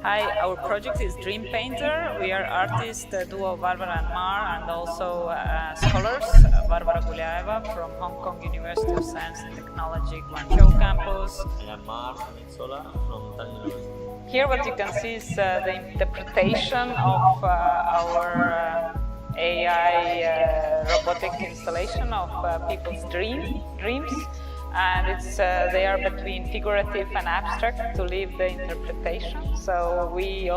Hi, our project is Dream Painter. We are artists, duo Barbara and Mar, and also scholars, Barbara Guliaeva from Hong Kong University of Science and Technology, Guangzhou campus. I am Mar Amitsola from Tallinn University. Here what you can see is the interpretation of our AI robotic installation of people's dreams. And they are between figurative and abstract to leave the interpretation. So we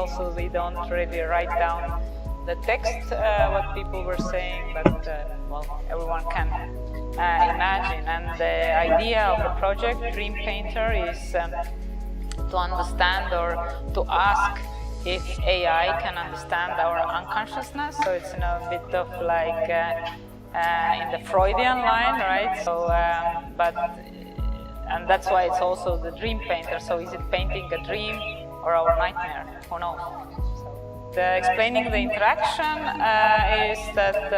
don't really write down the text, what people were saying, but well, everyone can imagine. And the idea of the project Dream Painter is to understand or to ask if AI can understand our unconsciousness. So it's a bit of like in the Freudian line, right? So, and that's why it's also the Dream Painter. So is it painting a dream or our nightmare? Who knows? So, explaining the interaction is that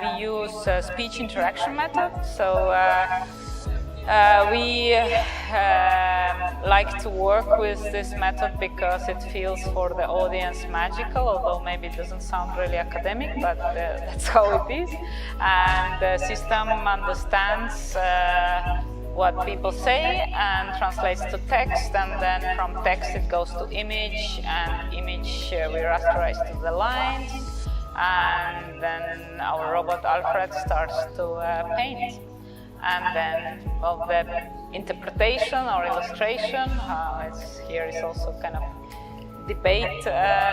we use speech interaction method. So we like to work with this method because it feels for the audience magical, although maybe it doesn't sound really academic, but that's how it is. And the system understands what people say and translates to text, and then from text it goes to image, and image we rasterize to the lines, and then our robot Alfred starts to paint. And then, well, the interpretation or illustration, here is also kind of debate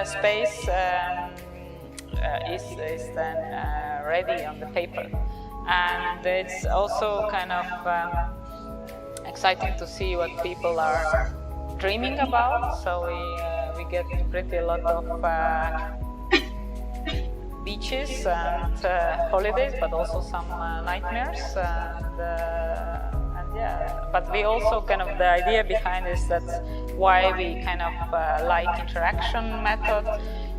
space, is then ready on the paper. And it's also kind of exciting to see what people are dreaming about. So we get pretty a lot of beaches and holidays, but also some nightmares, and yeah. But we also kind of, the idea behind is that why we kind of like interaction method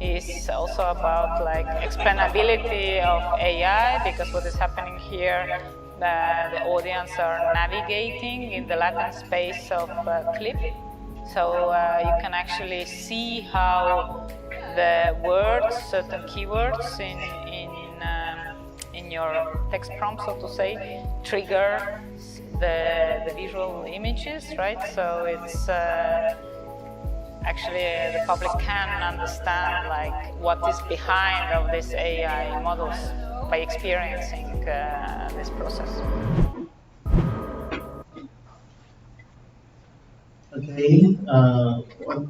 is also about like explainability of AI, because what is happening here, the audience are navigating in the latent space of clip, so you can actually see how the words, certain keywords in your text prompt, so to say, trigger the visual images, right? So it's actually the public can understand like what is behind of these AI models by experiencing this process. Okay,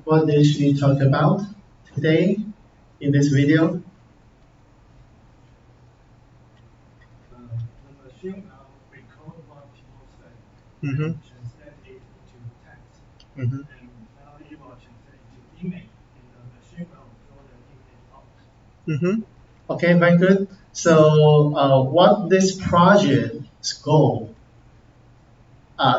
what did she talk about today in this video? The machine now record what people say and translate it into text. And now it will translate into image, and the machine will draw the image out. Okay, very good. So what this project's goal?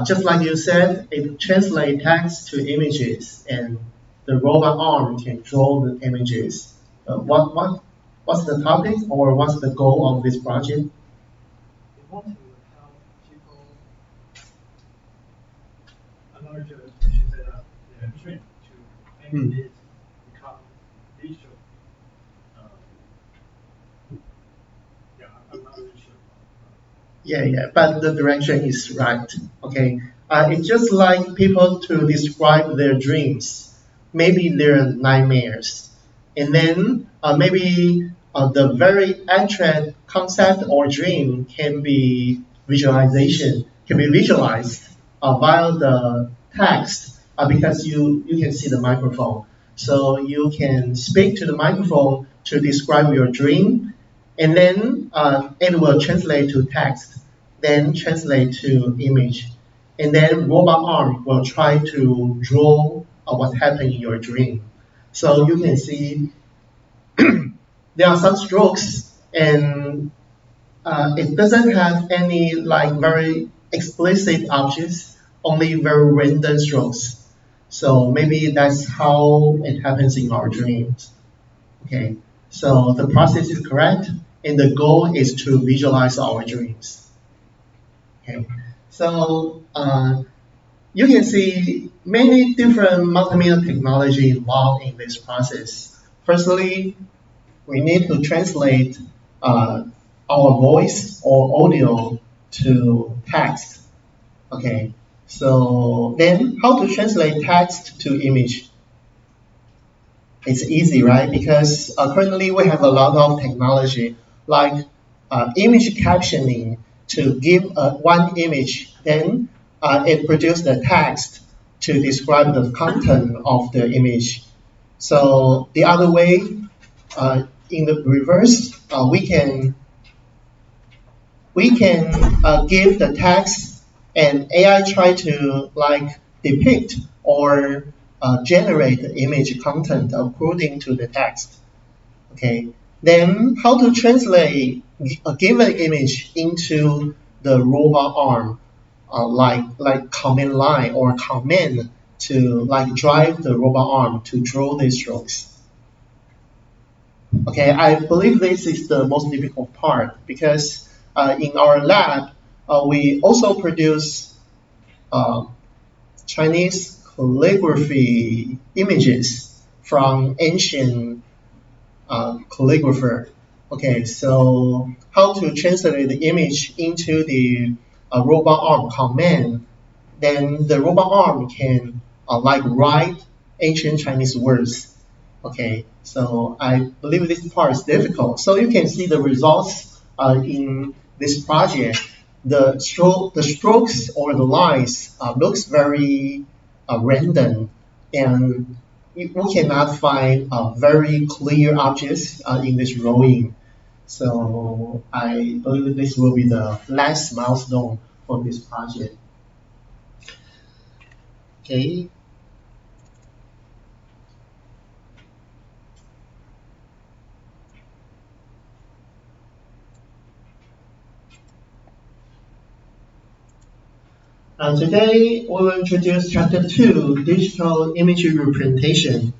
Just like you said, it translates text to images, and the robot arm can draw the images. What's the topic, or what's the goal of this project? We want to help people enlarge their dream to make it become visual. Yeah, I'm not really sure. Yeah, but the direction is right. Okay, it's just like people to describe their dreams, maybe their nightmares, and then maybe the very abstract concept or dream can be visualized via the text, because you can see the microphone, so you can speak to the microphone to describe your dream, and then it will translate to text, then translate to image, and then robot arm will try to draw what happened in your dream. So you can see there are some strokes, and it doesn't have any like very explicit objects, only very random strokes. So maybe that's how it happens in our dreams. Okay, so the process is correct, and the goal is to visualize our dreams. Okay, so you can see many different multimedia technology involved in this process. Firstly, we need to translate our voice or audio to text. Okay, so then how to translate text to image? It's easy, right? Because currently we have a lot of technology like image captioning to give one image, then it produces the text to describe the content of the image. So the other way, in the reverse, we can give the text and AI try to like depict or generate the image content according to the text. Okay. Then how to translate a given image into the robot arm, like command line or command to like drive the robot arm to draw these strokes. Okay, I believe this is the most difficult part because in our lab, we also produce uh, Chinese calligraphy images from ancient calligrapher. Okay, so how to translate the image into the robot arm command, then the robot arm can like write ancient Chinese words. Okay, so I believe this part is difficult. So you can see the results in this project. The strokes or the lines looks very random, and we cannot find very clear objects in this drawing. So I believe this will be the last milestone for this project. Okay. Today we will introduce chapter 2, digital imagery representation.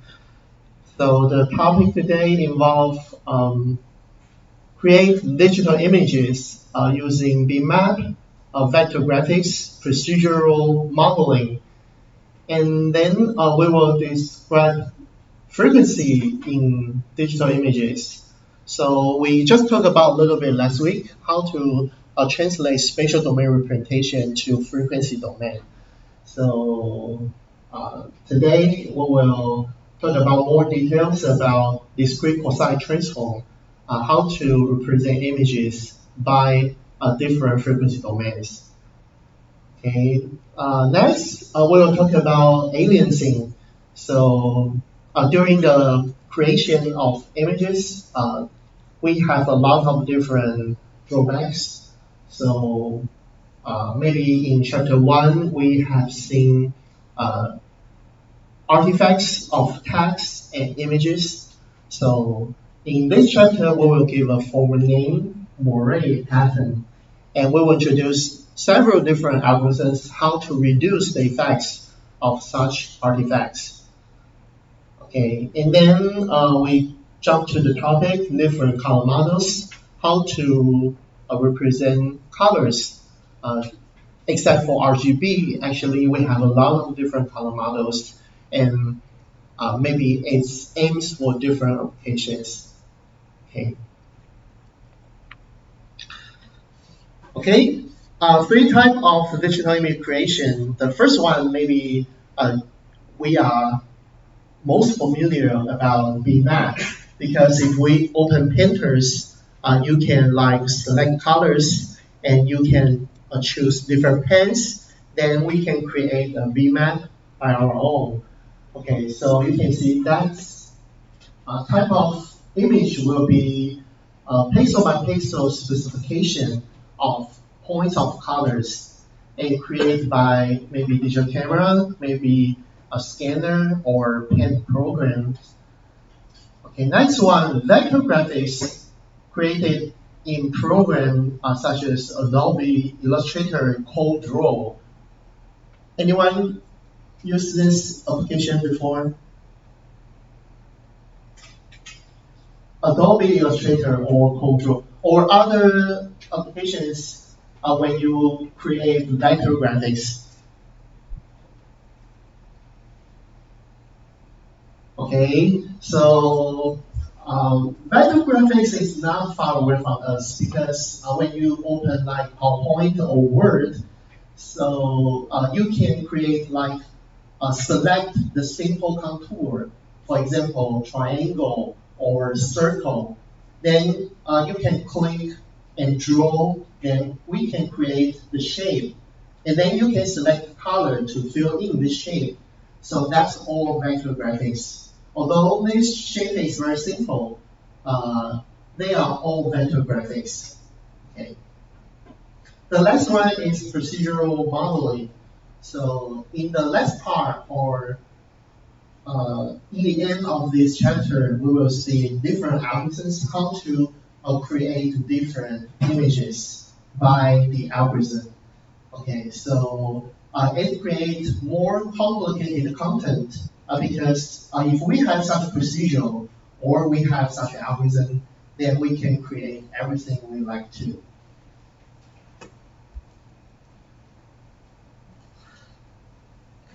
So the topic today involves create digital images using bitmap, vector graphics, procedural modeling, and then we will describe frequency in digital images. So we just talked about a little bit last week how to translate spatial domain representation to frequency domain. So today we will talk about more details about discrete cosine transform, how to represent images by different frequency domains. Okay. Next, we will talk about aliasing. So during the creation of images, we have a lot of different drawbacks. So maybe in chapter 1, we have seen artifacts of text and images. So in this chapter, we will give a formal name, Moray pattern, and we will introduce several different algorithms how to reduce the effects of such artifacts. Okay, and then we jump to the topic, different color models, how to represent colors. Except for RGB, actually we have a lot of different color models, and maybe it aims for different applications. Okay. Okay. Three types of digital image creation. The first one, maybe we are most familiar about bitmap, because if we open Pinterest, you can like select colors and you can choose different pens. Then we can create a bitmap by our own. Okay, so you can see that type of image will be pixel by pixel specification of points of colors and created by maybe digital camera, maybe a scanner or pen program. Okay, next one, vector graphics created in program such as Adobe Illustrator Code Draw. Anyone use this application before? Adobe Illustrator or Code Draw, or other applications when you create vector graphics. Okay, so vector graphics is not far away from us because when you open like PowerPoint or Word, so you can create like select the simple contour, for example, triangle or circle. Then you can click and draw, and we can create the shape. And then you can select color to fill in this shape. So that's all vector graphics. Although this shape is very simple, they are all vector graphics. Okay. The last one is procedural modeling. So in the last part or in the end of this chapter, we will see different algorithms how to create different images by the algorithm. Okay, so it creates more complicated content because if we have such a procedure or we have such an algorithm, then we can create everything we like to.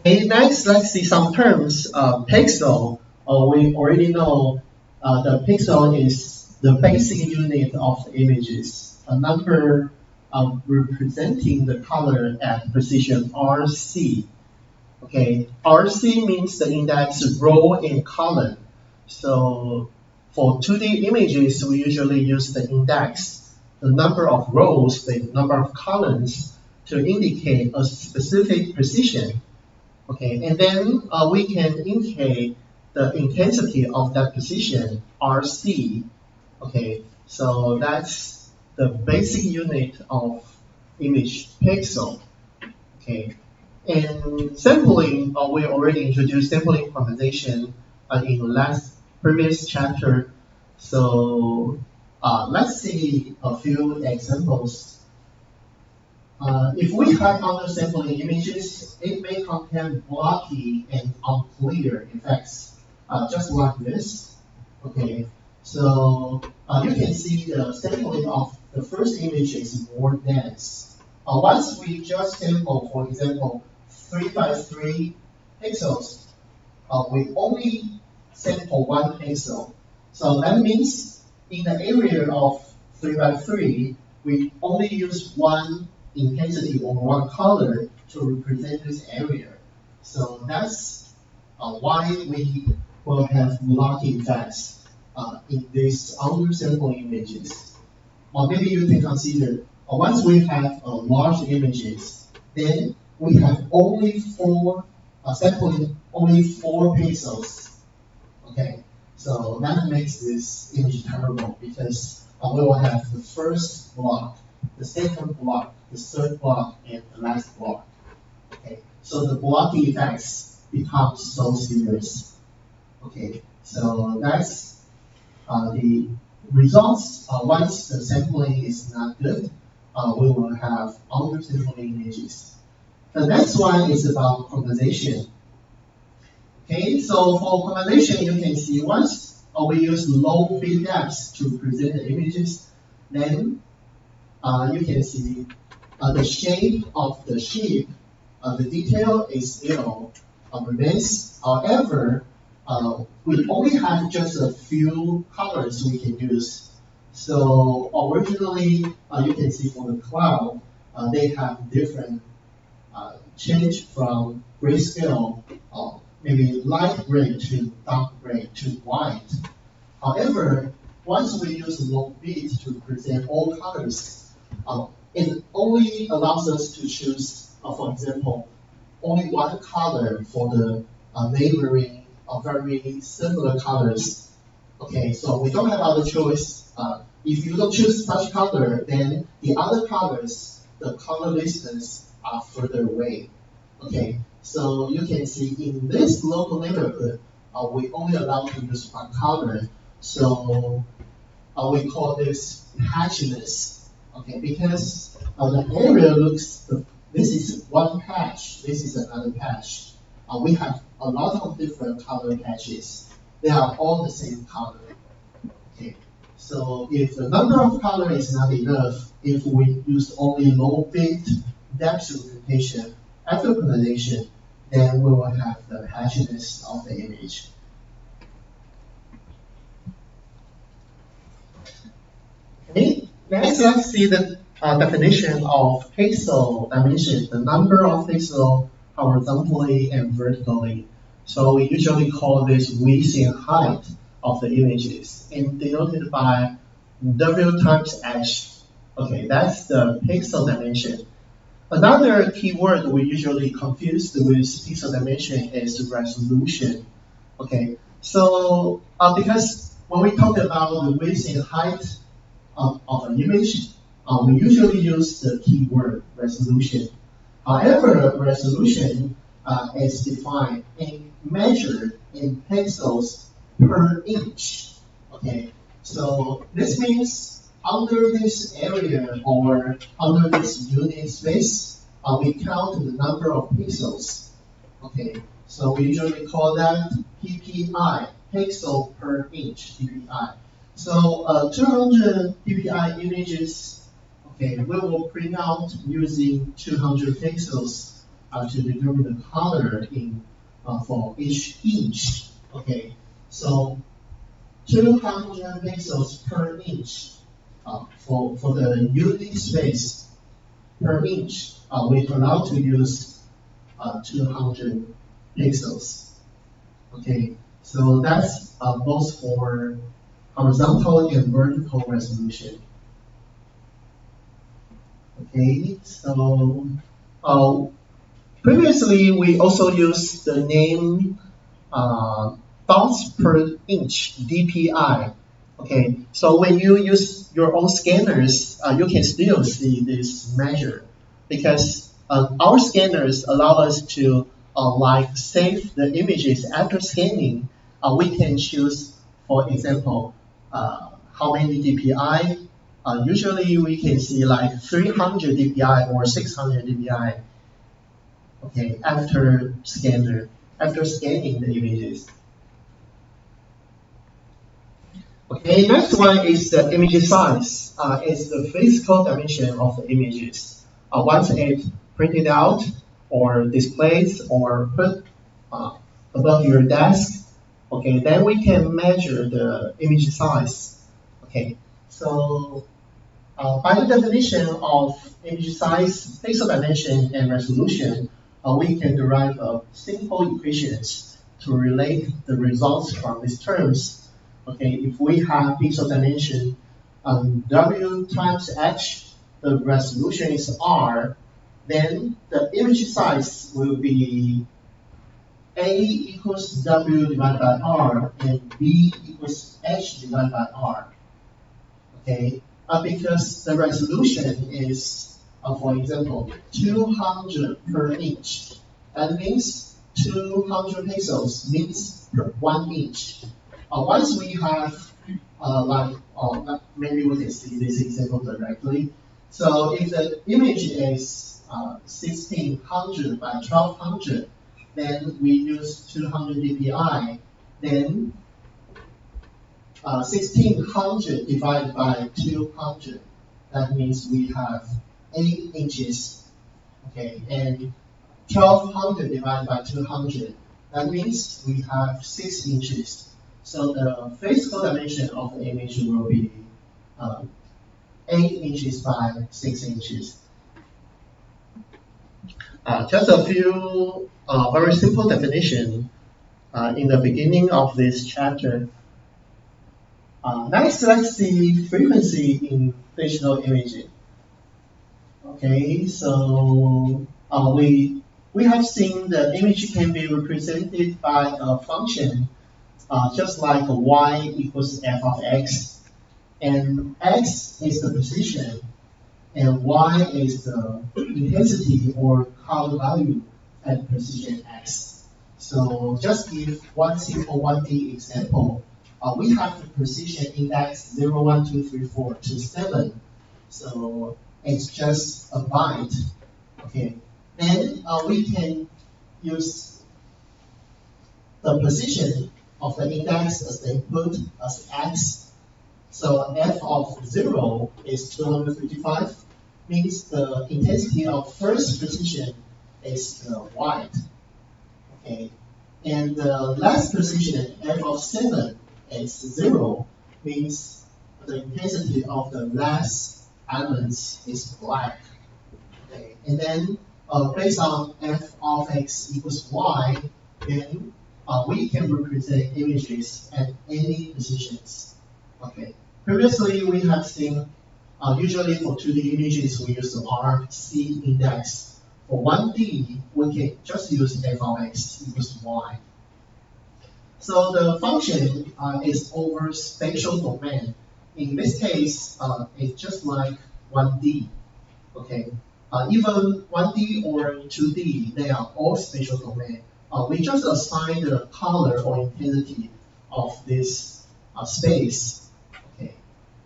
Okay, next, let's see some terms. Pixel, we already know the pixel is the basic unit of the images, a number representing the color at position RC. Okay, RC means the index row and column. So for 2D images, we usually use the index, the number of rows, the number of columns to indicate a specific position. Okay, and then we can indicate the intensity of that position, RC. Okay, so that's the basic unit of image pixel. Okay, and sampling, we already introduced sampling quantization in the previous chapter. So let's see a few examples. If we have undersampling images, it may contain blocky and unclear effects, just like this. Okay, so you can see the sampling of the first image is more dense. Once we just sample, for example, 3 by 3 pixels, we only sample 1 pixel. So that means in the area of 3 by 3, we only use 1 intensity or 1 color to represent this area. So that's why we will have blocky effects in these undersample images. Or maybe you can consider once we have large images, then we have only 4 sampling only 4 pixels. Okay, so that makes this image terrible because we will have the first block, the second block, the third block, and the last block. Okay, so the blocky effects become so serious. Okay, so that's the results. Once the sampling is not good, we will have undersampling images. The next one is about quantization. Okay, so for quantization, you can see once we use low bit depths to present the images, then you can see the shape of the sheep, the detail is still remains. However, we only have just a few colors we can use. So originally, you can see for the cloud, they have different change from grayscale, maybe light gray to dark gray to white. However, once we use low bit to present all colors, it only allows us to choose, for example, only 1 color for the neighboring very similar colors. Okay, so we don't have other choice. If you don't choose such color, then the other colors, the color distance are further away. Okay, so you can see in this local neighborhood, we only allow to use 1 color. So we call this patchiness. Okay, because the area looks, this is 1 patch, this is another patch. We have a lot of different color patches. They are all the same color. Okay, so if the number of color is not enough, if we use only low bit depth representation after quantization, then we will have the patchiness of the image. Next, let's see the definition of pixel dimension, the number of pixels horizontally and vertically. So we usually call this width and height of the images, and denoted by W times H. Okay, that's the pixel dimension. Another keyword we usually confuse with pixel dimension is resolution. Okay, so because when we talk about the width and height of an image, we usually use the keyword resolution. However, resolution is defined and measured in pixels per inch. Okay, so this means under this area or under this unit space, we count the number of pixels. Okay, so we usually call that PPI, pixel per inch, PPI. So 200 PPI images, okay, we will print out using 200 pixels to determine the color in for each inch. Okay, so 200 pixels per inch for the unit space per inch. We're allowed to use 200 pixels. Okay, so that's both for horizontal and vertical resolution. Okay, so previously we also used the name dots per inch, DPI. Okay, so when you use your own scanners, you can still see this measure because our scanners allow us to like save the images after scanning. We can choose, for example, how many DPI. Usually we can see like 300 DPI or 600 DPI. Okay, after scanning the images. Okay, next one is the image size. It's the physical dimension of the images. Once it's printed out or displayed or put above your desk, okay, then we can measure the image size. Okay, so by the definition of image size, pixel dimension, and resolution, we can derive simple equations to relate the results from these terms. Okay, if we have pixel dimension W times H, the resolution is R, then the image size will be A equals W divided by R and B equals H divided by R. Okay, because the resolution is, for example, 200 per inch. That means 200 pixels means per 1 inch. Once we have, maybe we can see this example directly. So if the image is 1600 by 1200, then we use 200 dpi. Then 1600 divided by 200, that means we have 8 inches. Okay, and 1200 divided by 200, that means we have 6 inches. So the physical dimension of the image will be 8 inches by 6 inches. Just a few very simple definition in the beginning of this chapter. Next, let's see frequency in digital imaging. Okay, so we have seen the image can be represented by a function just like y equals f of x, and x is the position, and y is the intensity or color value at position x. So just give one simple 1D example. We have the position index 0, 1, 2, 3, 4 to 7. So it's just a byte. Okay. Then we can use the position of the index as the input as x. So f of 0 is 255, means the intensity of first position is white. Okay. And the last position, f of 7, is 0, means the intensity of the last elements is black. Okay, and then based on f of x equals y, then we can represent images at any positions. Okay. Previously, we have seen usually for 2D images we use the RC index. For 1D, we can just use f of x equals y. So the function is over spatial domain. In this case, it's just like 1D. Okay, even 1D or 2D, they are all spatial domain. We just assign the color or intensity of this space. Okay,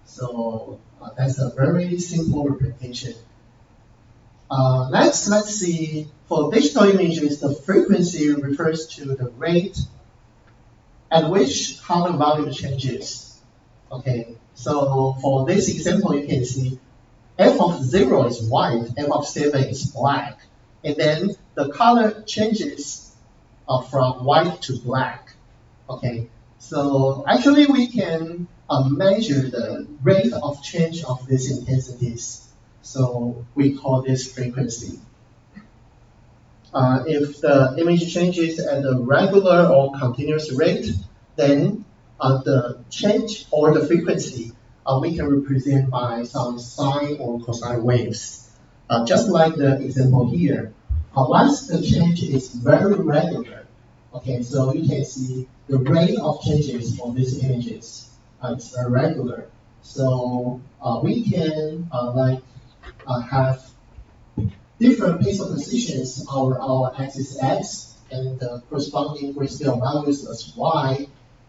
so that's a very simple representation. Let's see. For digital images, the frequency refers to the rate at which color value changes. Okay, so for this example, you can see f of 0 is white, f of 7 is black, and then the color changes from white to black. Okay, so actually we can measure the rate of change of these intensities. So we call this frequency. If the image changes at a regular or continuous rate, then the change or the frequency we can represent by some sine or cosine waves. Just like the example here. Once the change is very regular, okay, so you can see the rate of changes for these images. It's very regular. So we can have different pixel positions over our axis x and the corresponding grayscale values as y.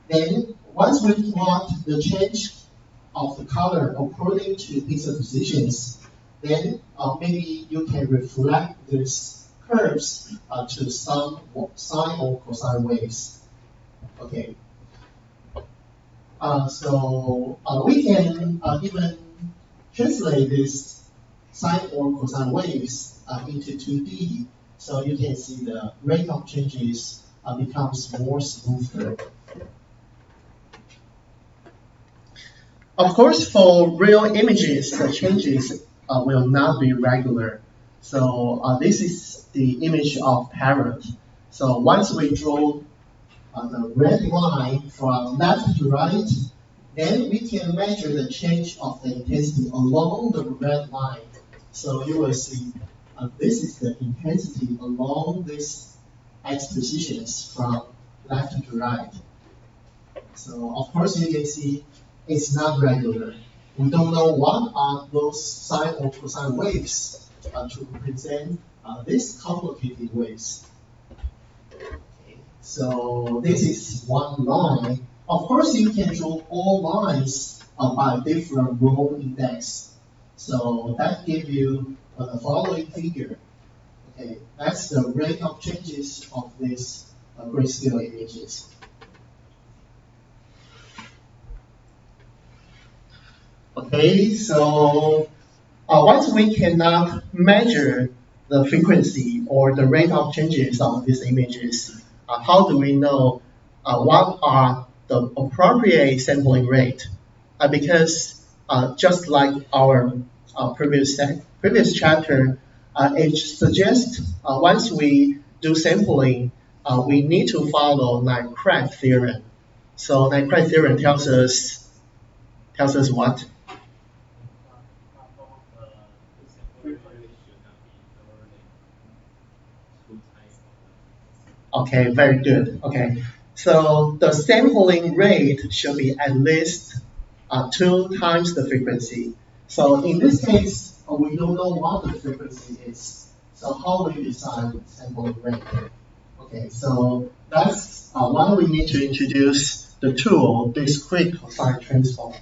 Then once we plot the change of the color according to pixel positions, then maybe you can reflect these curves to some sine or cosine waves. Okay. So we can even translate this sine or cosine waves into 2D, so you can see the rate of changes becomes more smoother. Of course, for real images, the changes will not be regular. So this is the image of parrot. So once we draw the red line from left to right, then we can measure the change of the intensity along the red line. So you will see this is the intensity along these x positions from left to right. So of course you can see it's not regular. We don't know what are those sine or cosine waves to represent these complicated waves. Okay. So this is one line. Of course you can draw all lines by different row index. So that gives you the following figure. Okay, that's the rate of changes of these grayscale images. Okay, so once we cannot measure the frequency or the rate of changes of these images, how do we know what are the appropriate sampling rate? Because just like our previous chapter, it suggests once we do sampling, we need to follow Nycraft theorem. So Nycraft theorem tells us what? Okay, very good. Okay, so the sampling rate should be at least 2 times the frequency. So in this case, we don't know what the frequency is. So how do we decide sampling rate? Okay, so that's why we need to introduce the tool discrete cosine transform.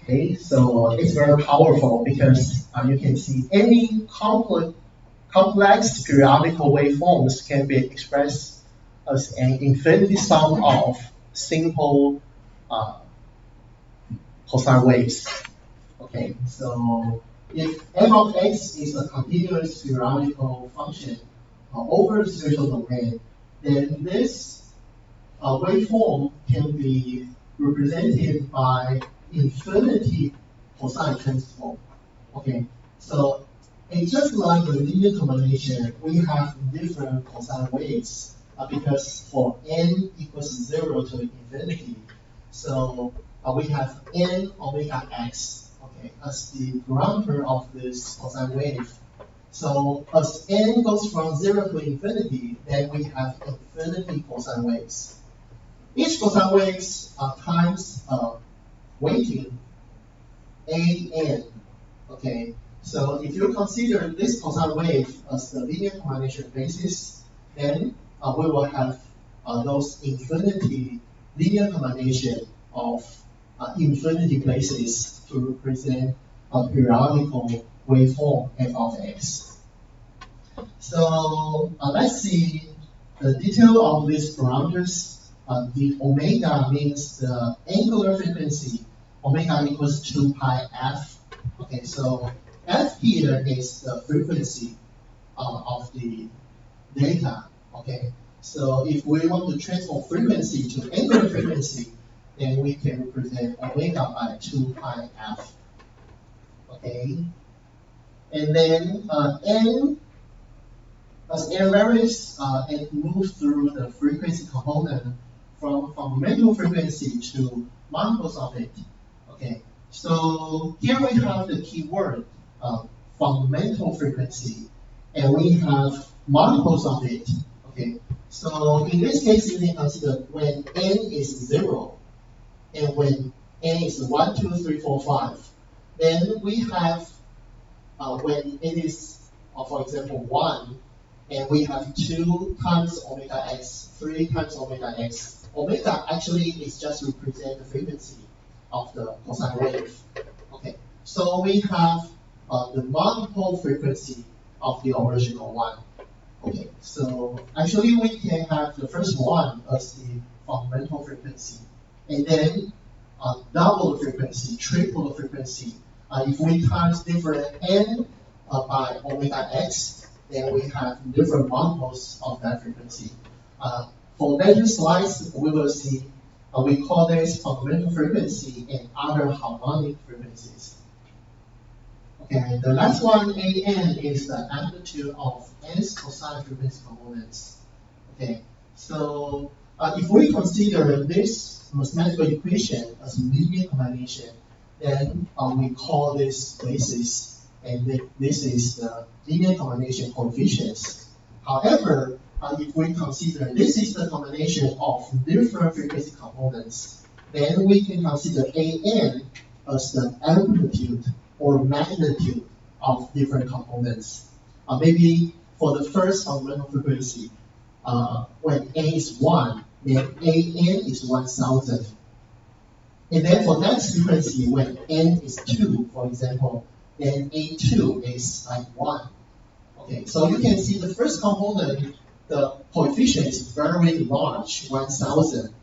Okay, so it's very powerful because you can see any complex periodical waveforms can be expressed as an infinity sum of simple cosine waves. Okay, so if f of x is a continuous periodical function over the spatial domain, then this waveform can be represented by infinity cosine transform. Okay, so it's just like the linear combination, we have different cosine waves because for n equals 0 to infinity, so we have n omega x, okay, as the parameter of this cosine wave. So as n goes from 0 to infinity, then we have infinity cosine waves. Each cosine waves are times weighting an. Okay, so if you consider this cosine wave as the linear combination basis, then we will have those infinity linear combination of infinity places to represent a periodical waveform f of x. So let's see the detail of these parameters. The omega means the angular frequency. Omega equals 2 pi f. Okay, so f here is the frequency of the data. Okay, so if we want to transform frequency to angular frequency, then we can represent omega by 2 pi f. Okay, and then n, as n varies, it moves through the frequency component from fundamental frequency to multiples of it. Okay, so here we have the keyword fundamental frequency, and we have multiples of it. Okay, so in this case, you can consider when n is 0 and when n is 1, 2, 3, 4, 5, then we have when n is, for example, 1, and we have 2 times omega x, 3 times omega x. Omega actually is just represent the frequency of the cosine wave. Okay, so we have the multiple frequency of the original one. Okay, so actually we can have the first one as the fundamental frequency, and then double the frequency, triple the frequency. If we times different n by omega x, then we have different multiples of that frequency. For later slides, we will see we call this fundamental frequency and other harmonic frequencies. Okay, the last one, an, is the amplitude of n's cosine frequency components. Okay, so if we consider this mathematical equation as linear combination, then we call this basis, and this is the linear combination coefficients. However, if we consider this is the combination of different frequency components, then we can consider an as the amplitude or magnitude of different components. Maybe for the first fundamental frequency, when n is 1, then an is 1,000. And then for next frequency, when n is 2, for example, then a2 is like 1. Okay, so you can see the first component, the coefficient is very large, 1,000.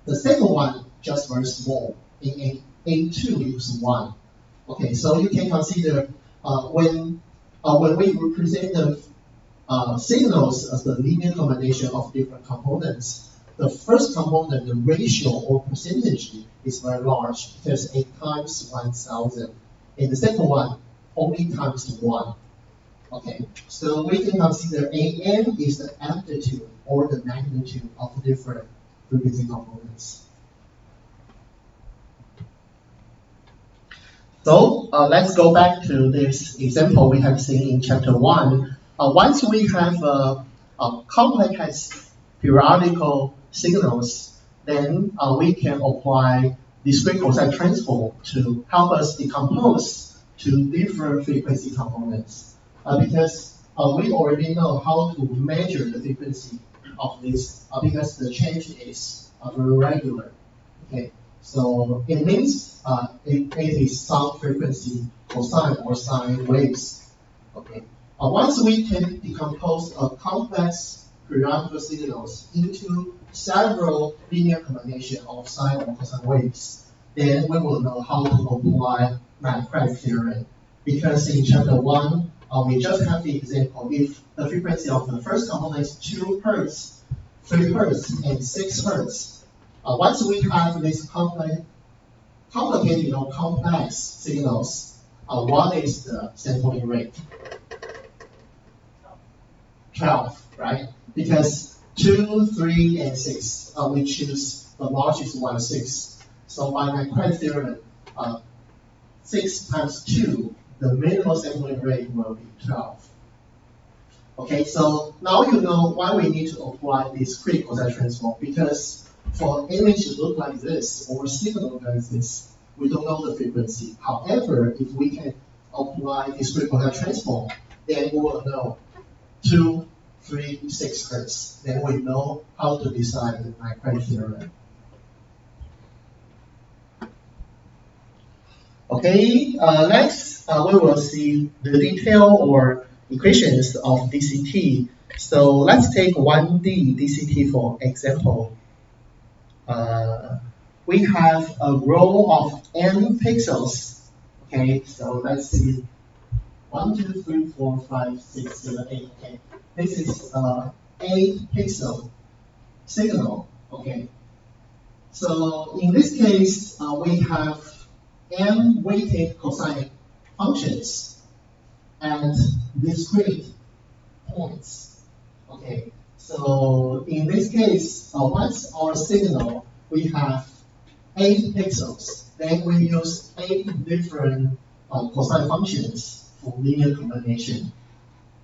The second one, just very small, in a2 is 1. Okay, so you can consider when we represent the signals as the linear combination of different components, the first component, the ratio or percentage, is very large because 8 times 1,000. And the second one, only times 1. Okay, so we can consider an is the amplitude or the magnitude of different frequency components. So let's go back to this example we have seen in chapter 1. Once we have complex periodical signals, then we can apply discrete cosine transform to help us decompose to different frequency components. Because we already know how to measure the frequency of this, because the change is very regular. Okay, so it means it is some frequency cosine or sine waves. Okay, once we can decompose complex periodical signals into several linear combinations of sine or cosine waves, then we will know how to apply Marquardt theorem. Because in chapter 1, we just have the example. If the frequency of the first component is 2 Hertz, 3 Hertz, and 6 Hertz, once we have this complex complicated or complex signals, what is the sampling rate? 12, right? Because 2, 3, and 6, we choose the largest one, 6. So by my Craig theorem, 6 times 2, the minimal sampling rate will be 12. Okay, so now you know why we need to apply this discrete cosine transform, because for image to look like this or signal like this, we don't know the frequency. However, if we can apply this discrete cosine transform, then we will know 2, 3, 6 hertz. Then we know how to decide the Craig theorem. Okay, next we will see the detail or equations of DCT. So let's take 1D DCT for example. We have a row of n pixels. Okay, so let's see. 1, 2, 3, 4, 5, 6, 7, 8. Okay, this is 8 pixel signal. Okay, so in this case, we have n weighted cosine functions and discrete points. Okay, so in this case, once our signal, we have 8 pixels, then we use 8 different cosine functions for linear combination.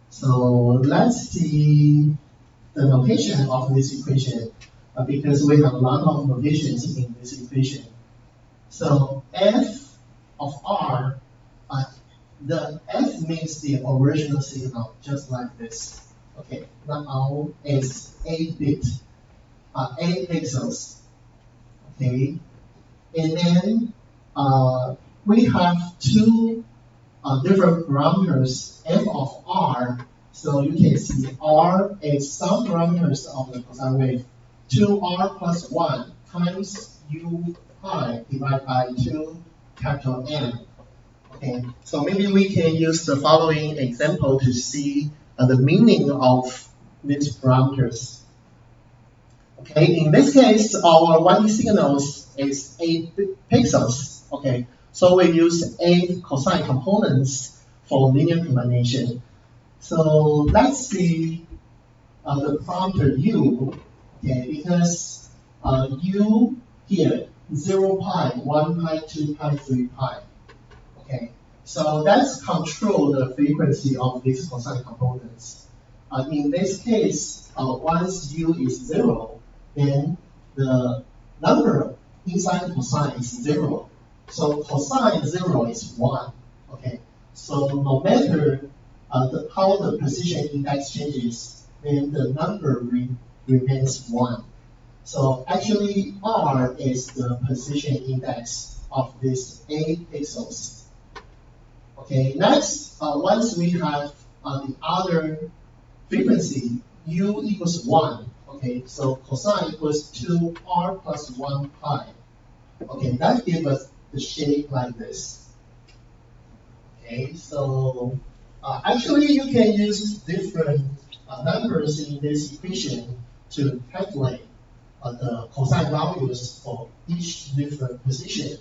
So let's see the notation of this equation, because we have a lot of notations in this equation. So f of r, the f means the original signal, just like this. Okay, now is 8-bit, 8 pixels. Okay, and then we have 2 different parameters, f of r. So you can see r is some parameters of the cosine wave, 2r plus 1 times u pi divided by 2 capital N. Okay, so maybe we can use the following example to see the meaning of these parameters. Okay, in this case, our 1D signals is 8 pixels. Okay, so we use 8 cosine components for linear combination. So let's see the parameter u. Okay, because u here 0 pi, 1 pi, 2 pi, 3 pi. Okay, so let's control the frequency of these cosine components. In this case, once u is 0, then the number inside the cosine is 0. So cosine 0 is 1. Okay, so no matter how the position index changes, then the number remains 1. So actually, R is the position index of these 8 pixels. Okay, next, once we have the other frequency, U equals 1. Okay, so cosine equals 2R plus 1 pi. Okay, that gives us the shape like this. Okay, so actually you can use different numbers in this equation to calculate the cosine values for each different position.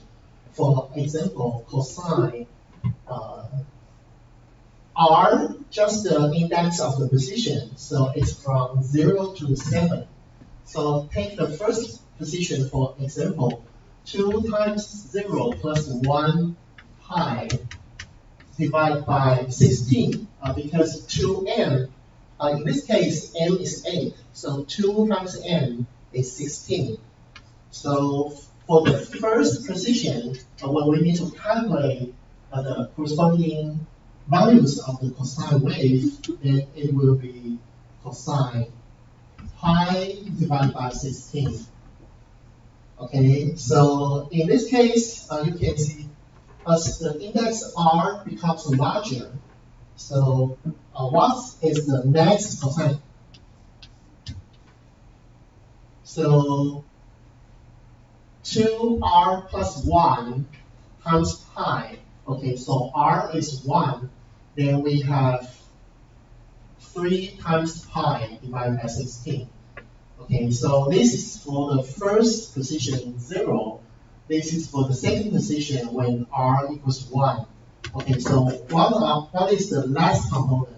For example, cosine R, just the index of the position, so it's from 0 to 7. So take the first position for example, 2 times 0 plus 1 pi divided by 16, because 2n, in this case, n is 8, so 2 times n is 16. So for the first position, when we need to calculate the corresponding values of the cosine wave, then it will be cosine pi divided by 16. Okay, so in this case, you can see as the index R becomes larger, so what is the next cosine? So 2R plus 1 times pi. Okay, so R is 1, then we have 3 times pi divided by 16. Okay, so this is for the first position 0. this is for the second position when R equals 1. Okay, so what is the last component?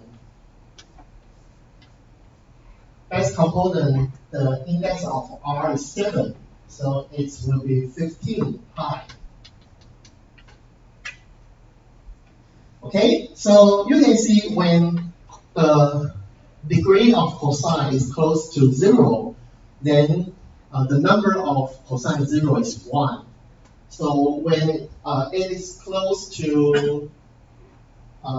Last component, the index of R is 7, so it will be 15 pi. Okay, so you can see when the degree of cosine is close to 0, then the number of cosine 0 is 1. So when it is close to,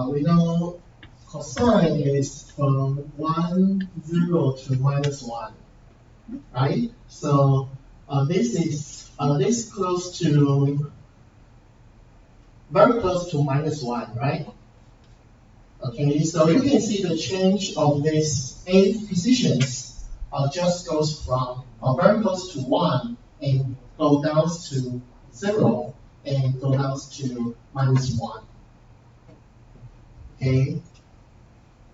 we know cosine is from 1, 0 to minus 1, right? So this is close to, very close to minus 1, right? Okay, so you can see the change of these 8 positions just goes from very close to 1 and go down to 0 and go down to minus 1. Okay,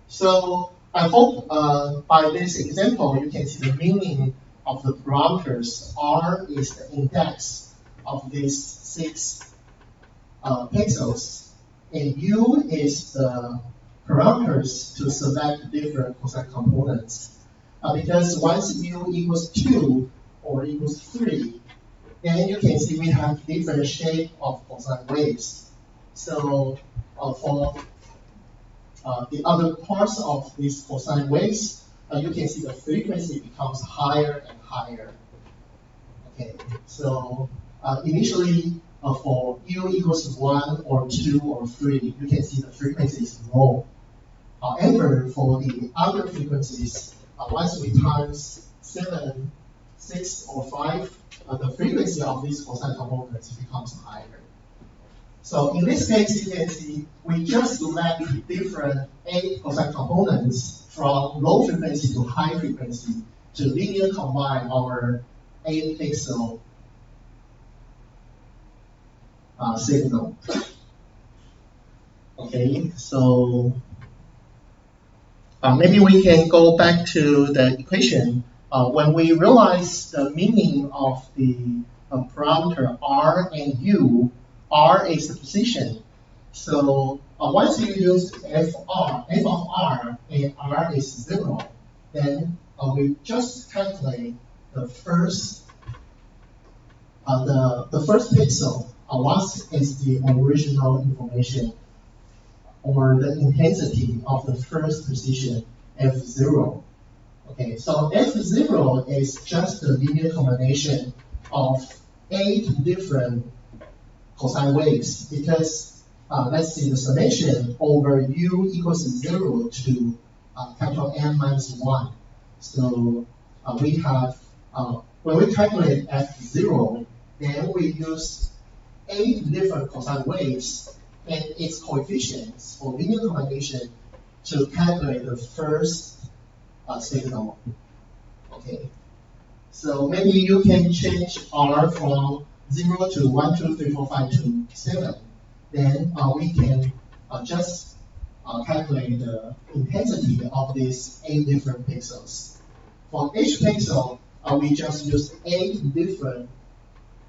so I hope by this example you can see the meaning of the parameters. R is the index of these 6 pixels, and U is the parameters to select different cosine components. Because once U equals 2 or equals 3, then you can see we have different shape of cosine waves. So for the other parts of these cosine waves, you can see the frequency becomes higher and higher. Okay, so initially for U equals 1 or 2 or 3, you can see the frequency is low. However, for the other frequencies, once we times 7, 6, or 5, the frequency of these cosine components becomes higher. So in this case, you can see we just select different 8 cosine components from low frequency to high frequency to linear combine our 8 pixel signal. Okay, so maybe we can go back to the equation. When we realize the meaning of the parameter R and U, R is the position. So once you use f of R and R is 0, then we just calculate the first pixel. What is the original information or the intensity of the first position, f0. Okay, so f0 is just the linear combination of 8 different cosine waves, because let's see the summation over U equals 0 to capital N minus 1. So we have, when we calculate f0, then we use 8 different cosine waves and its coefficients for linear combination to calculate the first signal. Okay, so maybe you can change R from 0 to 1, 2, 3, 4, 5 to 7. Then we can just calculate the intensity of these 8 different pixels. For each pixel, we just use 8 different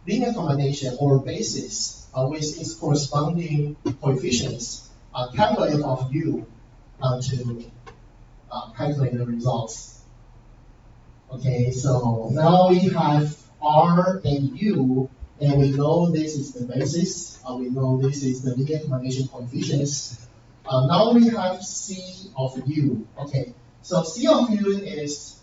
linear combination or bases with its corresponding coefficients, capital F of U, to calculate the results. Okay, so now we have R and U, and we know this is the basis. We know this is the linear combination coefficients. Now we have C of U. Okay, so C of U is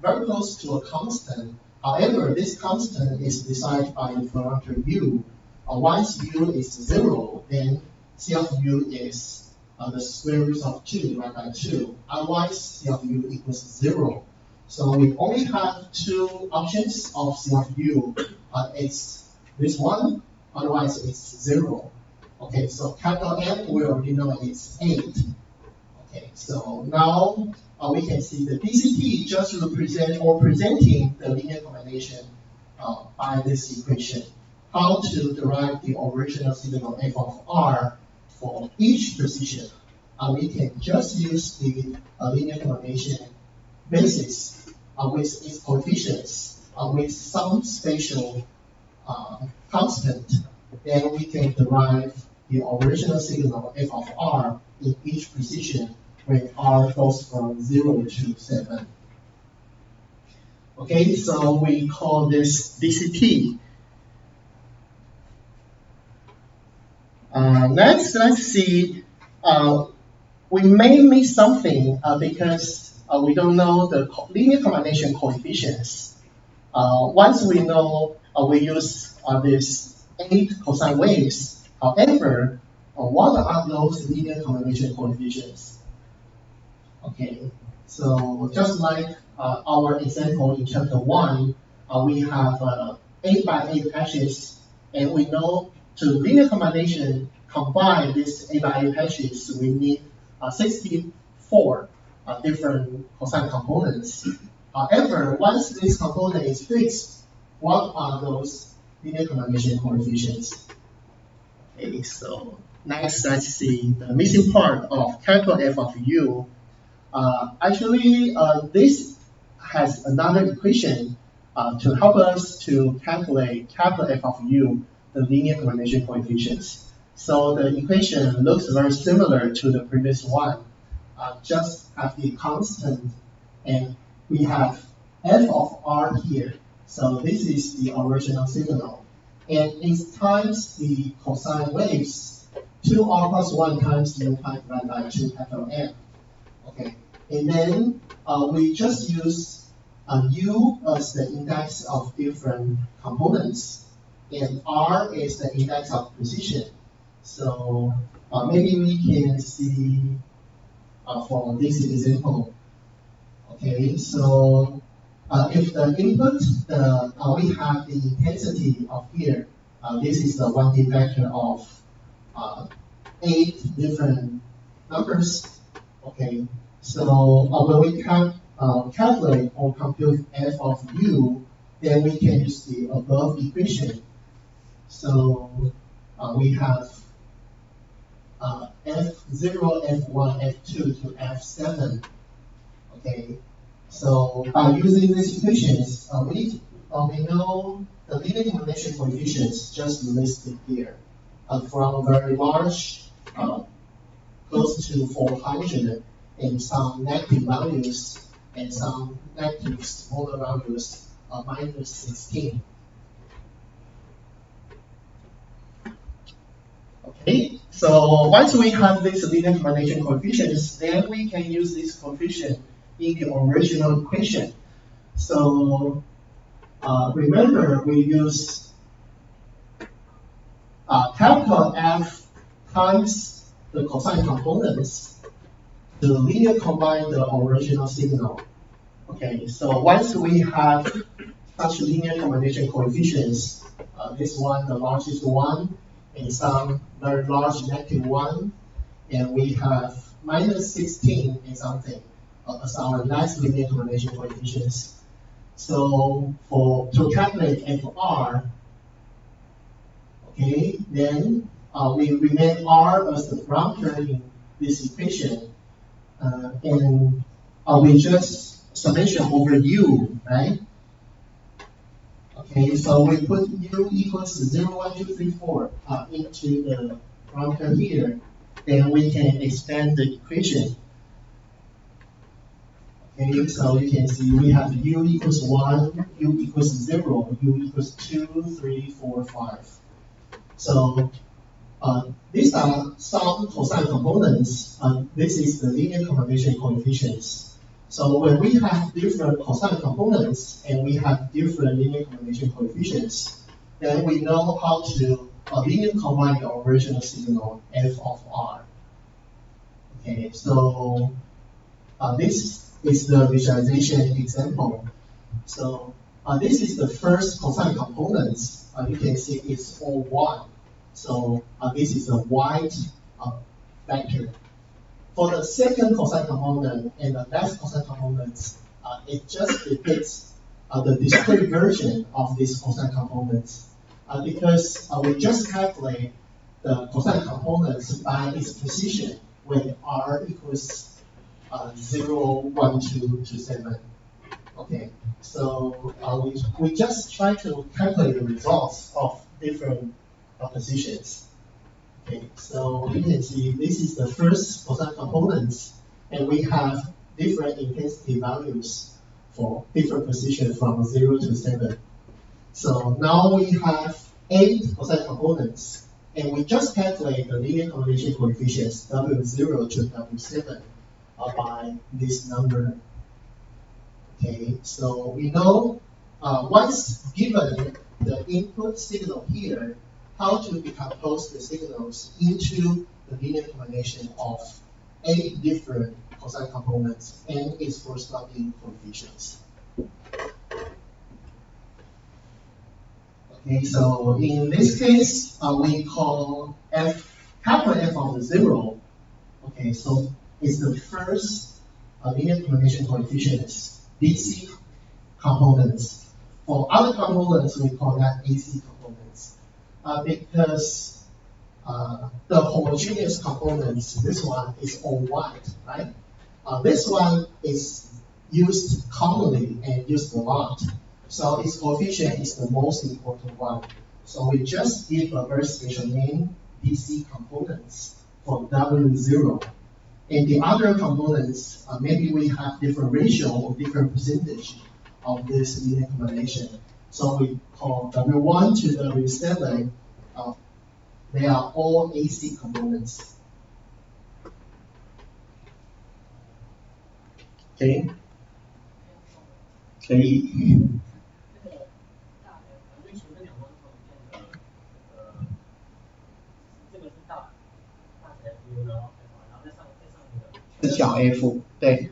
very close to a constant. However, this constant is decided by the parameter U. Once U is 0, then C of U is the square root of 2 divided by 2. Otherwise, C of U equals 0. So we only have 2 options of C of U. It's this one, otherwise it's 0. Okay, so capital N, we already know it's 8. Okay, so now we can see the DCT just represent or presenting the linear combination by this equation. How to derive the original signal f of R for each position. We can just use the linear combination basis with its coefficients with some spatial constant, then we can derive the original signal f of r in each position when r goes from 0 to 7. Okay, so we call this DCT. Next, let's see. We may miss something because we don't know the linear combination coefficients. Once we know, we use these 8 cosine waves. However, what are those linear combination coefficients? Okay, so just like our example in chapter 1, we have 8 by 8 hashes, and we know to linear combination combine these 8 by 8 hashes, we need 64 different cosine components. However, once this component is fixed, what are those linear combination coefficients? Okay, so next let's see the missing part of capital F of U. Actually, this has another equation to help us to calculate capital F of U, the linear combination coefficients. So the equation looks very similar to the previous one. Just have the constant, and we have f of r here. So this is the original signal. And it times the cosine waves, 2r plus 1 times u divided by 2 capital M. Okay, and then we just use u as the index of different components, and r is the index of position. So maybe we can see for this example. Okay, so if the input, we have the intensity of here. This is the 1D vector of 8 different numbers. Okay, so when we calculate or compute f of u, then we can use the above equation. So we have f0, f1, f2 to f7. Okay, so by using these equations, we know the linear combination coefficients just listed here. From very large, close to 400, and some negative values, and some negative smaller values, minus 16. Okay, so once we have these linear combination coefficients, then we can use this coefficient in the original equation. So remember, we use capital F times the cosine components to linear combine the original signal. Okay, so once we have such linear combination coefficients, this one, the largest one, and some very large negative one, and we have minus 16 and something as our last linear combination coefficients. So to calculate FR, okay, then we remain R as the parameter in this equation, and we just summation over U, right? Okay, so we put U equals 0, 1, 2, 3, 4 into the parameter here, then we can expand the equation. Okay, so you can see we have U equals 1, U equals 0, U equals 2, 3, 4, 5. So these are some cosine components. This is the linear combination coefficients. So when we have different cosine components and we have different linear combination coefficients, then we know how to linear combine the original signal f of r. Okay, so this is the visualization example. So this is the first cosine components. You can see it's all 1. So this is a white vector. For the second cosine component and the last cosine components, it just depicts the discrete version of these cosine components because we just calculate the cosine components by its position when r equals 0, 1, 2 to 7. Okay, so we just try to calculate the results of different positions. Okay, so you can see this is the first cosine components, and we have different intensity values for different positions from 0 to 7. So now we have 8 cosine components, and we just calculate the linear combination coefficients W0 to W7 by this number. Okay, so we know once given the input signal here, how to decompose the signals into the linear combination of 8 different cosine components and its corresponding coefficients. Okay, so in this case, we call capital F of the 0. Okay, so it's the first linear combination coefficients, DC components. For other components, we call that AC components. Because the homogeneous components, this one is all white, right? This one is used commonly and used a lot. So its coefficient is the most important one. So we just give a very special name, DC components, for W0. And the other components, maybe we have different ratio or different percentage of this linear combination. So we call W1 to W7, they are all AC components. Okay. 可以。是小 f， 对，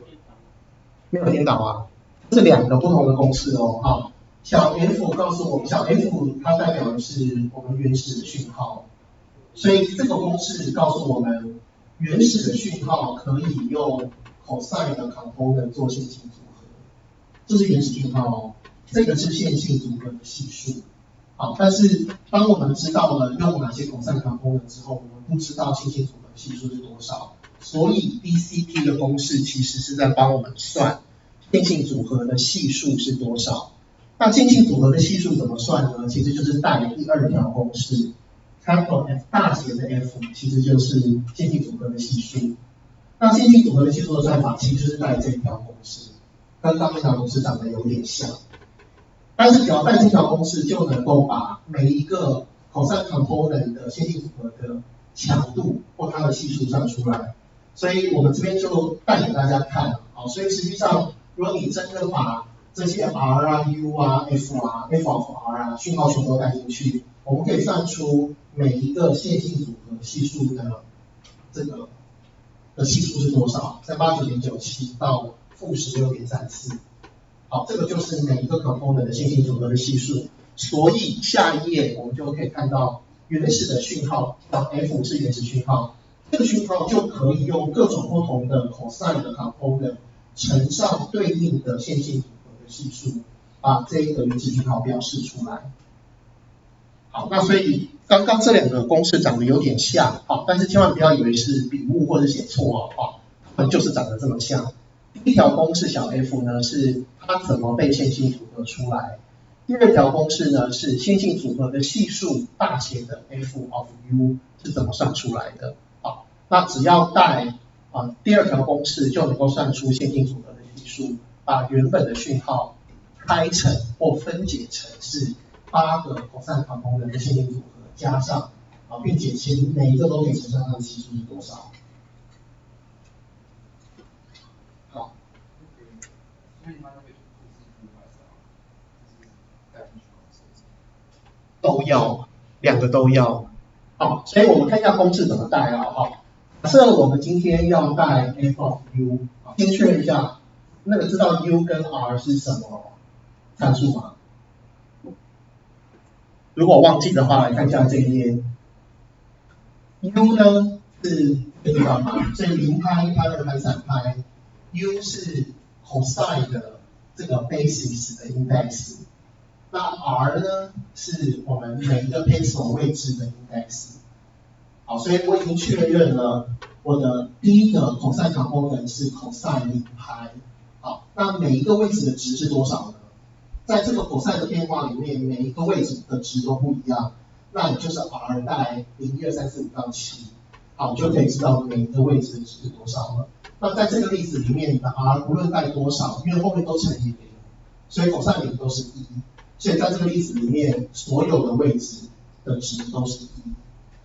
没有颠倒啊，这是2个不同的公式哦。好，小 f 告诉我们，小 f 它代表的是我们原始的讯号，所以这个公式告诉我们，原始的讯号可以用 cosine 的 component 做线性组合，这是原始讯号哦，这个是线性组合的系数。好，但是当我们知道了用哪些 cosine component 之后，我们不知道线性组合系数是多少。所以 DCP 的公式其实是在帮我们算线性组合的系数是多少。那线性组合的系数怎么算呢？其实就是带第2条公式 ，capital F 大写的 F 其实就是线性组合的系数。那线性组合的系数的算法其实就是带这条公式，跟刚那条公式长得有点像。但是只要带这条公式，就能够把每一个 cosine component 的线性组合的强度或它的系数算出来。所以我们这边就带给大家看，好，所以实际上，如果你真的把这些 R 啊、U 啊、F 啊、F of R 啊讯号全都带进去，我们可以算出每一个线性组合系数的这个的系数是多少，在 89.97 到-16.34。好，这个就是每一个 component 的线性组合的系数。所以下一页我们就可以看到原始的讯号，像 F 是原始讯号。这个讯号就可以用各种不同的 cosine 的 component 乘上对应的线性组合的系数，把这一个原始讯号标示出来。好，那所以刚刚这2个公式长得有点像，好，但是千万不要以为是笔误或者写错哦，它们就是长得这么像。第1条公式小 f 呢是它怎么被线性组合出来，第2条公式呢是线性组合的系数大写的 f of u 是怎么算出来的。好，那只要带第2条公式就能够算出线性组合的系数，把原本的讯号开成或分解成是8个 cosine component的线性组合加上并且每一个都可以乘上它的系数是多少。好，都要，2个都要。好，所以我们看一下公式怎么带啊。好，假设我们今天要带 f of u， 先确认一下，那个知道 u 跟 r 是什么参数吗？如果忘记的话，来看一下这一页。u 呢是这个地方嘛，所以0拍、1拍、2拍、3拍 ，u 是 cosine 的这个 basis 的 index。那 R 呢是我们每一个 pixel 位置的 index。好，所以我已经确认了我的第一个 cosine component 是 cosine 0拍。好，那每一个位置的值是多少呢？在这个 cos 的变化里面，每一个位置的值都不一样，那你就是 r 带0、1、2、3、4、5到7，好，就可以知道每一个位置的值是多少了。那在这个例子里面，你的 r 无论带多少，因为后面都乘以0，所以 cos 0都是1，所以在这个例子里面，所有的位置的值都是1。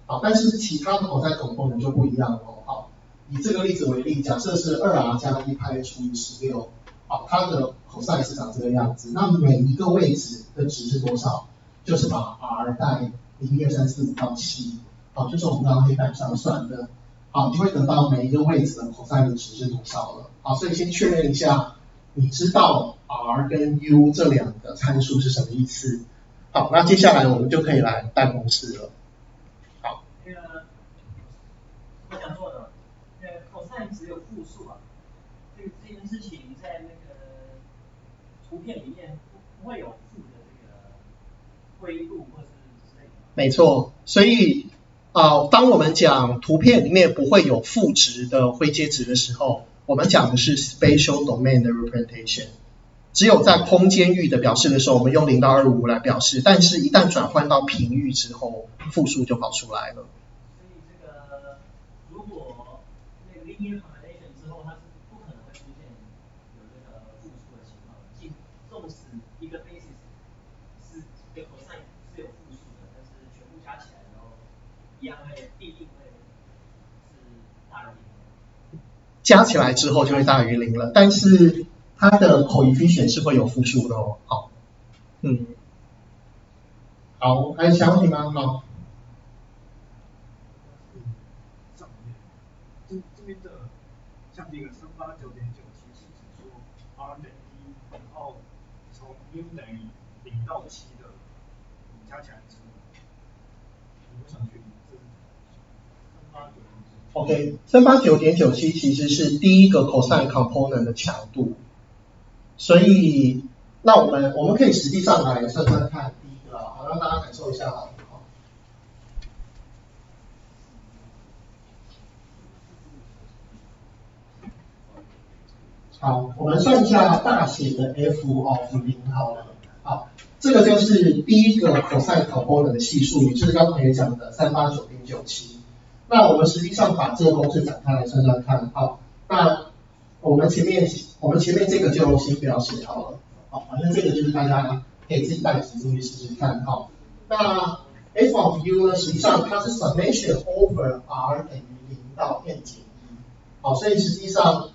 好，但是其他的 cos component就不一样了。好，以这个例子为例，假设是2r 加1派除以16。好，它的 cos 是长这个样子。那每一个位置的值是多少？就是把 r 带0、1、2、3、4、5到7，好，就是我们刚刚黑板上算的。好，就会得到每一个位置的 cos 的值是多少了。好，所以先确认一下，你知道 r 跟 u 这两个参数是什么意思？好，那接下来我们就可以来带公式了。好，我想做的，cos 只有负数啊，这件事情在那个图片里面不会有负的这个灰度或是之类的。没错，所以当我们讲图片里面不会有负值的灰阶值的时候，我们讲的是 spatial domain 的 representation。只有在空间域的表示的时候，我们用0到255来表示，但是一旦转换到频域之后，负数就跑出来了。所以这个如果那个 linear combination 之后，它是不可能会出现有这个负数的情况。纵使一个 basis 是一个 cos 是有负数的，但是全部加起来然后一样必定会是大于0。加起来之后就会大于0了，但是它的 coefficient 是会有负数的哦。好，好，还有想问题吗？好。这边的像这个389.97是指说 r 等于1，然后从 u 等于0到7的加起来是，我想确定这是389.97。OK， 389.97其实是第一个 cosine component 的强度，所以那我们可以实际上来算算看第一个好，让大家感受一下好。好，我们算一下大写的 f of 0好了。好，这个就是第一个 cosine component 的系数，也就是刚才也讲的 389.97。那我们实际上把这个公式展开来算算看。好，那我们前面这个就先不要写好了。好，反正这个就是大家可以自己带纸进去试试看。好，那 f of u 呢，实际上它是 summation over r 等于0到 n 减1。好，所以实际上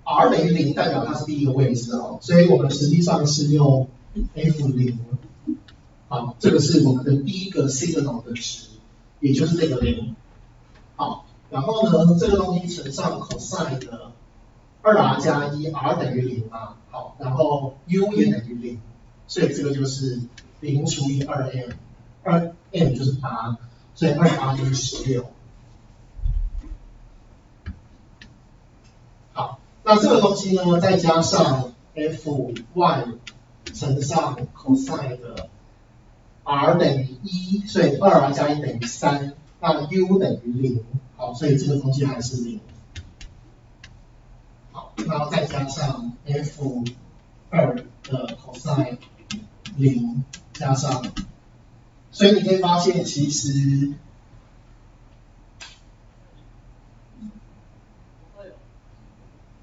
r 等于0代表它是第一个位置哦，所以我们实际上是用 f0，好，这个是我们的第一个 signal 的值，也就是这个0。好，然后呢，这个东西乘上 cosine 的2r 加1，r 等于0嘛，好，然后 u 也等于0，所以这个就是0除以 2m，2m 就是8，所以2×8就是16。好，那这个东西呢，再加上 f1 乘上 cosine 的 r 等于1，所以 2r 加1等于3，那 u 等于0，好，所以这个东西还是0。好，然后再加上 f2 的 cosine 0加上，所以你可以发现其实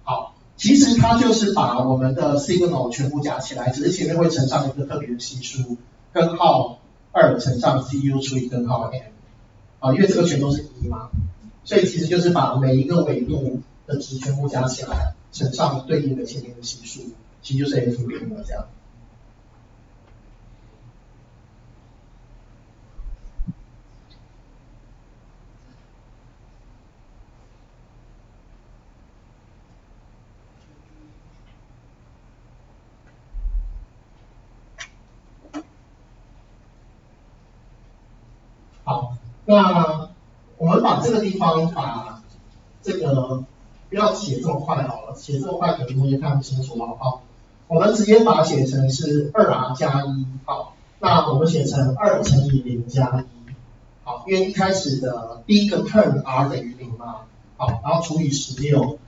好，其实它就是把我们的 signal 全部加起来，只是前面会乘上一个特别的系数，根号2乘上 cu 除以根号 m， 好，因为这个全都是1嘛，所以其实就是把每一个纬度的值全部加起来，乘上对应的前面的系数，其实就是 f0了这样。好，那我们把这个地方把这个不要写这么快好了，写这么快可能同学看不清楚了。好，我们直接把它写成是2r 加1，好，那我们写成2乘以0加1，好，因为一开始的第一个 term r 等于0嘛，好，然后除以16，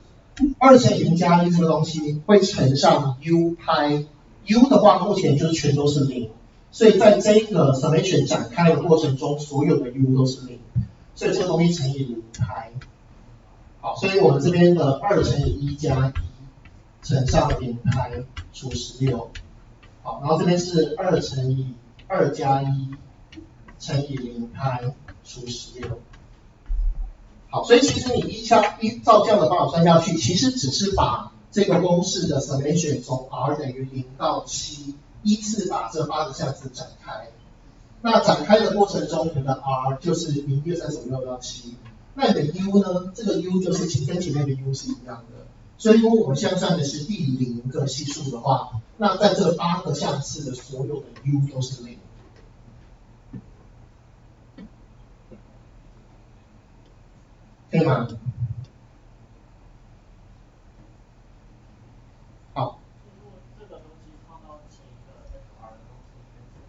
2乘以0加1这个东西会乘上 u 派 u 的话，目前就是全都是0，所以在这个 summation 展开的过程中，所有的 u 都是0，所以这个东西乘以0派。好，所以我们这边的2乘以1加1乘上0派除16。好，然后这边是2乘以2加1乘以0派除16。好，所以其实你依照这样的方法算下去，其实只是把这个公式的 summation 从 r 等于0到7，依次把这8个项式展开。那展开的过程中，你的 r 就是0、1、2、3、4、5、6到7。那你的 u 呢？这个 u 就是跟前面的 u 是一样的。所以如果我们现在算的是第0个系数的话，那在这8个项式的所有的 u 都是0。可以吗？好。如果这个东西放到前一个 FR 的东西里面，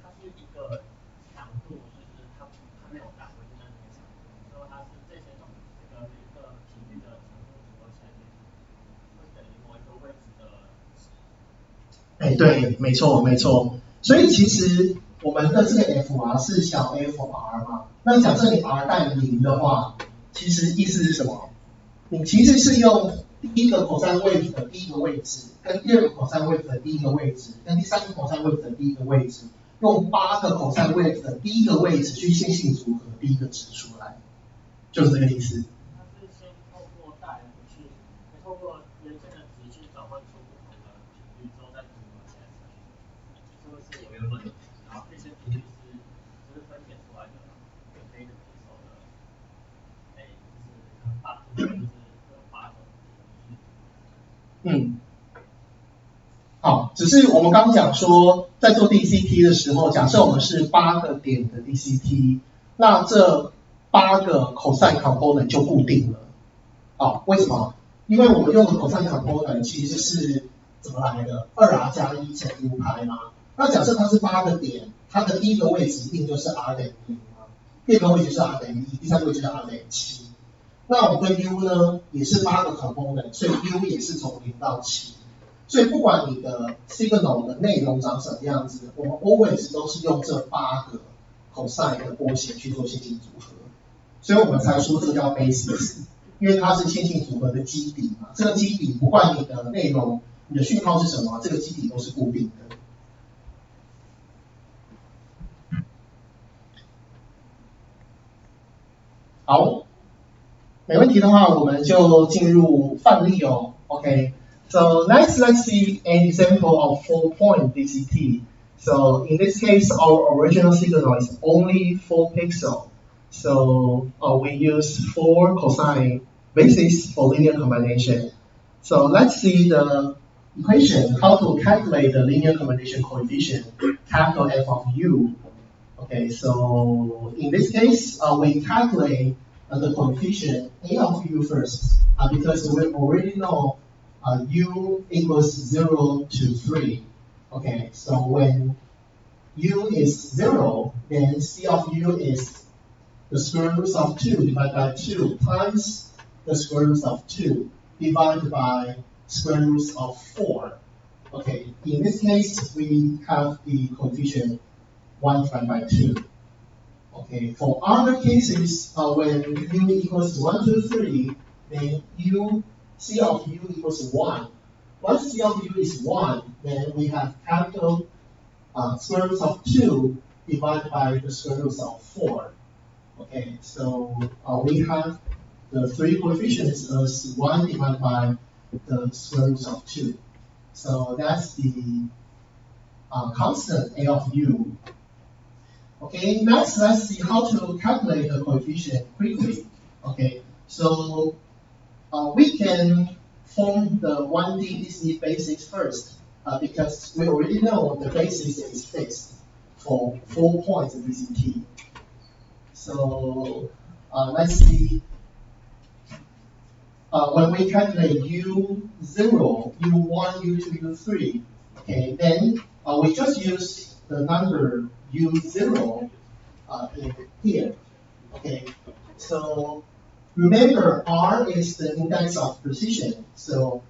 它是一个强度，就是它没有打回去的那个强度，所以它是这些每一个频率的强度组合起来会等于某一个位置的值。对，没错没错。所以其实我们的这个 FR 是小 FR 嘛，那假设你 R 带0的话，其实意思是什么？你其实是用第一个 cosine wave 的第一个位置，跟第二个 cosine wave 的第一个位置，跟第三个 cosine wave 的第一个位置，用8个 cosine wave 的第一个位置去线性组合第一个值出来，就是这个意思。它是先透过带回去，透过原先的值去转换出不同的频率之后再组合起来才这个是我原本的，然后这些频率就是分解出来的非的比手的，就是有8种频率。好，只是我们刚讲说，在做 DCT 的时候，假设我们是8个点的 DCT， 那这8个 cosine component 就固定了。好，为什么？因为我们用的 cosine component 其实是怎么来的？2r 加1乘 u 派嘛。那假设它是8个点，它的第一个位置一定就是 r 等于0嘛，第二个位置是 r 等于1，第三个位置是 r 等于7。那我们的 u 呢，也是8个 component， 所以 u 也是从0到7。所以不管你的 signal 的内容长什么样子，我们 always 都是用这8个 cosine 的波形去做线性组合，所以我们才说这个叫 basis， 因为它是线性组合的基底嘛。这个基底不管你的内容、你的讯号是什么，这个基底都是固定的。好，没问题的话，我们就进入范例哦。OK。So next, let's see an example of 4-point DCT. So in this case, our original signal is only 4 pixels. So we use 4 cosine basis for linear combination. So let's see the equation, how to calculate the linear combination coefficient, capital F of u. Okay, so in this case, we calculate the coefficient A of u first, because we already know u equals 0 to 3. Okay, so when u is 0, then C of u is the square root of 2 divided by 2 times the square root of 2 divided by square root of 4. Okay, in this case, we have the coefficient 1 divided by 2. Okay, for other cases, when u equals 1 to 3, then C of u equals 1. Once C of u is 1, then we have capital square root of 2 divided by the square root of 4. Okay, so we have the 3 coefficients as 1 divided by the square root of 2. So that's the constant A of u. Okay, next let's see how to calculate the coefficient quickly. Okay, so we can form the 1D DCT basis first, because we already know the basis is fixed for 4 points of DCT. So let's see. When we calculate u0, u1, u2, u3, okay, then we just use the number u0 in here. Okay, so Remember, R is the index of precision. So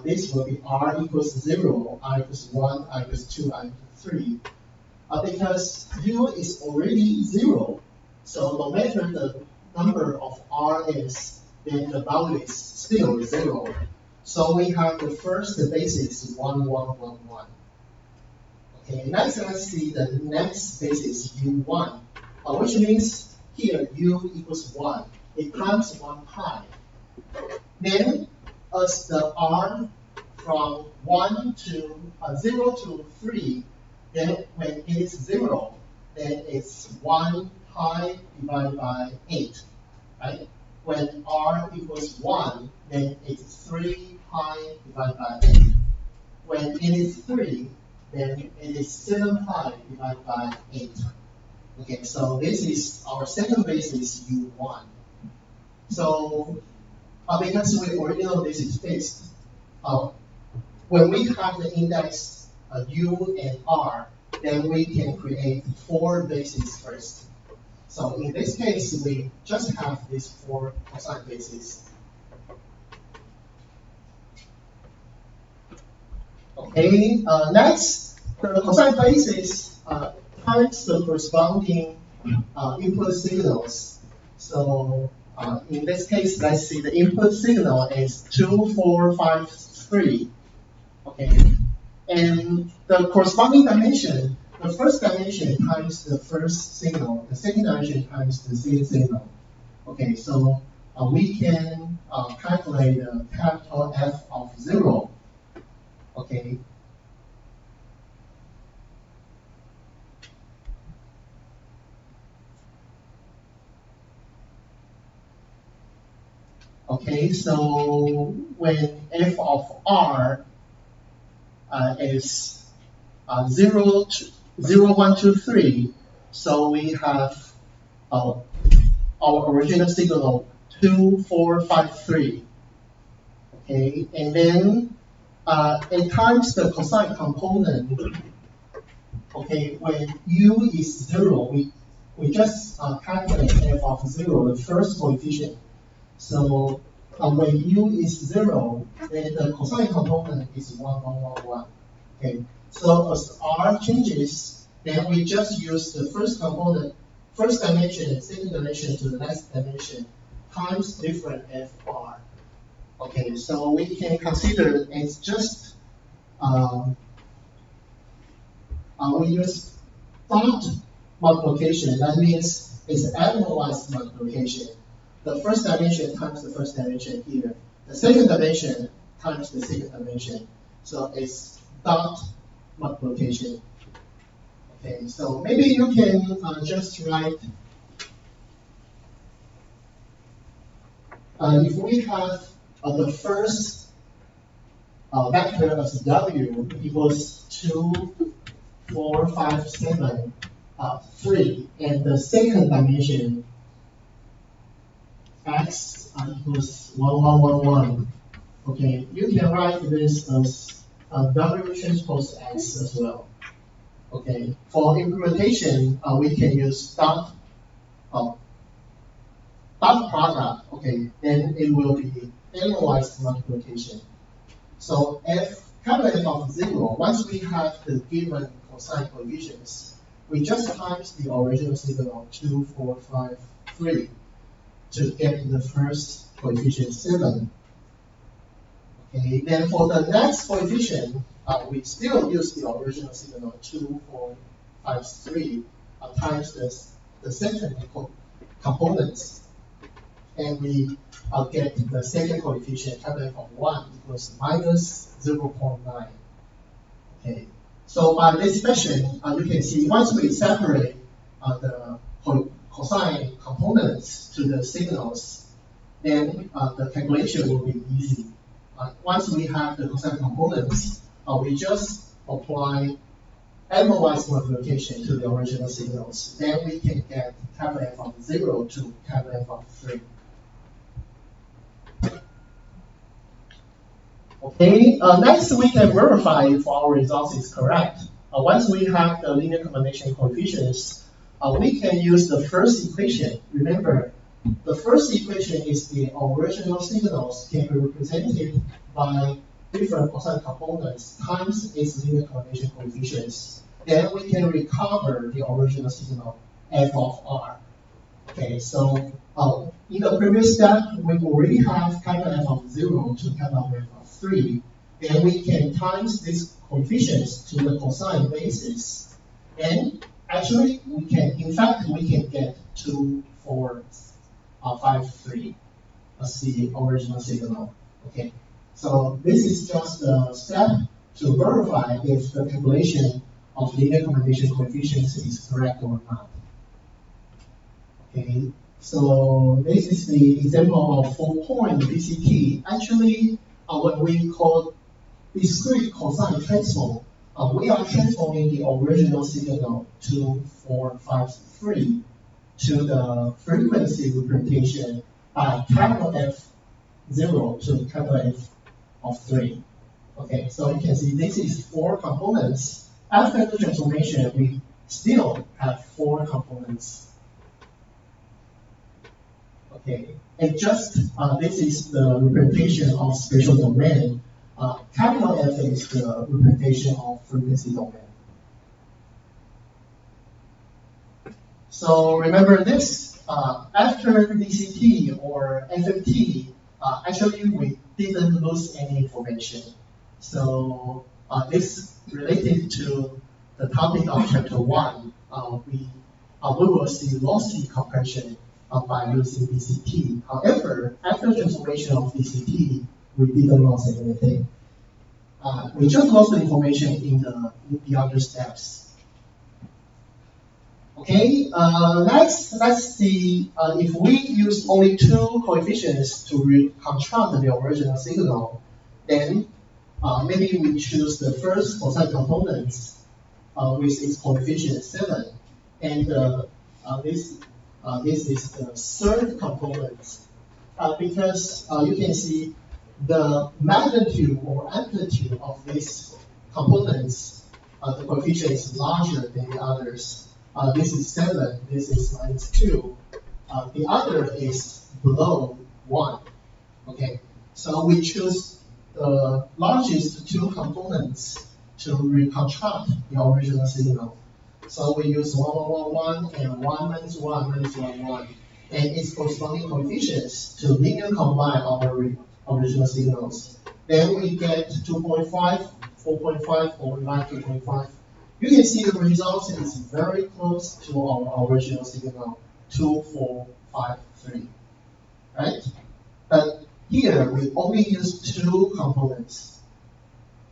this will be R equals 0, R equals 1, R equals 2, R equals 3. Because U is already 0, so no matter the number of R is, then the value is still 0. So we have the first basis 1, 1, 1, 1. Okay, next let's see the next basis U1, which means here U equals 1. It times 1 pi. Then as the R from 1 to 0 to 3, then when it is 0, then it's 1 pi divided by 8, right? When R equals 1, then it's 3 pi divided by 8. When it is 3, then it is 7 pi divided by 8. Okay, so this is our second basis, U1. So because we already know this is fixed, when we have the index U and R, then we can create 4 bases first. So in this case, we just have these 4 cosine bases. Okay, next, the cosine basis times the corresponding input signals. So in this case, let's see, the input signal is 2, 4, 5, 3. Okay, and the corresponding dimension, the first dimension times the first signal, the second dimension times the second signal. Okay, so we can calculate the capital F of 0. Okay. Okay, so when F of R is 0, 1, 2, 3, so we have our original signal 2, 4, 5, 3. Okay, and then it times the cosine component. Okay, when U is 0, we just calculate F of 0, the first coefficient. So when U is 0, then the cosine component is 1, 1, 1, 1. Okay, so as R changes, then we just use the first component, first dimension, second dimension to the next dimension, times different FR. Okay, so we can consider it's just, we use dot multiplication. That means it's annualized multiplication. The first dimension times the first dimension here. The second dimension times the second dimension. So it's dot multiplication. Okay, so maybe you can just write, if we have the first vector as W equals 2, 4, 5, 7, 3, and the second dimension x equals 1, 1, 1, 1. Okay, you can write this as W transpose x as well. Okay, for implementation, we can use dot product. Okay, then it will be annualized multiplication. So capital F of 0, once we have the given cosine coefficients, we just times the original signal 2, 4, 5, 3 to get the first coefficient 7. Okay, then for the next coefficient, we still use the original signal 2, 4, 5, 3 times the second components. And we get the second coefficient, capital F of 1 equals minus 0.9. Okay, so by this fashion, you can see once we separate the cosine components to the signals, then the calculation will be easy. Once we have the cosine components, we just apply annualized multiplication to the original signals. Then we can get capital F of 0 to capital F of 3. Okay, next we can verify if our results is correct. Once we have the linear combination coefficients, we can use the first equation. Remember, The first equation is the original signals can be represented by different cosine components times its linear combination coefficients. Then we can recover the original signal f of r. Okay, so in the previous step, we already have capital F of 0 to capital F of 3. Then we can times these coefficients to the cosine basis. And actually, in fact, we can get 2, 4, 5, 3 as the original signal. Okay, so this is just a step to verify if the calculation of linear combination coefficients is correct or not. Okay, so this is the example of 4-point DCT. Actually, when we call discrete cosine transform, we are transforming the original signal 2, 4, 5, 3 to the frequency representation by capital F0 to capital F of 3. Okay, so you can see this is 4 components. After the transformation, we still have 4 components. Okay, and just this is the representation of spatial domain. Capital F is the representation of frequency domain. So remember this, after DCT or FFT, actually we didn't lose any information. So this related to the topic of chapter 1. We will see lossy compression by using DCT. However, after transformation of DCT, we didn't lose anything. We just lost the information in the other steps. Okay, let's see if we use only 2 coefficients to reconstruct the original signal, then maybe we choose the first cosine component with its coefficient 7, and this is the third component because you can see the magnitude or amplitude of these components, the coefficient is larger than the others. This is 7, this is -2. The other is below 1. Okay, so we choose the largest 2 components to reconstruct the original signal. So we use 1, 1, 1, 1, and 1 minus 1 minus 1, 1. And its corresponding coefficients to linear combine our original signals. Then we get 2.5, 4.5, 4.9, 2.5. You can see the results is very close to our original signal, 2, 4, 5, 3, right? But here we only use 2 components.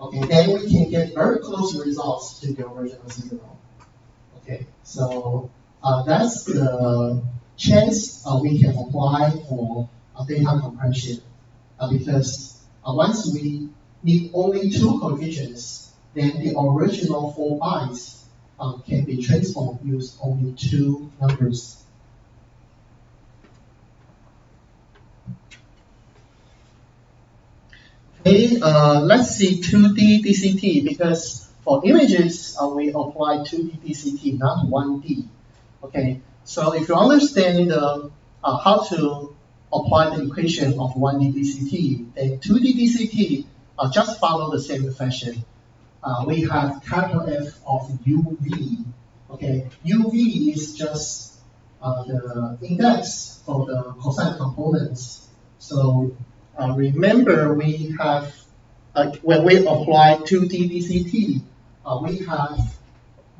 Okay, then we can get very close results to the original signal. Okay, so that's the chance we can apply for data compression because once we need only 2 coefficients, then the original 4 bytes can be transformed with only 2 numbers. Okay, let's see 2D DCT because for images we apply 2D DCT, not 1D. Okay, so if you understand how to apply the equation of 1D DCT, then 2D DCT just follow the same fashion. We have capital F of UV. Okay, UV is just the index for the cosine components. So remember we have, when we apply 2D DCT, we have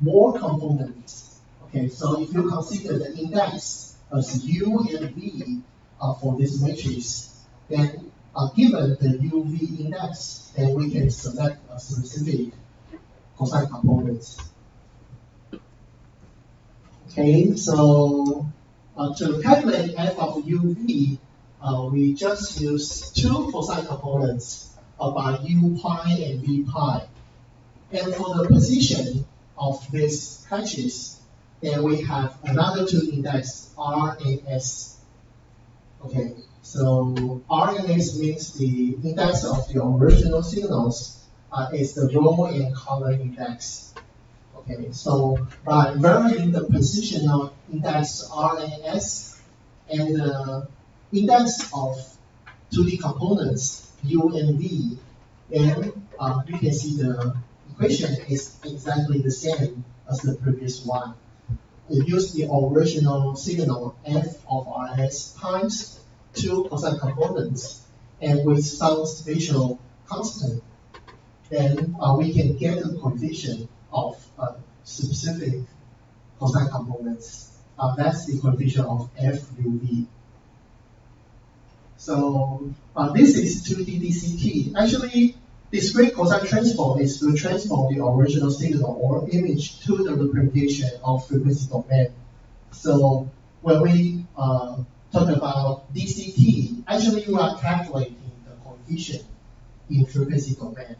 more components. Okay, so if you consider the index as U and V for this matrix, then given the UV index, then we can select a specific cosine components. Okay, so to calculate f of UV, we just use 2 cosine components by U pi and V pi. And for the position of these patches, then we have another 2 index, R and S. Okay, so R and S means the index of the original signals is the row and column index. Okay, so by varying the positional index R and S, and the index of 2D components u and v, then you can see the equation is exactly the same as the previous one. It used the original signal f of rs times 2 cosine components, and with some spatial constant, then we can get a coefficient of specific cosine components. That's the coefficient of FUV. So this is 2D DCT. Actually, discrete cosine transform is to transform the original signal or image to the representation of frequency domain. So when we talk about DCT, actually you are calculating the coefficient in frequency domain.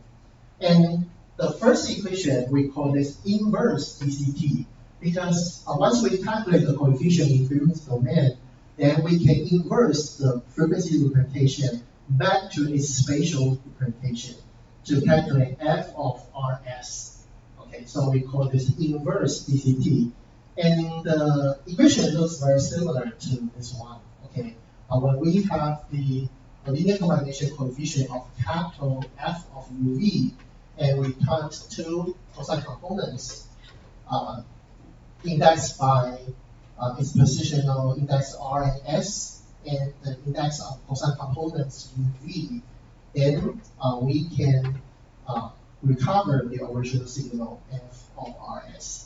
And the first equation, we call this inverse DCT, because once we calculate the coefficient in frequency domain, then we can inverse the frequency representation back to its spatial representation to calculate f of rs. Okay, so we call this inverse DCT. And the equation looks very similar to this one. Okay, when we have the linear combination coefficient of capital F of uv, and we times 2 cosine components indexed by its positional index R and S, and the index of cosine components uv, then we can recover the original signal f of rs.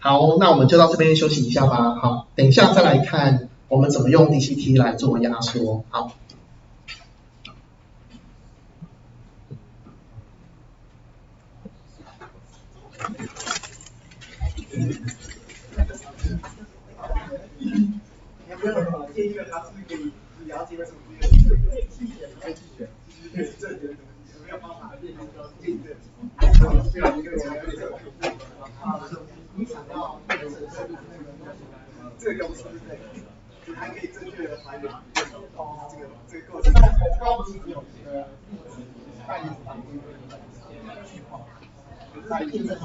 好，那我们就到这边休息一下吧。好，等一下再来看我们怎么用 DCT 来做压缩。好。建议他是不是可以了解为什么这个可以拒绝，就是这有没有办法竞争？你想要这个公司对，还可以正确的还原这个构成。刚不是只有一个大因子反应讯号，在验证出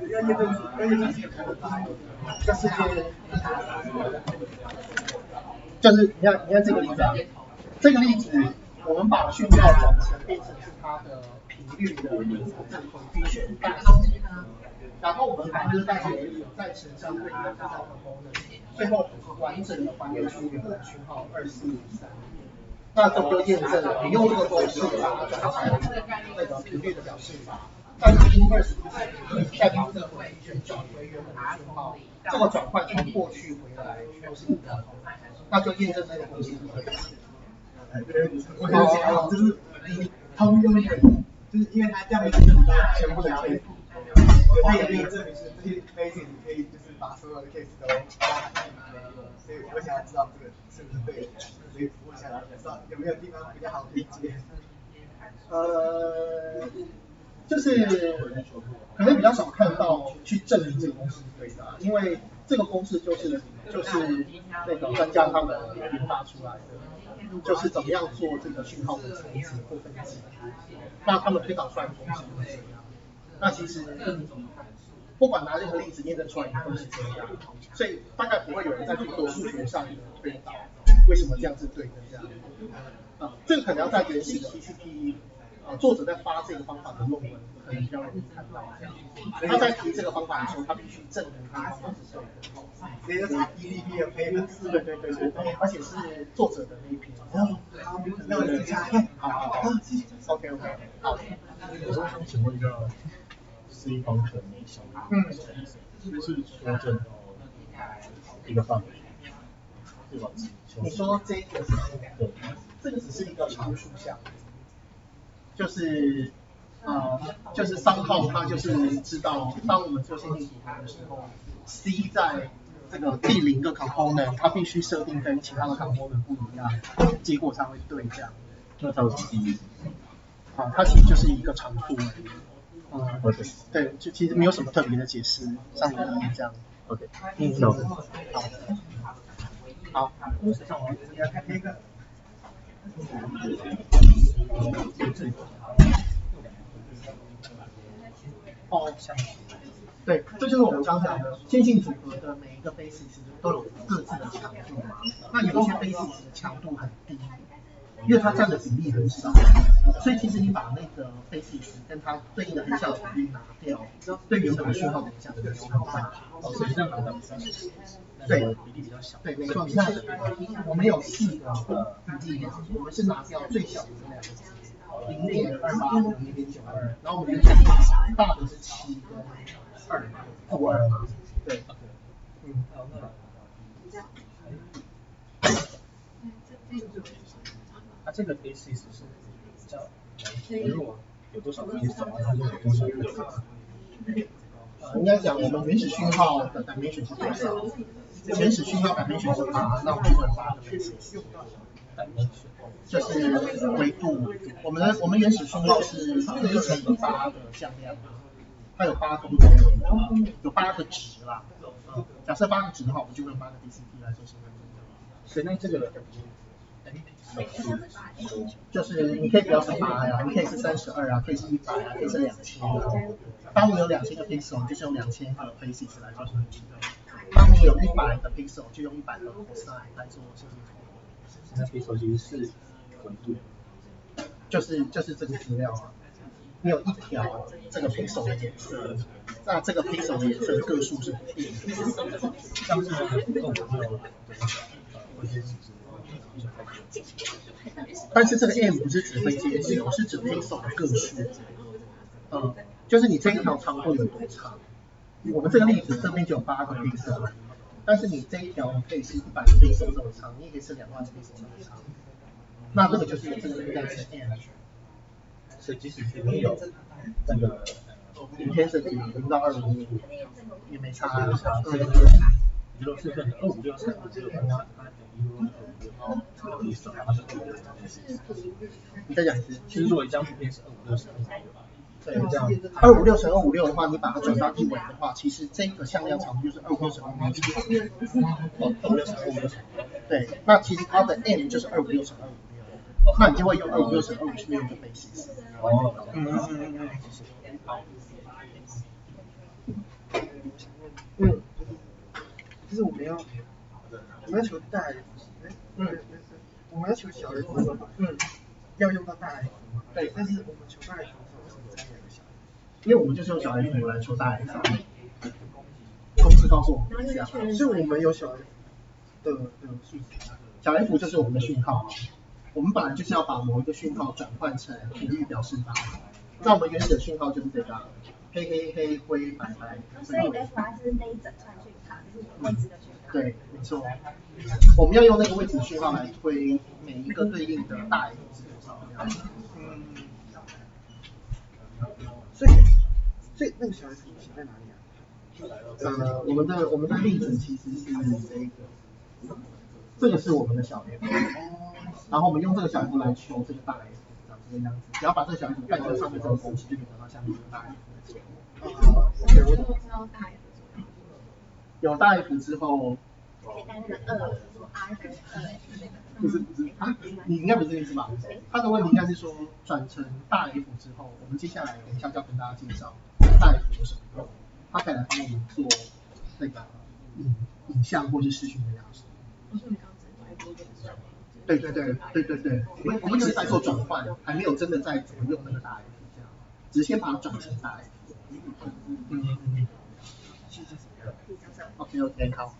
要验证就是你看这个例子啊，这个例子我们把讯号转成变成是它的频率的这个 coefficient， 然后我们把这个代写再乘上对应的cosine component， 最后完整的还原出原本的讯号2453。那这就验证了，你用这个公式把它转成那个频率的表示法，但是 inverse 再把这个 coefficient 转回原本的讯号，这个转换从过去回来都是一样的，那就验证这个公式是对的。我想就是通用一点，就是因为它这样一个全部的 case， 它也没有证明是这些 basis 可以就是把所有的 case 都所以我想要知道这个是不是对的，所以我想知道有没有地方比较好理解。就是可能比较少看到去证明这个公式是对的，因为这个公式就是那个专家他们研发出来的，就是怎么样做这个讯号的层级或分级。那他们推导出来的公式就是这样。那其实不管拿任何例子验证出来都是这样，所以大概不会有人再去做数学上的推导，为什么这样是对的这样。这个可能要在原始的 DCT。作者在发这个方法的论文，可能比较容易看到这样。他在提这个方法的时候，他必须证明这个方法是对的。直接查 DCT 的 paper， 对，而且是作者的那一篇。好，那我等一下。好，OK， 好。我想请问一下 ，C function 小于是不是修正到一个范围？对吧？你说这个是对，这个只是一个常数项。就是商号，它就是知道，当我们做线性组合的时候 ，C 在这个第0个 component， 它必须设定跟其他的 component 不一样，结果才会对这样。那它有什么意义？它其实就是一个常数而已。对，就其实没有什么特别的解释上的意义这样。OK， 好。你要看那个。对，这就是我们刚讲的线性组合的每一个 basis 都有各自的强度嘛。那有一些 basis 的强度很低，因为它占的比例很少，所以其实你把那个 basis 跟它对应的音效频率拿掉，对原本的讯号的影响就没有很大。所以这样拿到对，比例比较小。对，没错。你看，我们有4个比例嘛，我们是拿掉最小的这2个值，0.28和0.92，然后我们原本大的是7跟2，-2嘛，对，它这个 basis 是比较如果有多少 basis 它就有多少个。应该讲我们原始讯号的 dimension 是多少？原始讯号 dimension 是8，那我们就有8个 basis。就是维度，我们原始讯号是1乘以8的向量，它有8公种，有8个值啦。假设8个值的话，我们就会有8个 DCT 来做simulation。所以那这个就是你可以不要是8呀，你可以是32啊，可以是100啊，可以是2000啊。当你有2000个 pixel，你就是用2000个 basis 来做simulation。当你有100个 pixel，就用100个 cosine 来做线性组合。那 pixel 其实是维度，就是这个资料啊。你有一条这个 pixel 的颜色，那这个 pixel 的颜色个数是不变的。像是但是这个 m 不是指分阶级，是指 pixel 的个数。就是你这一条长度有多长？我们这个例子这边就有8个 pixel， 但是你这一条可以是100个 pixel 这么长，你也可以是2万 pixel 这么长。那这个就是这个应该是 m。所以即使里面有那个intensity 0到256也没差啊。比如是256乘以6，你再讲一次。其实如果一张图片是256乘以256，对，这样256乘256的话，你把它转到1维的话，其实这个向量长度就是256乘256。256乘256乘。对，那其实它的 m 就是256乘256。那你就会用256乘256的 basis。就是我们要求大 F， 我们要求小 F， 要用到大 F， 对，但是我们求大 F 的时候，为什么才有个小 F？ 因为我们就是用小 F 来求大 F。公式告诉我们一下，所以我们有小 F 的数值。小 F 就是我们的讯号，我们本来就是要把某一个讯号转换成频率表示法。那我们原始的讯号就是这个，黑黑黑灰白白。所以 FR 是那一整串讯号，就是位置的讯号。对，没错。我们要用那个位置讯号来推每一个对应的大 F 是多少这样。所以那个小 F 写在哪里啊？我们的例子其实是这个是我们的小 F， 然后我们用这个小 F 来求这个大 F， 长这个样子。只要把这个小 F 盖在上面这个公式，就可以得到下面这个大 F 的结果。我怎么知道大 F？有大 F 之后，可以带那个2，就是R 等于2那个。不是啊，你应该不是这个意思吧？他的问题应该是说转成大 F 之后，我们接下来等一下就要跟大家介绍大 F 有什么用，它可以来帮我们做那个影像或是视讯的压缩。对，我们只是在做转换，还没有真的在怎么用那个大 F 这样，只是先把它转成大 F。OK， 好。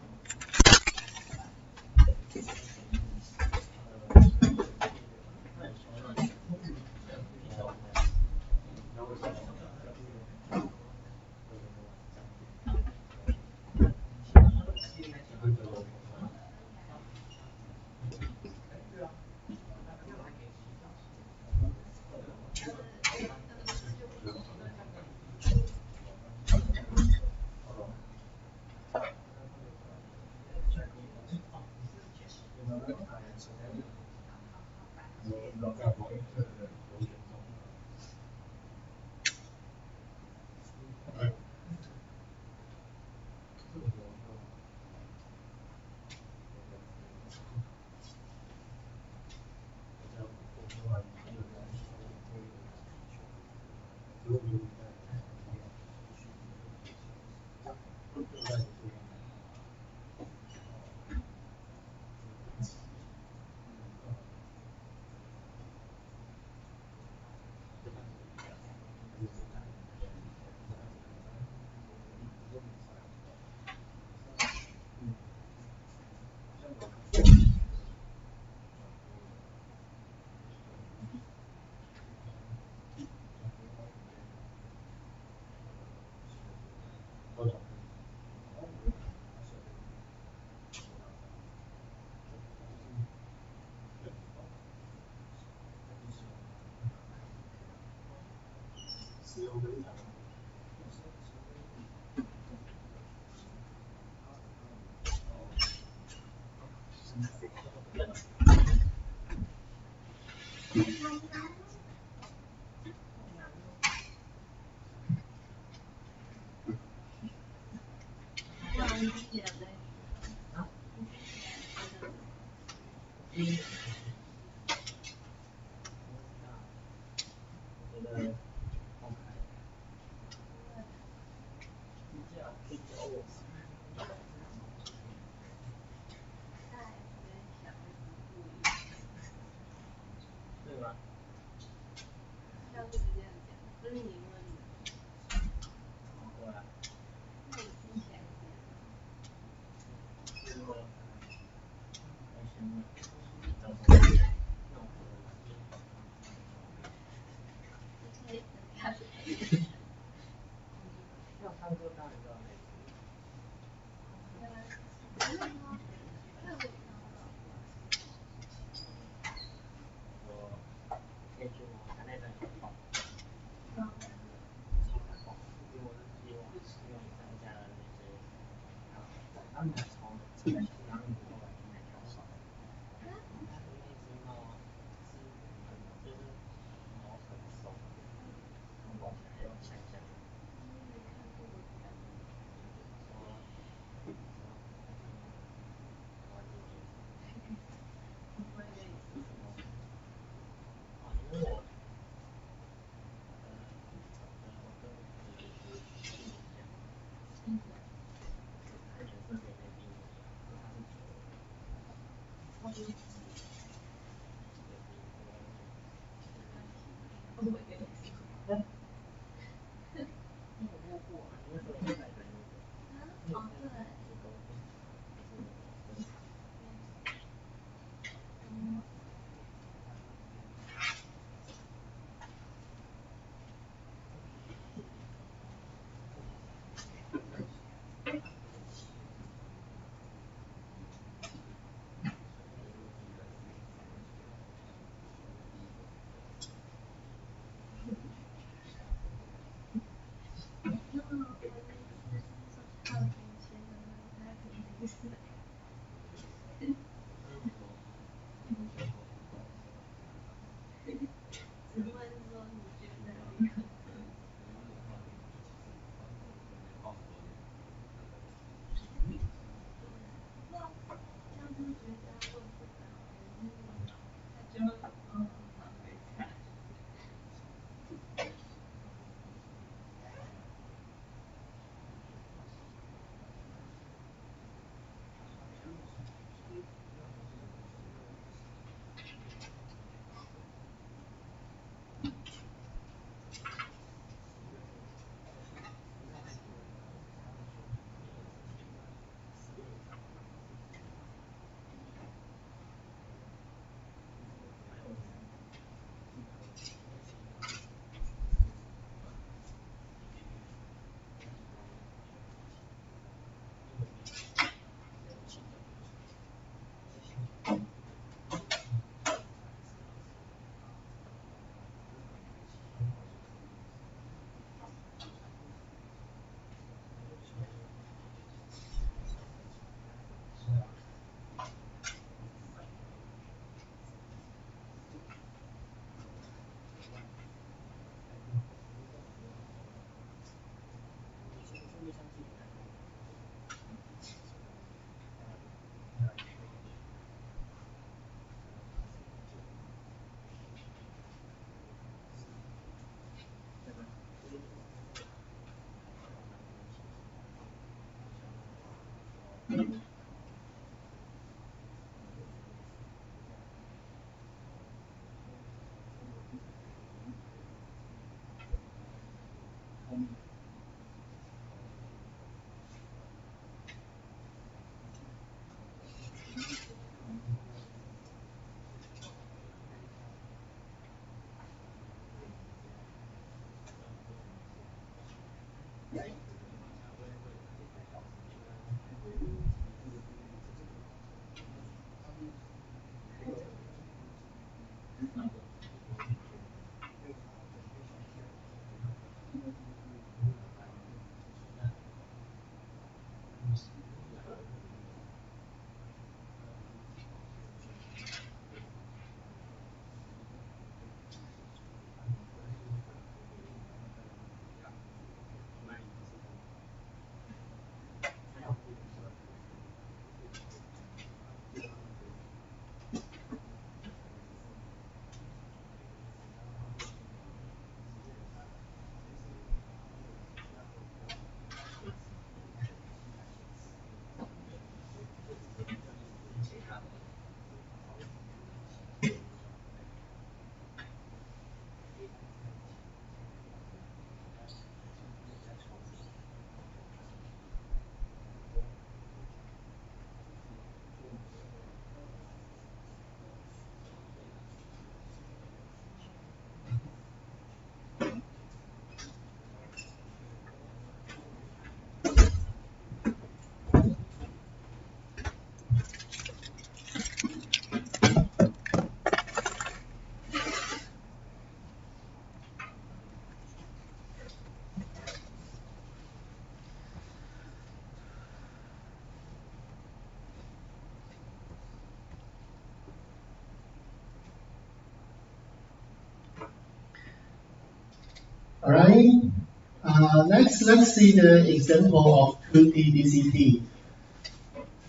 All right. Next, let's see the example of 2D DCT.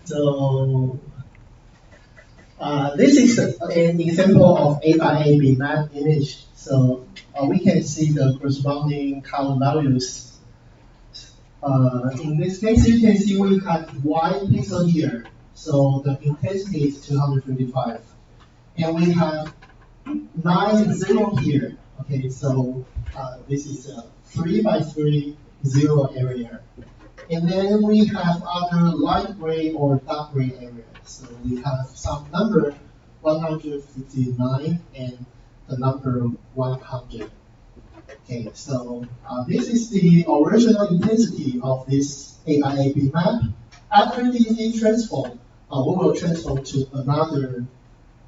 So this is an example of A by A bitmap image. So we can see the corresponding color values. In this case, you can see we have white pixel here. So the intensity is 255. And we have 9, 0 here. Okay, so this is a 3 by 3 0 area. And then we have other light gray or dark gray areas. So we have some number 159 and the number 100. Okay, so this is the original intensity of this A by A bitmap. After the transform, we will transform to another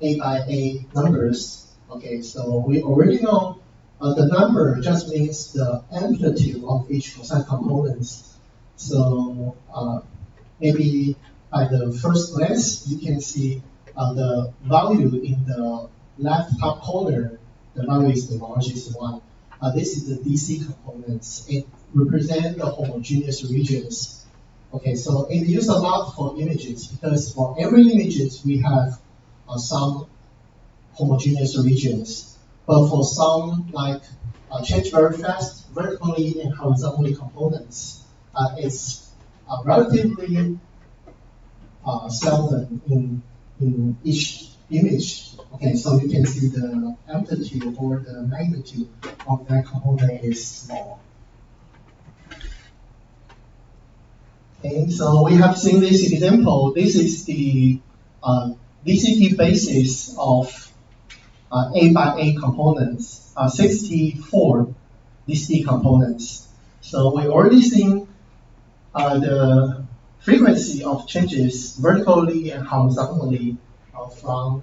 A by A numbers. Okay, so we already know the number just means the amplitude of each cosine components. So maybe by the first glance, you can see the value in the left top corner, the value is the largest one. This is the DC components. It represents the homogeneous regions. Okay, so it used a lot for images because for every images we have some homogeneous regions. But for some like change very fast, vertically and horizontally components, it's relatively seldom in each image. Okay, so you can see the amplitude or the magnitude of that component is small. Okay, so we have seen this example. This is the DCT basis of A by A components, 64 DCT components. So we already seen the frequency of changes vertically and horizontally from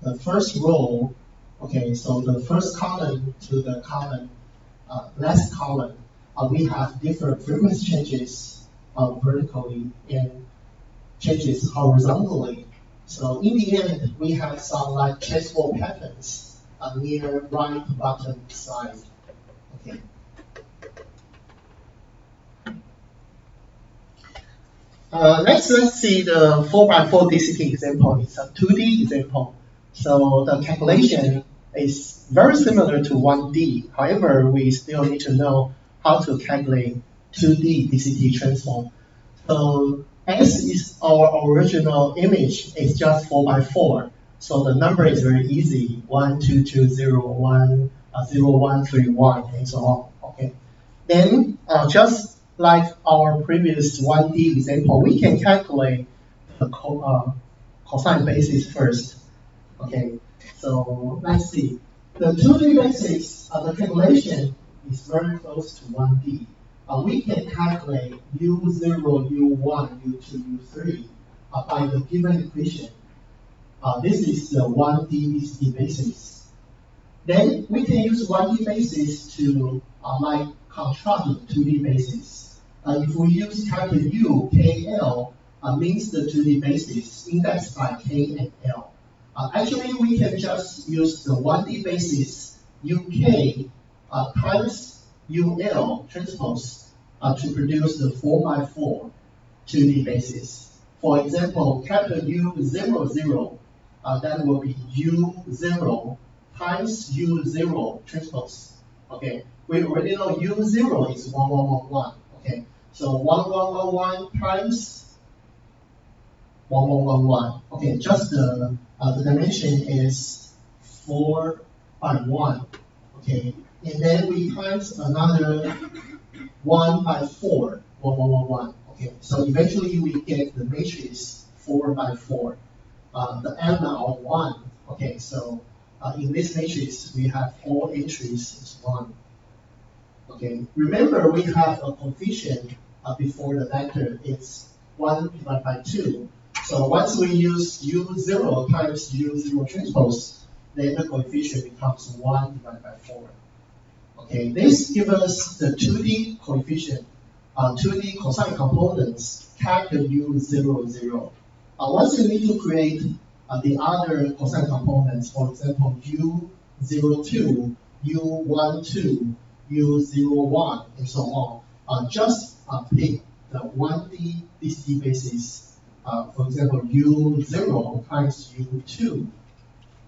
the first row. Okay, so the first column to the column, last column, we have different frequency changes vertically and changes horizontally. So in the end, we have some like chessboard patterns near right bottom side. Okay. Let's see the 4x4 DCT example. It's a 2D example. So the calculation is very similar to 1D. However, we still need to know how to calculate 2D DCT transform. So S is our original image. It's just 4x4. So the number is very easy. 1, 2, 2, 0, 1, 0, 1, 3, 1, and so on. Okay. Then just like our previous 1D example, we can calculate the cosine basis first. Okay, so let's see. The 2D basis of the calculation is very close to 1D. We can calculate U0, U1, U2, U3 by the given equation. This is the 1D DCT basis. Then we can use 1D basis to like contrast the 2D basis. If we use capital U, K, L, means the 2D basis indexed by K and L. Actually, we can just use the 1D basis UK times UL transpose to produce the 4x4 2D basis. For example, capital U00, that will be U0 times U0 transpose. Okay, we already know U0 is 1111. Okay, so 1111 times 1111. Okay, just the dimension is 4 by 1. Okay, and then we times another 1 by 4, 1111. Okay, so eventually we get the matrix 4 by 4. The lemma of 1. Okay, so in this matrix we have all entries is 1. Okay, remember we have a coefficient before the vector. It's 1 divided by 2. So once we use U0 times U0 transpose, then the coefficient becomes 1 divided by 4. Okay, this gives us the 2D coefficient, 2D cosine components, capital U00. Once you need to create the other cosine components, for example, U02, U12, U01, and so on. Just pick the 1D DCT basis. For example, U0 times U2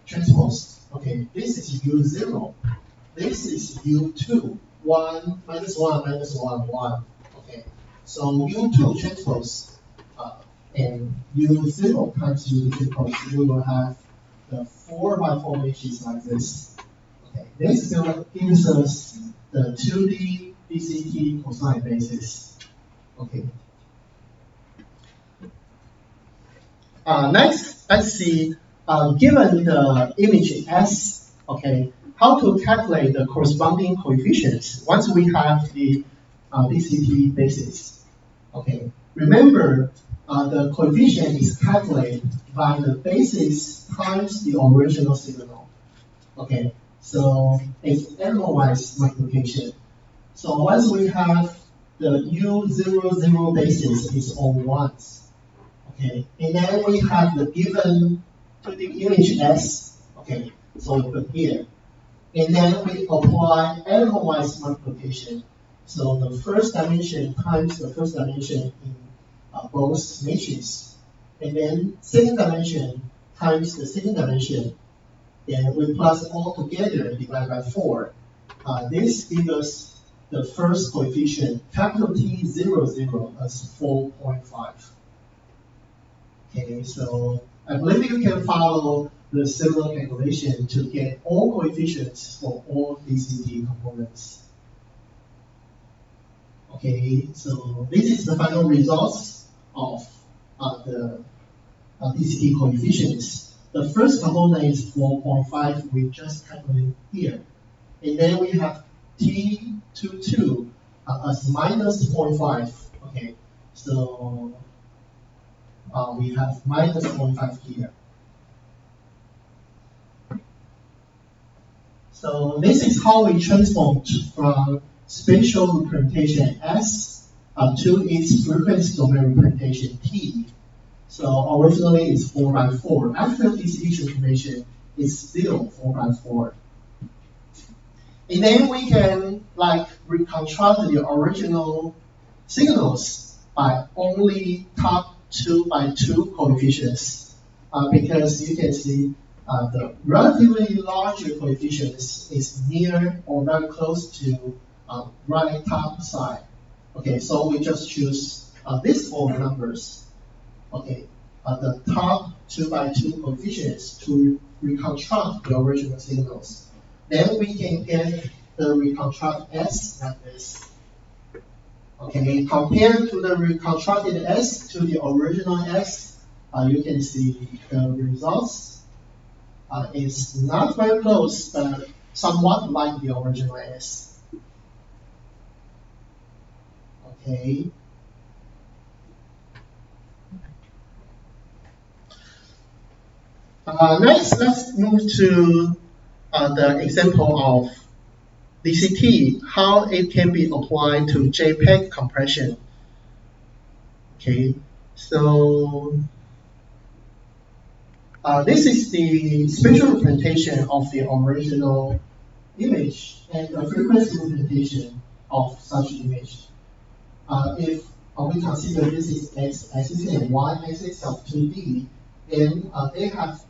transpose. Okay, this is U0. This is U2. 1 minus 1 minus 1, 1. Okay, so U2 transpose and U0 times U2 transpose, we will have the 4 by 4 matrix like this. Okay, this gives us the 2D DCT cosine basis. Okay. Next, let's see, given the image S, okay, how to calculate the corresponding coefficients once we have the DCT basis. Okay, remember the coefficient is calculated by the basis times the original signal. Okay, so it's animal-wise multiplication. So once we have the U00 basis is all ones. Okay, and then we have the given 2D image S. Okay, so we put here. And then we apply animal-wise multiplication. So the first dimension times the first dimension in both matrices. And then second dimension times the second dimension. Then we plus all together divided by 4. This gives us the first coefficient, capital T00 as 4.5. Okay, so I believe you can follow the similar calculation to get all coefficients for all DCT components. Okay, so this is the final results of the DCT coefficients. The first component is 4.5, we just calculated here. And then we have T22 as minus 0.5. Okay, so we have minus 0.5 here. So this is how we transform from spatial representation S to its frequency domain representation T. So originally it's 4 by 4. After this transformation, it's still 4 by 4. And then we can reconstruct the original signals by only top 2 by 2 coefficients, because you can see the relatively larger coefficients is near or very close to right top side. Okay, so we just choose these 4 numbers. Okay, the top 2 by 2 coefficients to reconstruct the original signals. Then we can get the reconstruct S like this. Okay, compared to the reconstructed S to the original S, you can see the results is not very close, but somewhat like the original S. Okay. Next, let's move to the example of DCT, how it can be applied to JPEG compression. Okay, so this is the spatial representation of the original image and the frequency representation of such image. If we consider this is x-axis and y-axis of 2D, then they have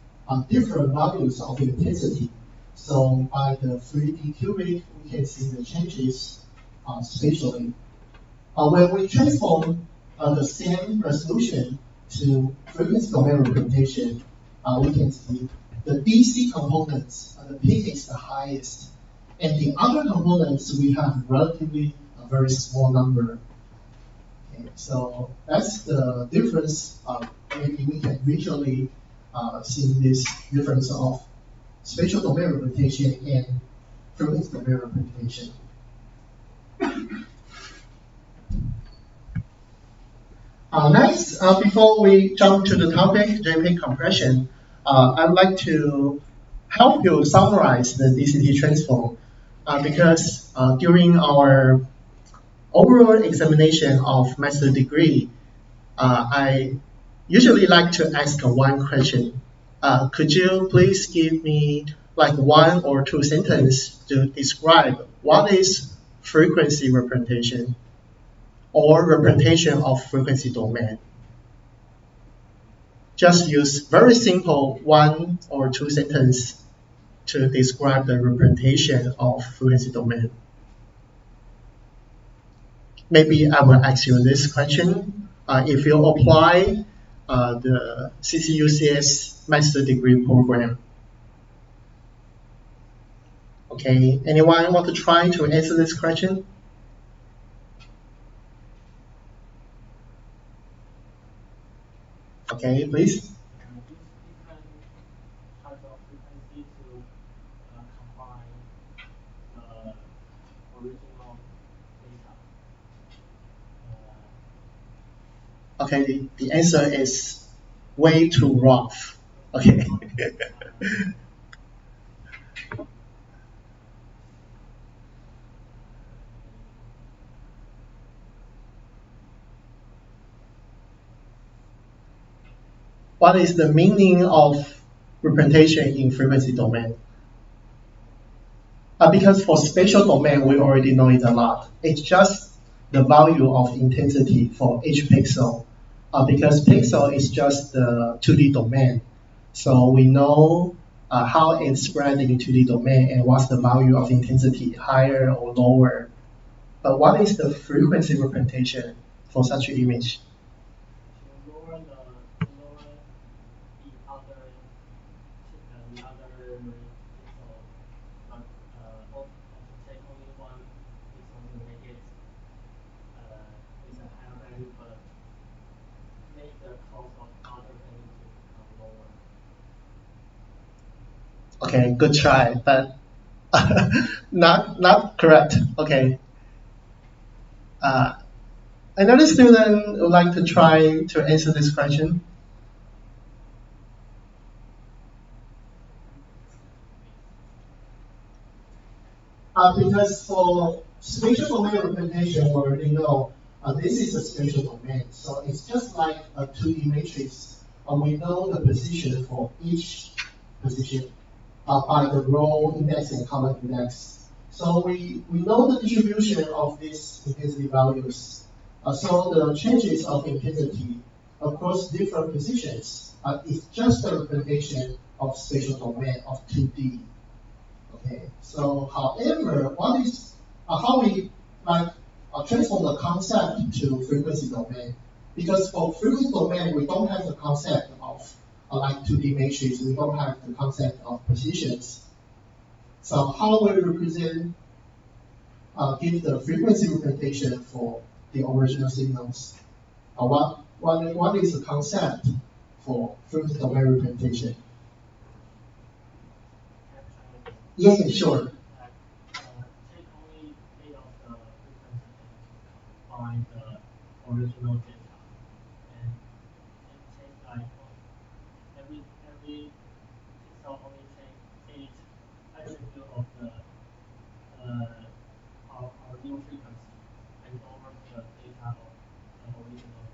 different values of intensity. So by the 3D cubic, we can see the changes spatially. When we transform the same resolution to frequency domain representation, we can see the DC components, the peak is the highest, and the other components we have relatively a very small number. Okay, so that's the difference. Maybe we can visually see this difference of spatial domain representation and frequency domain representation. Next, before we jump to the topic, JPEG compression, I'd like to help you summarize the DCT transform because during our overall examination of master degree, I usually like to ask one question. Could you please give me 1 or 2 sentences to describe what is frequency representation or representation of frequency domain. Just use very simple 1 or 2 sentences to describe the representation of frequency domain. Maybe I will ask you this question. If you apply the CCUCS master degree program, okay, anyone want to try to answer this question? Okay, please. Use different types of frequency to combine the original data. Okay, the answer is way too rough. Okay. What is the meaning of representation in frequency domain? Because for spatial domain, we already know it a lot. It's just the value of intensity for each pixel. Because pixel is just the 2D domain. So we know how it's spread in 2D domain and what's the value of intensity, higher or lower. But what is the frequency representation for such an image? To lower the other pixel, but to take only one pixel to make it with a higher value, but make the cost of other value to become lower. Okay, good try, but not correct. Okay. Another student would like to try to answer this question. Because for spatial domain representation, we already know this is a spatial domain. So it's just like a 2D matrix. We know the position for each position by the row index and column index. So we know the distribution of these intensity values. So the changes of intensity across different positions is just a representation of spatial domain of 2D. Okay. So, however, what is how we transform the concept to frequency domain? Because for frequency domain, we don't have the concept of like 2D matrix. We don't have the concept of positions. So, how we represent give the frequency representation for the original signals? What is the concept for frequency domain representation? Yeah, sure. Take only 8 of the frequency and combine the original data, and take like every pixel only take 8 attributes of the our new frequency and over the data of the original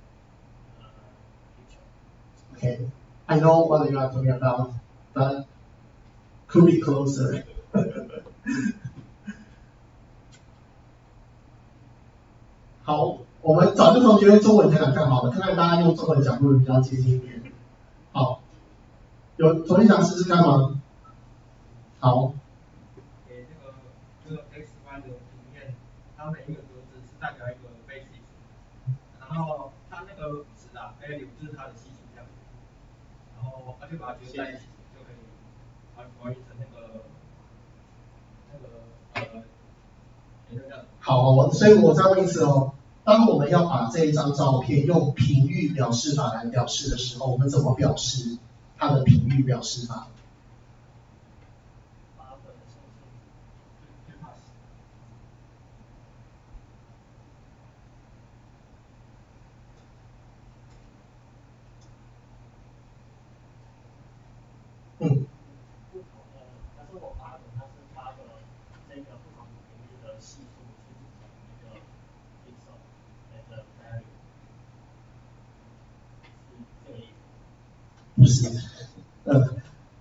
picture. Okay, I know what you are talking about, but could be closer. 好，我们找个同学用中文讲讲看好了，看看大家用中文讲会不会比较接近一点。好，有同学想试试看吗？好。给这个 X、Y 的平面，它每一个格子是代表一个 basis， 然后它那个值啊 value 就是它的系数量，然后它就把它结合在一起，就可以还原成那个好，所以我再问一次哦。当我们要把这一张照片用频率表示法来表示的时候，我们怎么表示它的频率表示法？但是我发的它是发的这个不同频率的系数去组成一个 pixel 的 value， 是这个意思。不是，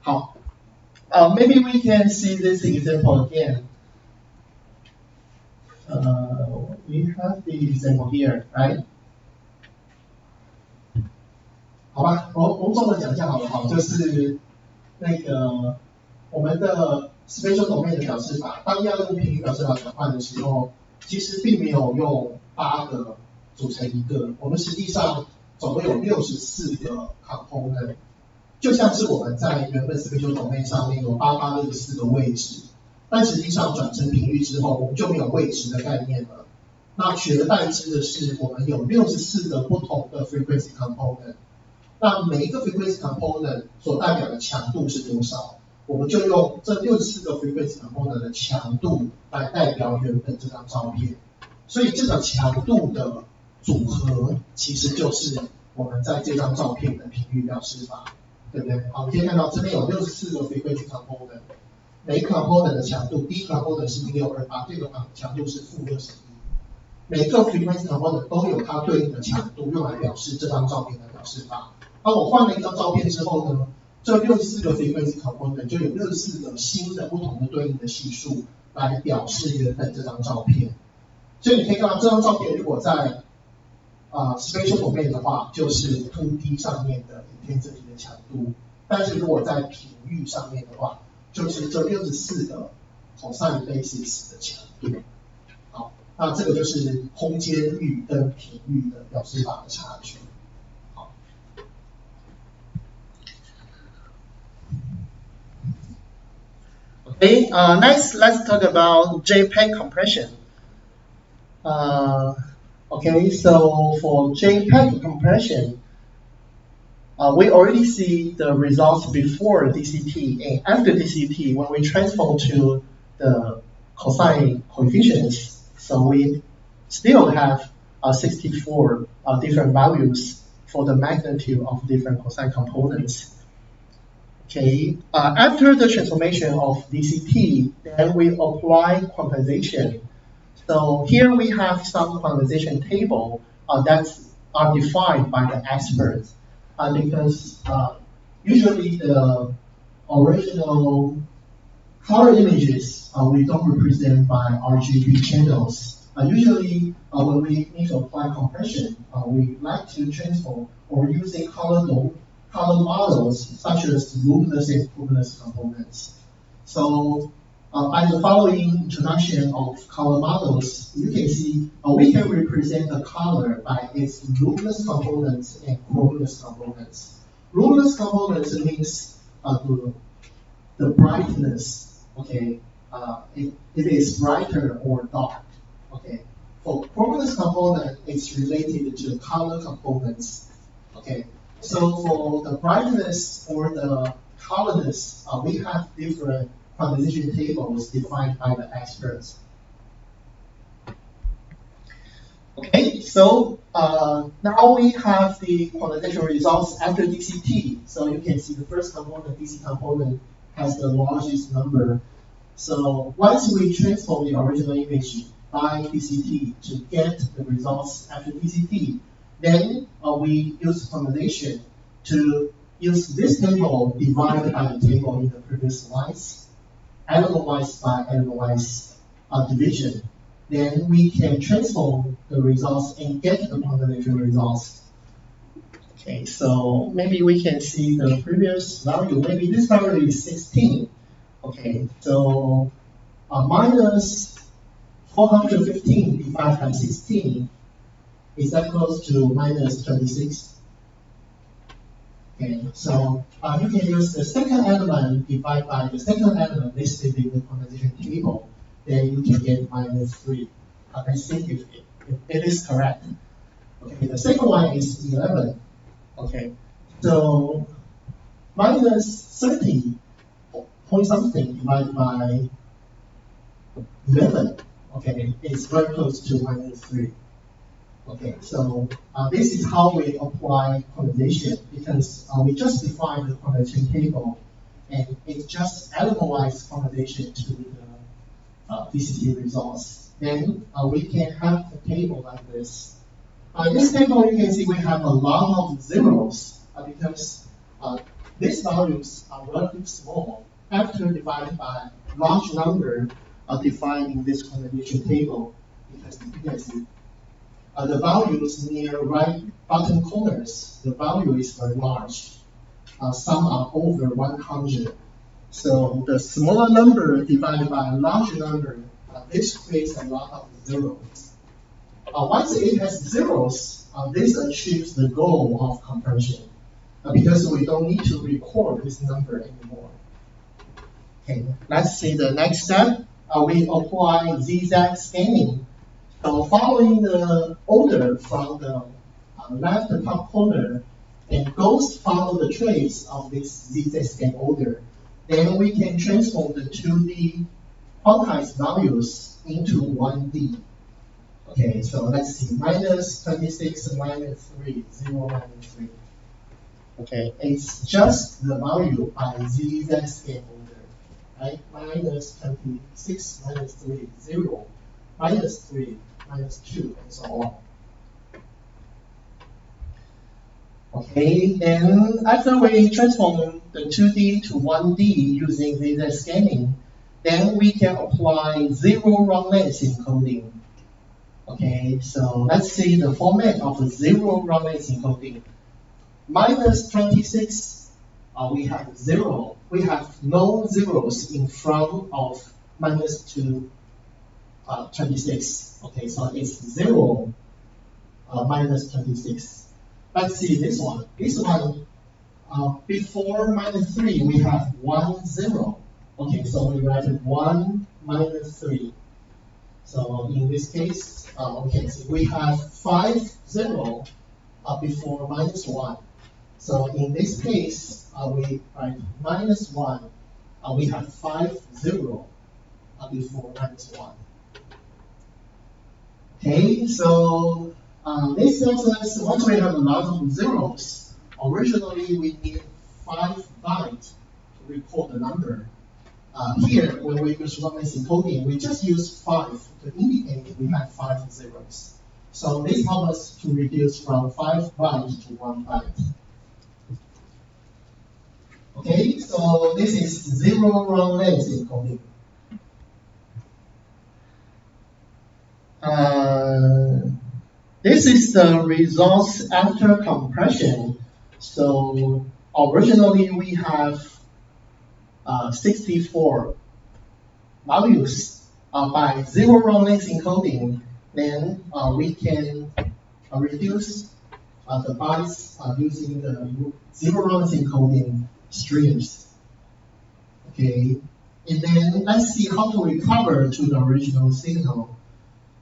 好，maybe we can see this example again. the example here, right? 好吧，我中文讲一下好不好？就是那个我们的 spatial domain 的表示法，当要用频率表示法转换的时候，其实并没有用8个组成一个，我们实际上总共有64个 component， 就像是我们在原本 spatial domain 上面有8864个位置，但实际上转成频率之后，我们就没有位置的概念了。那取而代之的是，我们有64个不同的 frequency component。那每一个 frequency component 所代表的强度是多少？我们就用这64个 frequency component 的强度来代表原本这张照片。所以这个强度的组合其实就是我们在这张照片的频率表示法，对不对？好，你可以看到这边有64个 frequency component， 每一个 component 的强度，第一个 component 是1628，这个强度是-21。每个 frequency component 都有它对应的强度，用来表示这张照片的表示法。当我换了一张照片之后呢，这64个 frequency component 就有64个新的不同的对应的系数来表示原本这张照片。所以你可以看到这张照片如果在spatial domain 的话，就是 2D 上面的 intensity 的强度，但是如果在频率上面的话，就是这64个 cosine basis 的强度。好，那这个就是空间域跟频率的表示法的差距。Okay, next let's talk about JPEG compression. Okay, so for JPEG compression, we already see the results before DCT and after DCT when we transform to the cosine coefficients. So we still have 64 different values for the magnitude of different cosine components. Okay, after the transformation of DCT, then we apply quantization. So here we have some quantization table that are defined by the experts because usually the original color images we don't represent by RGB channels. Usually when we need to apply compression, we like to transform or using color models such as luminous and luminous components. So by the following introduction of color models, you can see we can represent the color by its luminous components and chrominous components. Luminous components means the brightness, okay, it is brighter or dark, okay. For chrominous component, it's related to color components, okay. So for the brightness or the colorness, we have different quantization tables defined by the experts. Okay, so now we have the quantization results after DCT. So you can see the first component, DC component, has the largest number. So once we transform the original image by DCT to get the results after DCT, then we use quantization to use this table divided by the table in the previous slides, element-wise by element-wise division. Then we can transform the results and get the quantization results. Okay, so maybe we can see the previous value. Maybe this value is 16. Okay, so minus 415 divided by 16. Is that close to minus 26? Okay, so you can use the second element divided by the second element listed in the quantization table, then you can get minus 3. Let's see if it is correct. Okay, the second one is 11. Okay, so minus 30 point something divided by 11. Okay, it's very close to minus 3. Okay, so this is how we apply quantization because we just define the quantization table and it's just element-wise quantization to the DCT results. Then we can have a table like this. In this table, you can see we have a lot of zeros because these values are relatively small after divided by large number defined in this quantization table because you can see the values near right bottom corners, the value is very large. Some are over 100. So the smaller number divided by a larger number, this creates a lot of zeros. Once it has zeros, this achieves the goal of compression because we don't need to record this number anymore. Okay, let's see the next step. We apply zigzag scanning. So following the order from the left top corner and goes follow the trace of this zigzag scan order, then we can transform the 2D quantized values into 1D. Okay, so let's see, minus 26 minus 3, 0 minus 3. Okay, it's just the value by zigzag scan order, right? Minus 26 minus 3, 0, minus 3, minus 2, and so on. Okay, then after we transform the 2D to 1D using zigzag scanning, then we can apply zero run length encoding. Okay, so let's see the format of the zero run length encoding. Minus 26, we have 0. We have no zeros in front of minus 26. Okay, so it's 0 minus 26. Let's see this one. This one, before minus 3, we have 1, 0. Okay, so we write 1 minus 3. So in this case, okay, so we have 5, 0 before minus 1. So in this case, we write minus 1. We have 5, 0 before minus 1. Okay, so this tells us once we have a lot of zeros, originally we need 5 bytes to record the number. Here, when we use run length encoding, we just use 5 to indicate we have 5 zeros. So this helps us to reduce from 5 bytes to 1 byte. Okay, so this is zero run length encoding. This is the results after compression. So originally we have 64 values. By zero run length encoding, then we can reduce the bytes using the zero run length encoding streams. Okay, and then let's see how to recover to the original signal.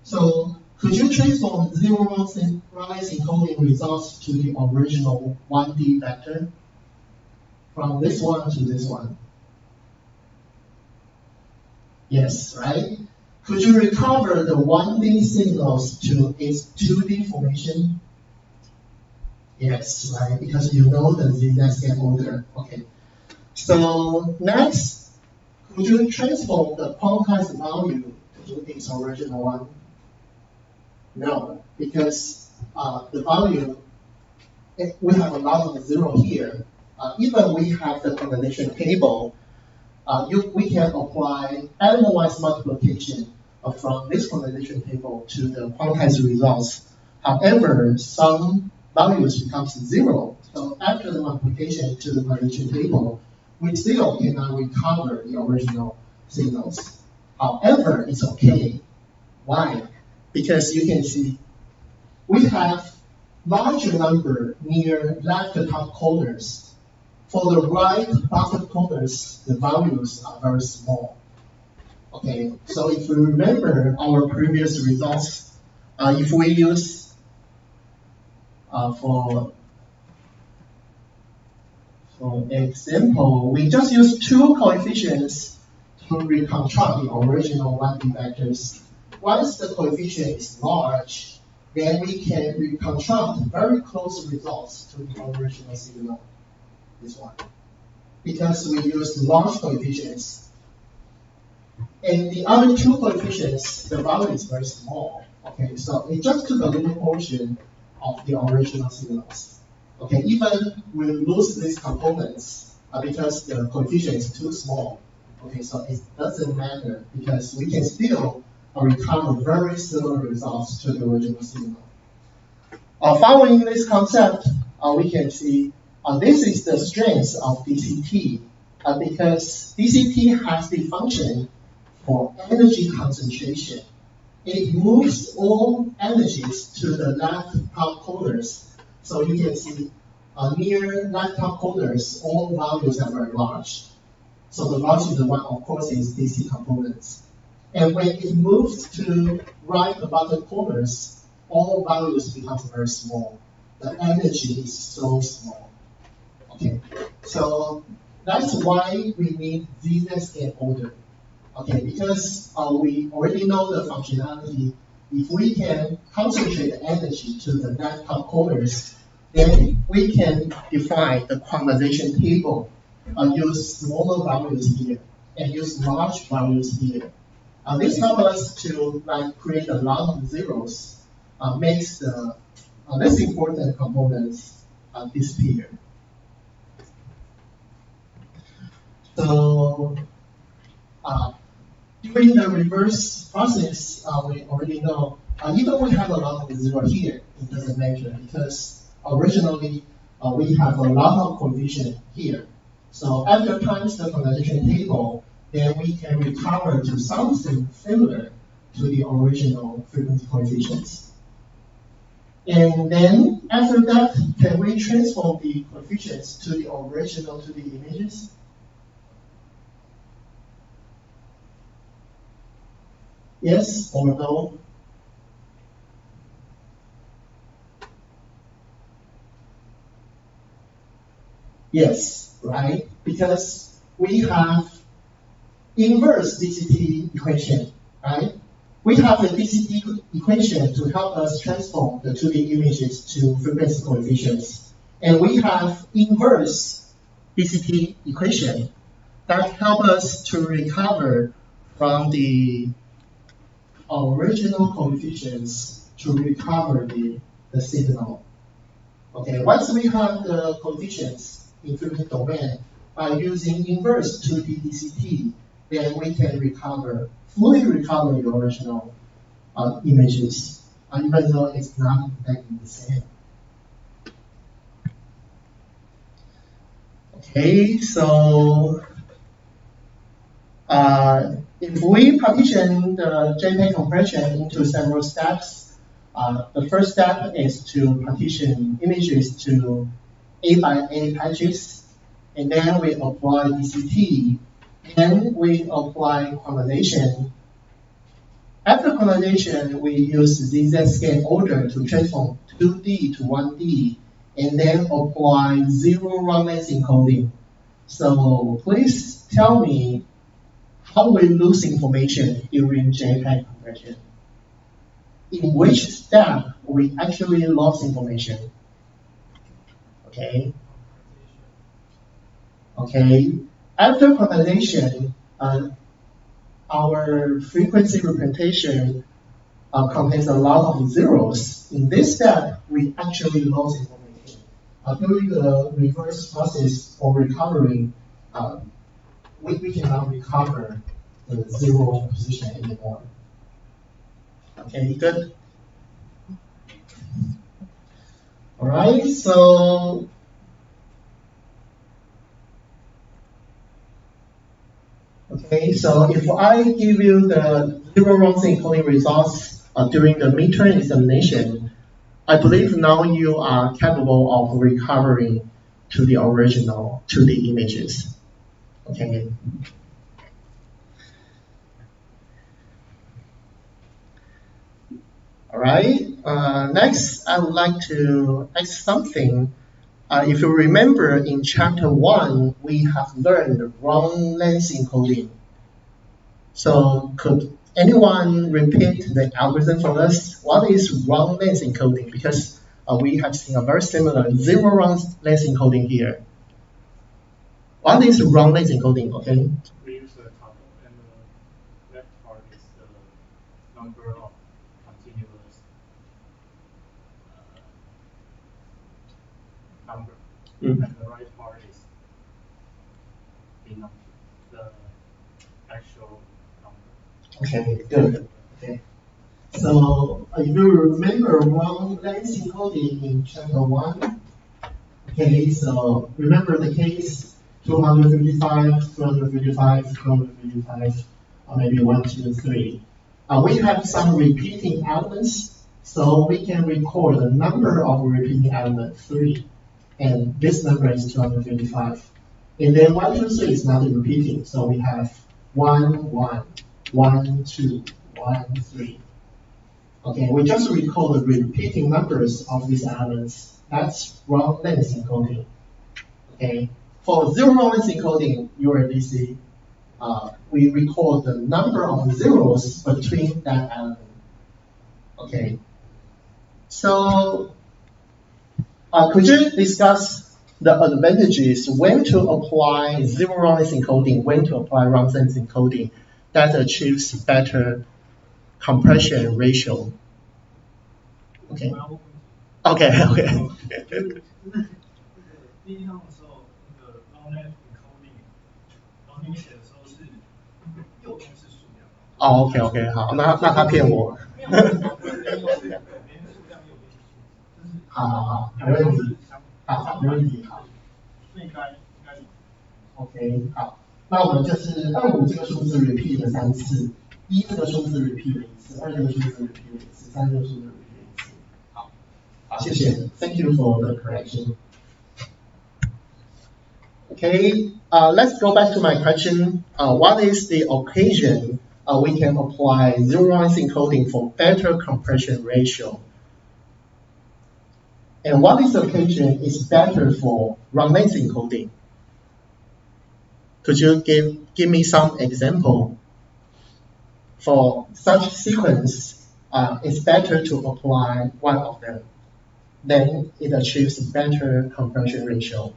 So could you transform zero run length encoding results to the original 1D vector from this one to this one? Yes, right? Could you recover the 1D signals to its 2D formation? Yes, right, because you know the zigzag scan order. Okay. So next, could you transform the quantized value to its original one? No, because the value, we have a lot of zero here. Even we have the correlation table, we can apply element-wise multiplication from this correlation table to the quantized results. However, some values becomes 0. So after the multiplication to the correlation table, we still cannot recover the original signals. However, it's okay. Why? Because you can see we have larger number near left top corners. For the right bottom corners, the values are very small. Okay, so if we remember our previous results, if we use for example, we just use 2 coefficients to reconstruct the original 1D vectors. Once the coefficient is large, then we can reconstruct very close results to the original signal. This one, because we use large coefficients. And the other 2 coefficients, the value is very small. Okay, so it just took a little portion of the original signals. Okay, even we lose these components because the coefficient is too small. Okay, so it doesn't matter because we can still recover very similar results to the original signal. Following this concept, we can see this is the strength of DCT because DCT has the function for energy concentration. It moves all energies to the left top corners. So you can see near left top corners, all values are very large. So the largest one, of course, is DC components. And when it moves to right about the corners, all values becomes very small. The energy is so small. Okay, so that's why we need Z-scan order. Okay, because we already know the functionality. If we can concentrate the energy to the left top corners, then we can define the quantization table. Use smaller values here and use large values here. This helps us to create a lot of zeros, makes the less important components disappear. So during the reverse process, we already know, even we have a lot of zero here, it doesn't matter because originally we have a lot of coefficient here. So after times the quantization table, then we can recover to something similar to the original frequency coefficients. And then after that, can we transform the coefficients to the original to the images? Yes or no? Yes, right? Because we have inverse DCT equation, right? We have the DCT equation to help us transform the 2D images to frequency coefficients. And we have inverse DCT equation that help us to recover from the original coefficients to recover the signal. Okay, once we have the coefficients in frequency domain by using inverse 2D DCT, then we can fully recover the original images, even though it's not exactly the same. Okay, so if we partition the JPEG compression into several steps, the first step is to partition images to 8x8 patches, and then we apply DCT, and we apply quantization. After quantization, we use Z-scan order to transform 2D to 1D, and then apply zero run length encoding. So please tell me how we lose information during JPEG compression. In which step we actually lost information? Okay. Okay. After quantization, our frequency representation contains a lot of zeros. In this step, we actually lost information. During the reverse process or recovery, we cannot recover the zero position anymore. Okay, good. All right, so if I give you the zero wrongs encoding results during the midterm examination, I believe now you are capable of recovering to the original 2D images. Okay. All right. Next, I would like to ask something. If you remember, in chapter 1, we have learned wrong length encoding. So could anyone repeat the algorithm for us? What is wrong length encoding? Because we have seen a very similar zero wrong length encoding here. What is wrong length encoding? Okay. We use the top and the left part is the number of continuous number, and the right part is the number, the actual number. Okay, good. Okay. So if you remember one length encoding in chapter 1, okay, so remember the case 255, 255, 255, or maybe 1, 2, 3. We have some repeating elements, so we can record the number of repeating elements 3, and this number is 255. And then 1, 2, 3 is not repeating, so we have 1, 1, 1, 2, 1, 3. Okay, we just recall the repeating numbers of these elements. That's wrong length encoding. Okay, for zero wrong length encoding, URDC, we record the number of zeros between that element. Okay, so could you discuss the advantages when to apply zero wrong length encoding, when to apply wrong length encoding that achieves better compression ratio? Okay. Okay.第一趟的时候，那个 long length encoding，然后你写的时候是右边是数量。哦，OK，好，那他骗我。好，没问题。好，没问题。好。应该。OK， 好，那我们就是25这个数字 repeat 了3次，1这个数字 repeat 了1次，2这个数字 repeat 了1次，3这个数字 repeat 了1次。好，谢谢。Thank you for the correction. Okay, let's go back to my question. What is the occasion we can apply zero noise encoding for better compression ratio? And what is the occasion is better for wrong length encoding? Could you give me some example? For such sequence, it's better to apply one of them. Then it achieves better compression ratio.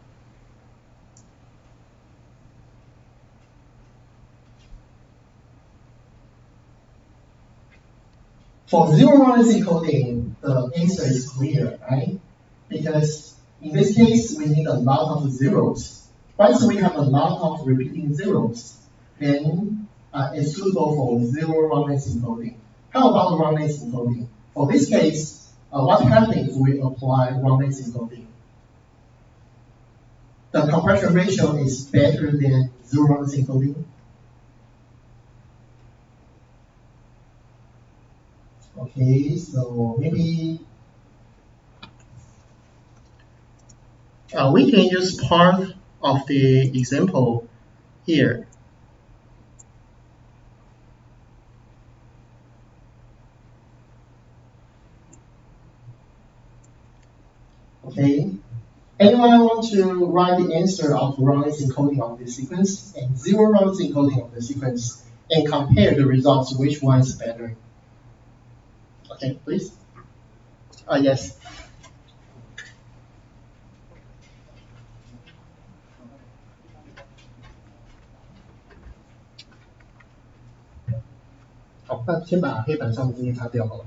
For zero noise encoding, the answer is clear, right? Because in this case, we need a lot of zeros. Once we have a lot of repeating zeros, then it's suitable for zero roundness encoding. How about roundness encoding? For this case, what happens if we apply roundness encoding? The compression ratio is better than zero roundness encoding. Okay, so maybe we can use part of the example here. Okay, anyone want to write the answer of roundness encoding of the sequence and zero roundness encoding of the sequence and compare the results, which one is better? Okay, please. Yes.好，那先把黑板上的这些擦掉好了。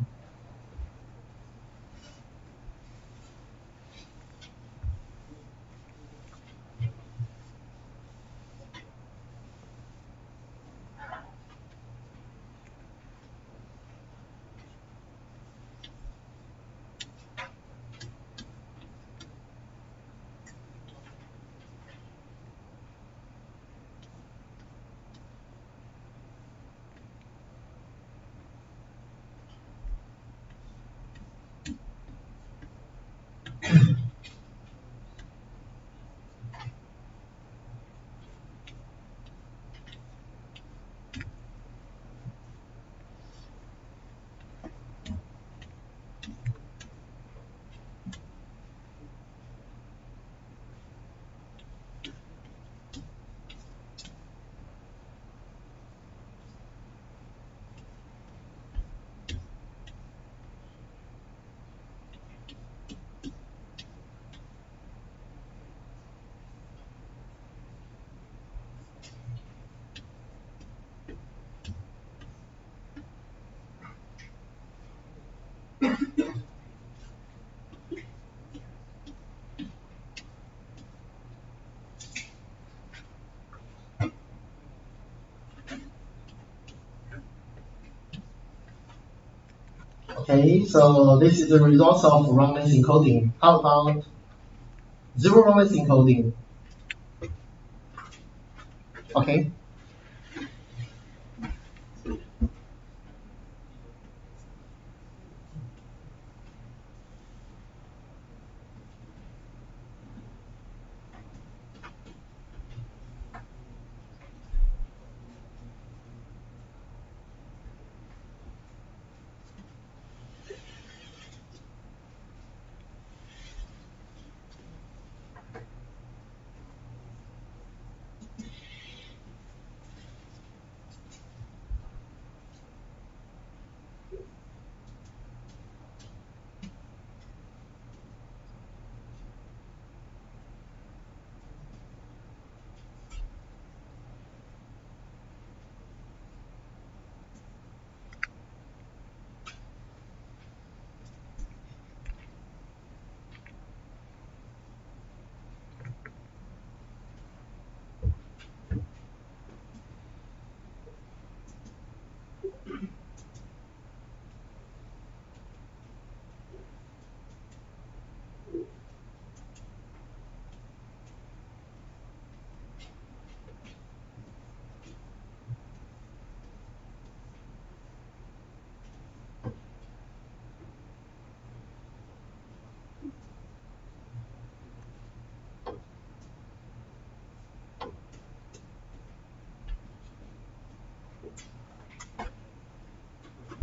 Okay, so this is the results of roundness encoding. How about zero roundness encoding? Okay.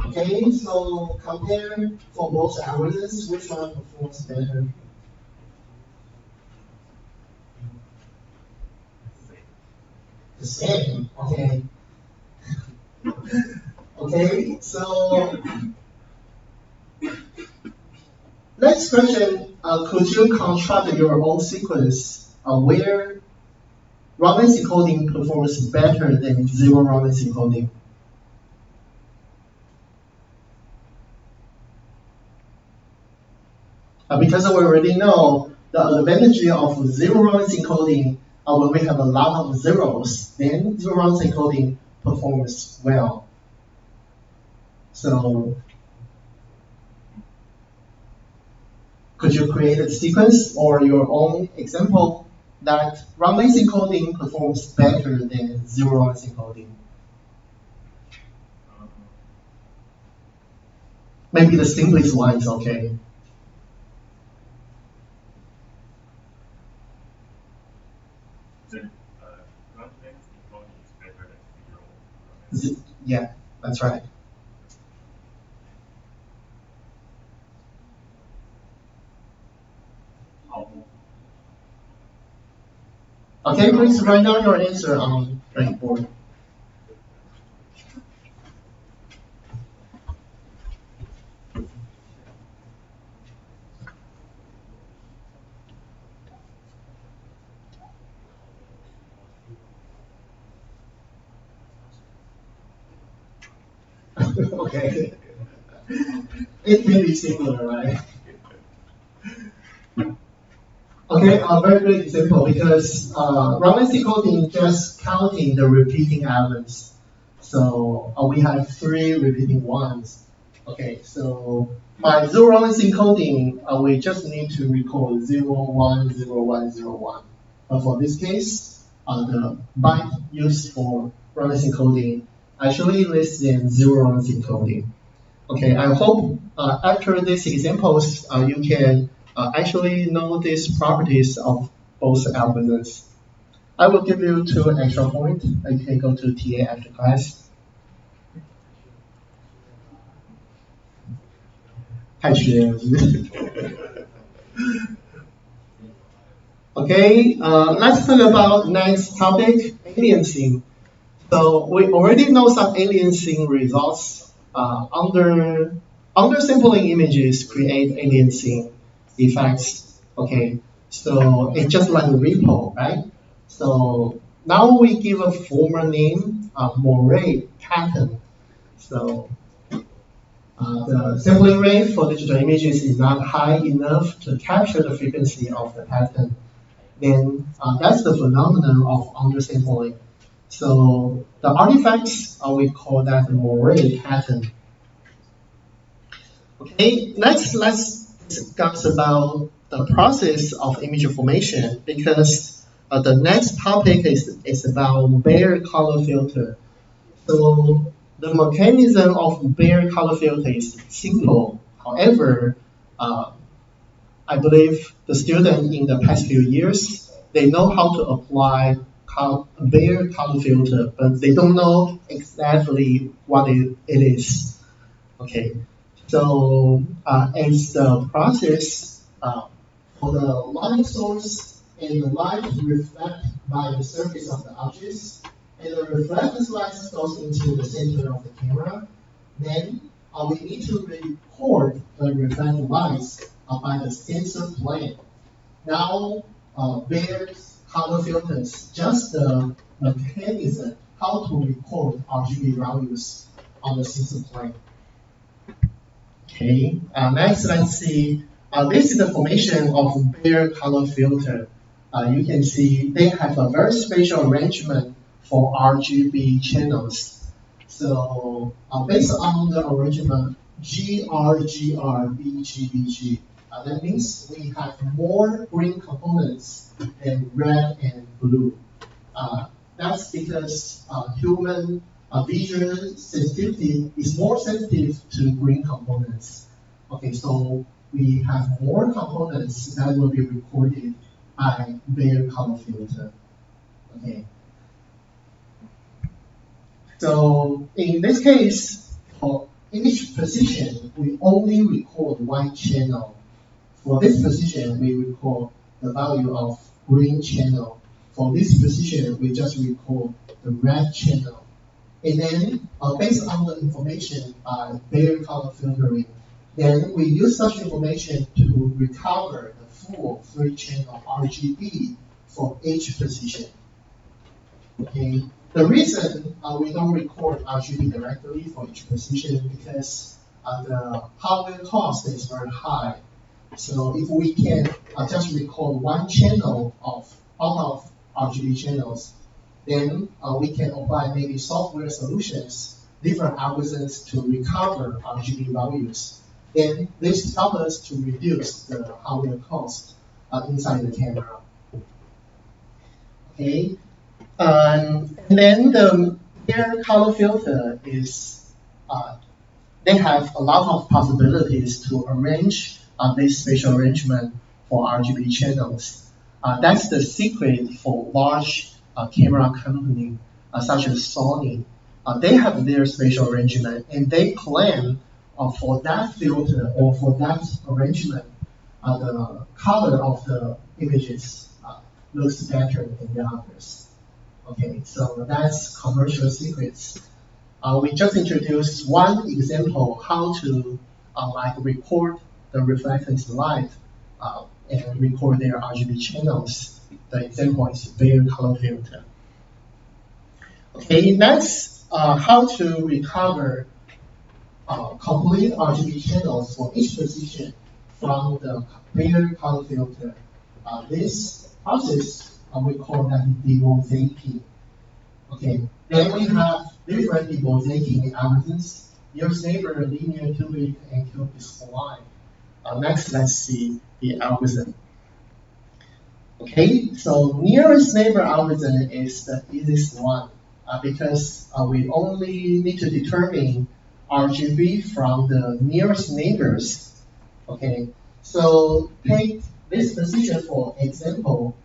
Okay, so compare for both algorithms, which one performs better? The same. Okay. Okay, so next question, could you construct your own sequence where roundness encoding performs better than zero roundness encoding? Because we already know the advantage of zero roundness encoding, when we have a lot of zeros, then zero roundness encoding performs well. So could you create a sequence or your own example that roundness encoding performs better than zero roundness encoding? Maybe the simplest one is okay. Roundness encoding is better than zero. Yeah, that's right. Okay, please write down your answer on blackboard. Okay. It may be similar, right? Okay, a very good example because roundness encoding just counting the repeating elements. So we have 3 repeating ones. Okay, so my zero roundness encoding, we just need to record 0, 1, 0, 1, 0, 1. But for this case, the byte used for roundness encoding actually less than zero roundness encoding. Okay, I hope after these examples, you can actually know these properties of both algorithms. I will give you 2 extra points. You can go to TA after class. 太学了，是不是？ Okay, let's talk about next topic, aliasing. So we already know some aliasing results. Undersampling images create aliasing effects. Okay, so it's just like a repo, right? So now we give a formal name, Moray pattern. So the sampling rate for digital images is not high enough to capture the frequency of the pattern. Then that's the phenomenon of undersampling. So the artifacts, we call that Moray pattern. Okay, let's discuss about the process of image formation because the next topic is about Bayer color filter. So the mechanism of Bayer color filter is simple. However, I believe the student in the past few years, they know how to apply Bayer color filter, but they don't know exactly what it is. Okay, so as the process for the light source and the light reflect by the surface of the objects, and the reflected light goes into the center of the camera, then we need to record the reflected lights by the sensor plane. Now, Bayer's color filters just the mechanism how to record RGB values on the sensor plane. Okay, next let's see. This is the formation of Bayer color filter. You can see they have a very special arrangement for RGB channels. So based on the arrangement GRGRBGBG, that means we have more green components than red and blue. That's because human visual sensitivity is more sensitive to green components. Okay, so we have more components that will be recorded by Bayer color filter. Okay. So in this case, for each position, we only record one channel. For this position, we record the value of green channel. For this position, we just record the red channel. And then, based on the information by Bayer color filtering, then we use such information to recover the full 3-channel RGB for each position. Okay. The reason we don't record RGB directly for each position because the hardware cost is very high. So if we can just record one channel out of RGB channels, then we can apply maybe software solutions, different algorithms to recover RGB values. Then this helps us to reduce the hardware cost inside the camera. Okay. And then the Bayer color filter is, they have a lot of possibilities to arrange this spatial arrangement for RGB channels. That's the secret for large camera company such as Sony. They have their spatial arrangement and they claim for that filter or for that arrangement, the color of the images looks better than the others. Okay, so that's commercial secrets. We just introduced one example how to like record the reflected light and record their RGB channels. The example is Bayer color filter. Okay, next, how to recover complete RGB channels for each position from the Bayer color filter. This process we call that demosaicing. Okay, then we have different demosaicing algorithms: nearest neighbor, linear, cubic, and cubic spline. Next, let's see the algorithm. Okay, so nearest neighbor algorithm is the easiest one because we only need to determine RGB from the nearest neighbors. Okay, so take this position for example.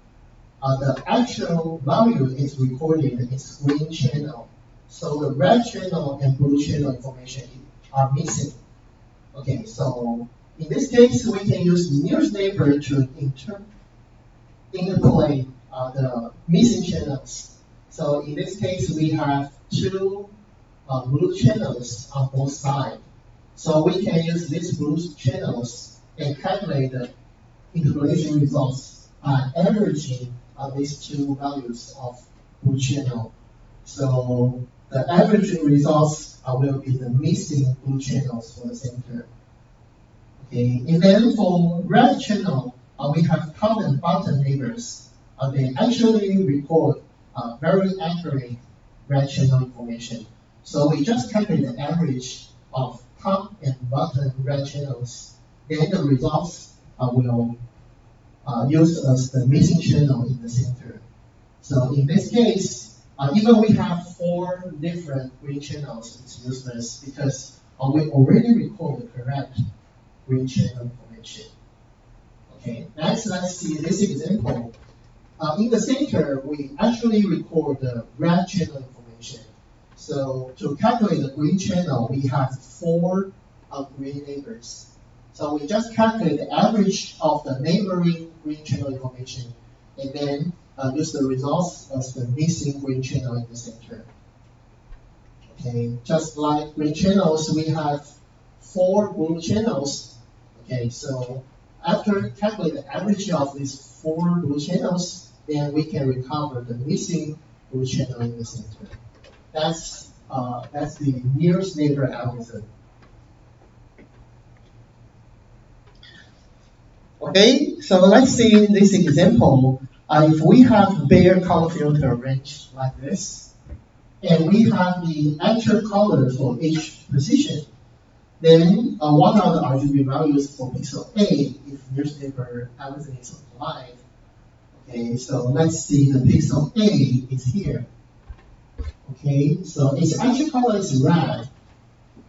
The actual value is recorded in green channel. So the red channel and blue channel information are missing. Okay, so in this case, we can use nearest neighbor to interpolate the missing channels. So in this case, we have two blue channels on both sides. So we can use these blue channels and calculate the interpolation results by averaging these two values of blue channel. So the averaging results will be the missing blue channels for the center. Okay, and then for red channel, we have top and bottom neighbors. They actually record very accurate red channel information. So we just calculate the average of top and bottom red channels, then the results will used as the missing channel in the center. So in this case, even we have 4 different green channels, it's useless because we already record the correct green channel information. Okay, next let's see this example. In the center, we actually record the red channel information. So to calculate the green channel, we have 4 green neighbors. So we just calculate the average of the neighboring green channel information, and then use the results as the missing green channel in the center. Okay, just like green channels, we have 4 blue channels. Okay, so after calculating the average of these 4 blue channels, then we can recover the missing blue channel in the center. That's the nearest neighbor algorithm. Okay, so let's see this example. If we have bare color filter arranged like this, and we have the actual color for each position, then what are the RGB values for pixel A if nearest neighbor algorithm is applied? Okay, so let's see the pixel A is here. Okay, so its actual color is red.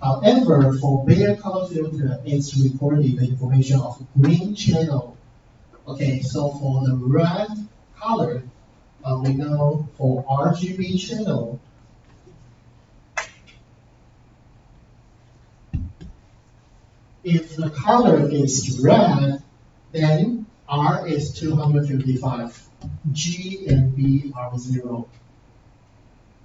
However, for bare color filter, it's recorded the information of green channel. Okay, so for the red color, we know for RGB channel, if the color is red, then R is 255, G and B are 0.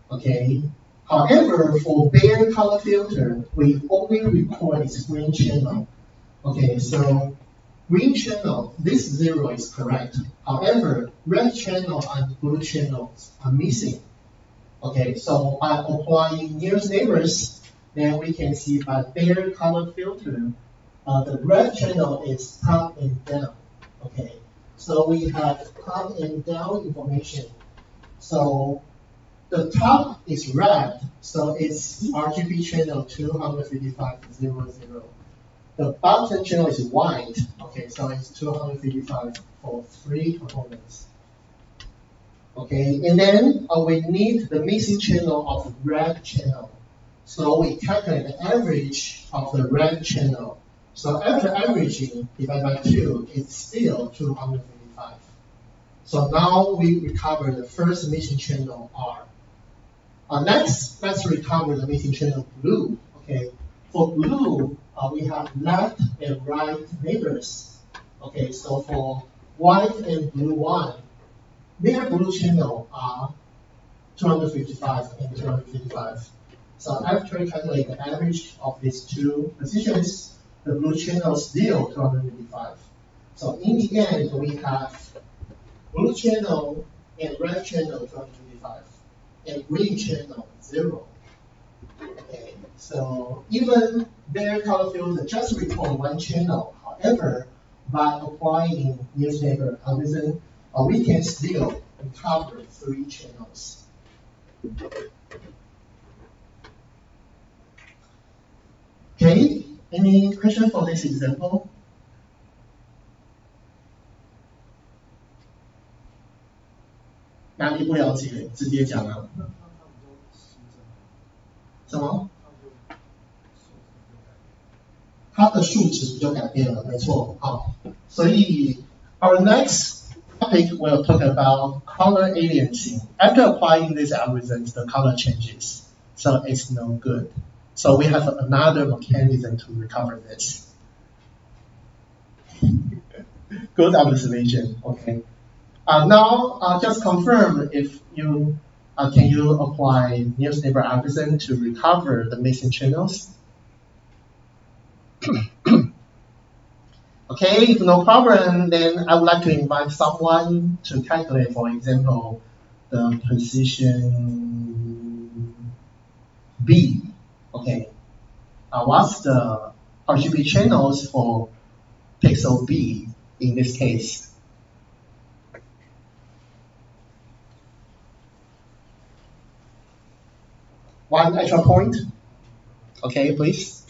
Okay. However, for bare color filter, we only record its green channel. Okay, so green channel, this 0 is correct. However, red channel and blue channels are missing. Okay, so by applying nearest neighbors, then we can see by bare color filter, the red channel is top and down. Okay, so we have top and down information. So the top is red, so it's RGB channel 255.00. The bottom channel is white, okay, so it's 255 for 3 components. Okay, and then we need the missing channel of red channel. So we calculate the average of the red channel. So after averaging divided by 2, it's still 255. So now we recover the first missing channel R. Next, let's recover the missing channel blue. Okay, for blue, we have left and right neighbors. Okay, so for white and blue one, their blue channel are 255 and 255. So after calculating the average of these 2 positions, the blue channel is still 255. So in the end, we have blue channel and red channel 255, and green channel 0. Okay, so even bare color filter just record 1 channel. However, by applying nearest neighbor algorithm, we can still recover 3 channels. Okay, any question for this example?哪里不了解，直接讲啊。什么？它的数值就改变了，没错。好，所以 our next topic will talk about color aliasing. After applying these algorithms, the color changes, so it's no good. So we have another mechanism to recover this. Good observation. Okay. Now, just confirm if you can you apply nearest neighbor algorithm to recover the missing channels? Okay, if no problem, then I would like to invite someone to calculate, for example, the position B. Okay, what's the RGB channels for pixel B in this case? One extra point. Okay, please.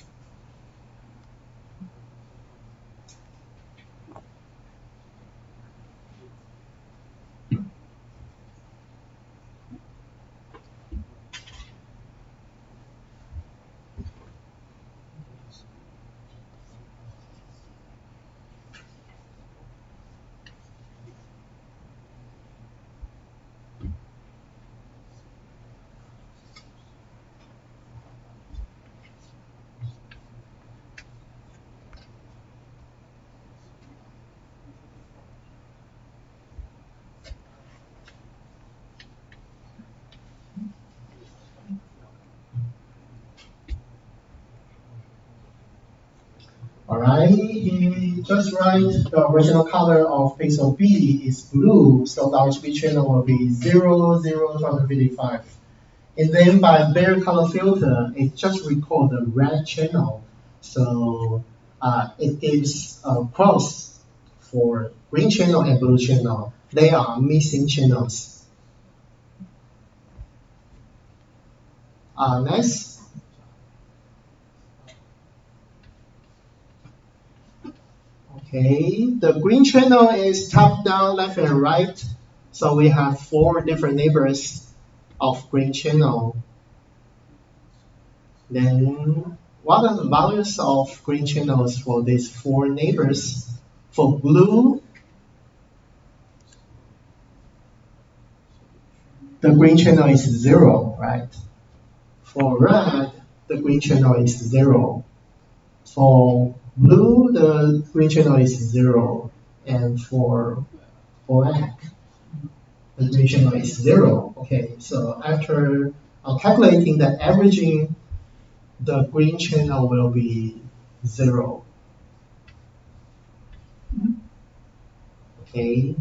right, he just write the original color of pixel B is blue, so the RGB channel will be 0, 0, 255. And then by bare color filter, it just record the red channel. So it gives a cross for green channel and blue channel. They are missing channels. Next. Okay, the green channel is top down, left and right. So we have 4 different neighbors of green channel. Then what are the values of green channels for these 4 neighbors? For blue, the green channel is 0, right? For red, the green channel is 0. For blue, the green channel is 0. And for black, the green channel is 0. Okay, so after calculating the averaging, the green channel will be 0. Okay.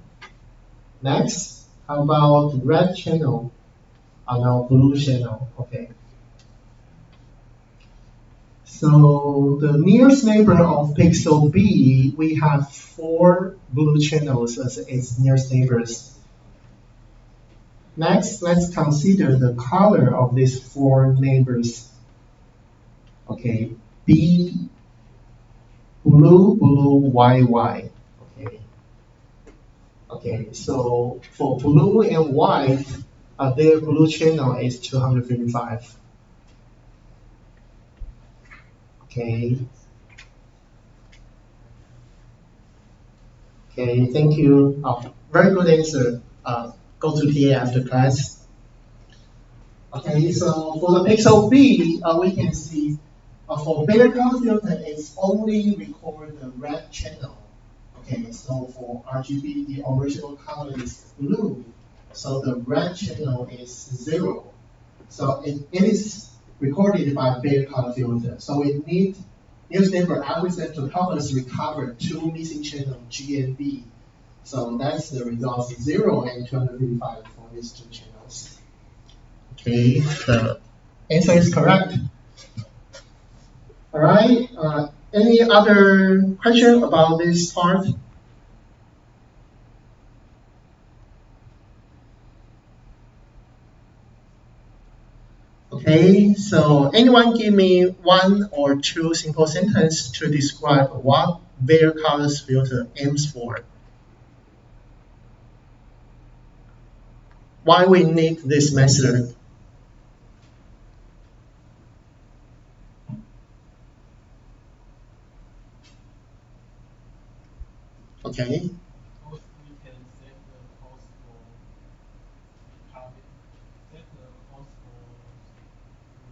Next, how about red channel? Now blue channel. Okay. So the nearest neighbor of pixel B, we have 4 blue channels as its nearest neighbors. Next, let's consider the color of these 4 neighbors. Okay, B, blue, blue, YY. Okay. Okay, so for blue and white, their blue channel is 255. Okay. Okay, thank you. Very good answer. Go to TA after class. Okay, so for the pixel B, we can see for bare color filter, it's only record the red channel. Okay, so for RGB, the original color is blue, so the red channel is 0. So it is recorded by bare color filter. So we need newspaper algorithm to help us recover 2 missing channels, G and B. So that's the result, 0 and 255 for these 2 channels. Okay, the answer is correct. All right, any other question about this part? Okay, so anyone give me 1 or 2 simple sentences to describe what bare colors filter aims for? Why we need this method? Okay. Because we can set the cost for copy, set the cost for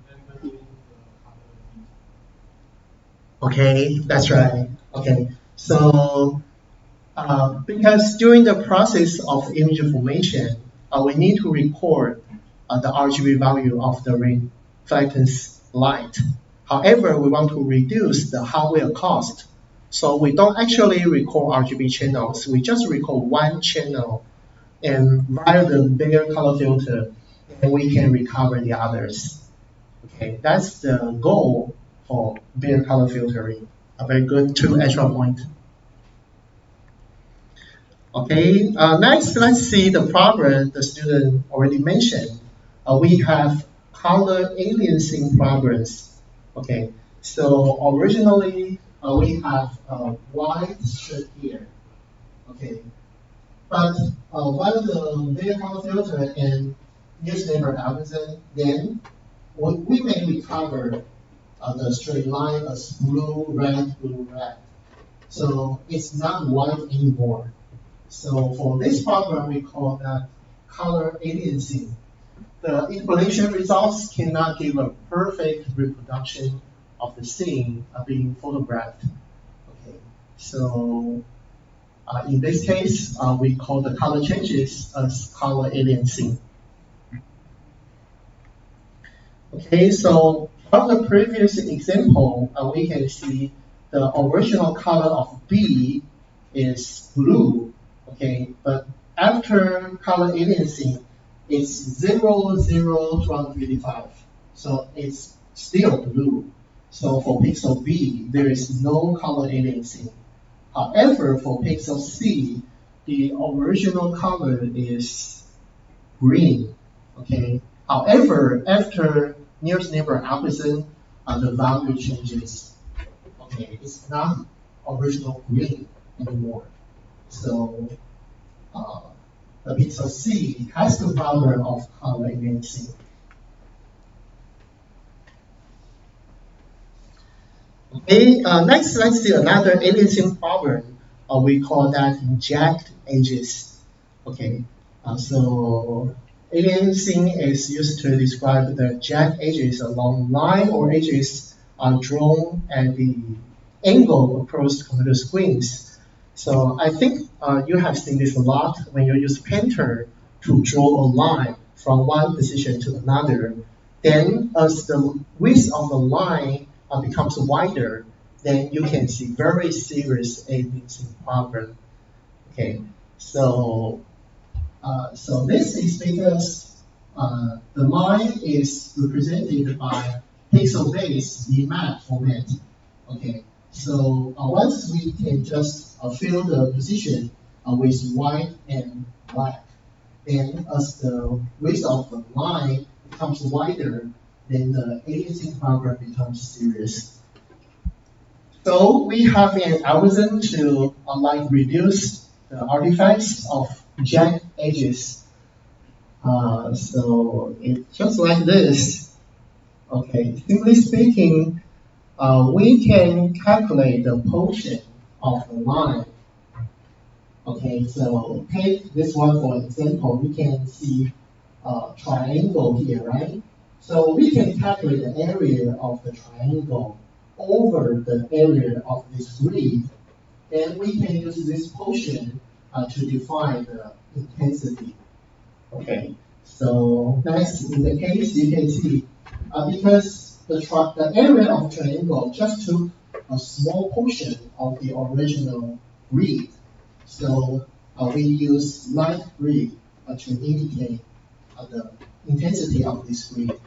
rendering the color detail. Okay, that's right. Okay, so because during the process of image formation, we need to record the RGB value of the reflectance light. However, we want to reduce the hardware cost. So we don't actually record RGB channels. We just record 1 channel, and via the bare color filter, and we can recover the others. Okay, that's the goal for bare color filtering. A very good 2 extra points. Okay, next let's see the problem the student already mentioned. We have color aliasing problems. Okay, so originally we have a white strip here. Okay, but while the bare color filter and newspaper algorithm, then we may recover the straight line as blue, red, blue, red. So it's not white anymore. So for this problem, we call that color aliasing. The interpolation results cannot give a perfect reproduction of the scene being photographed. Okay, so in this case, we call the color changes as color aliasing. Okay, so from the previous example, we can see the original color of B is blue, okay, but after color aliasing, it's 0, 0, 255. So it's still blue. So for pixel B, there is no color aliasing. However, for pixel C, the original color is green. Okay. However, after nearest neighbor algorithm, the value changes. Okay, it's not original green anymore. So the pixel C has the power of color aliasing. Okay, next let's see another aliasing problem. We call that jagged edges. Okay, so aliasing is used to describe the jagged edges along line or edges drawn at the angle across computer screens. So I think you have seen this a lot when you use Painter to draw a line from one position to another. Then as the width of the line becomes wider, then you can see very serious aliasing problem. Okay, so this is because the line is represented by pixel-based map format. Okay, so once we can just fill the position with white and black, then as the width of the line becomes wider, then the aliasing problem becomes serious. So we have an algorithm to reduce the artifacts of jagged edges. So it's just like this. Okay, simply speaking, we can calculate the portion of the line. Okay, so take this one for example. We can see a triangle here, right? So we can calculate the area of the triangle over the area of this grid. Then we can use this portion to define the intensity. Okay, so next in the case you can see because the area of triangle just took a small portion of the original grid. So we use light grid to indicate the intensity of this grid.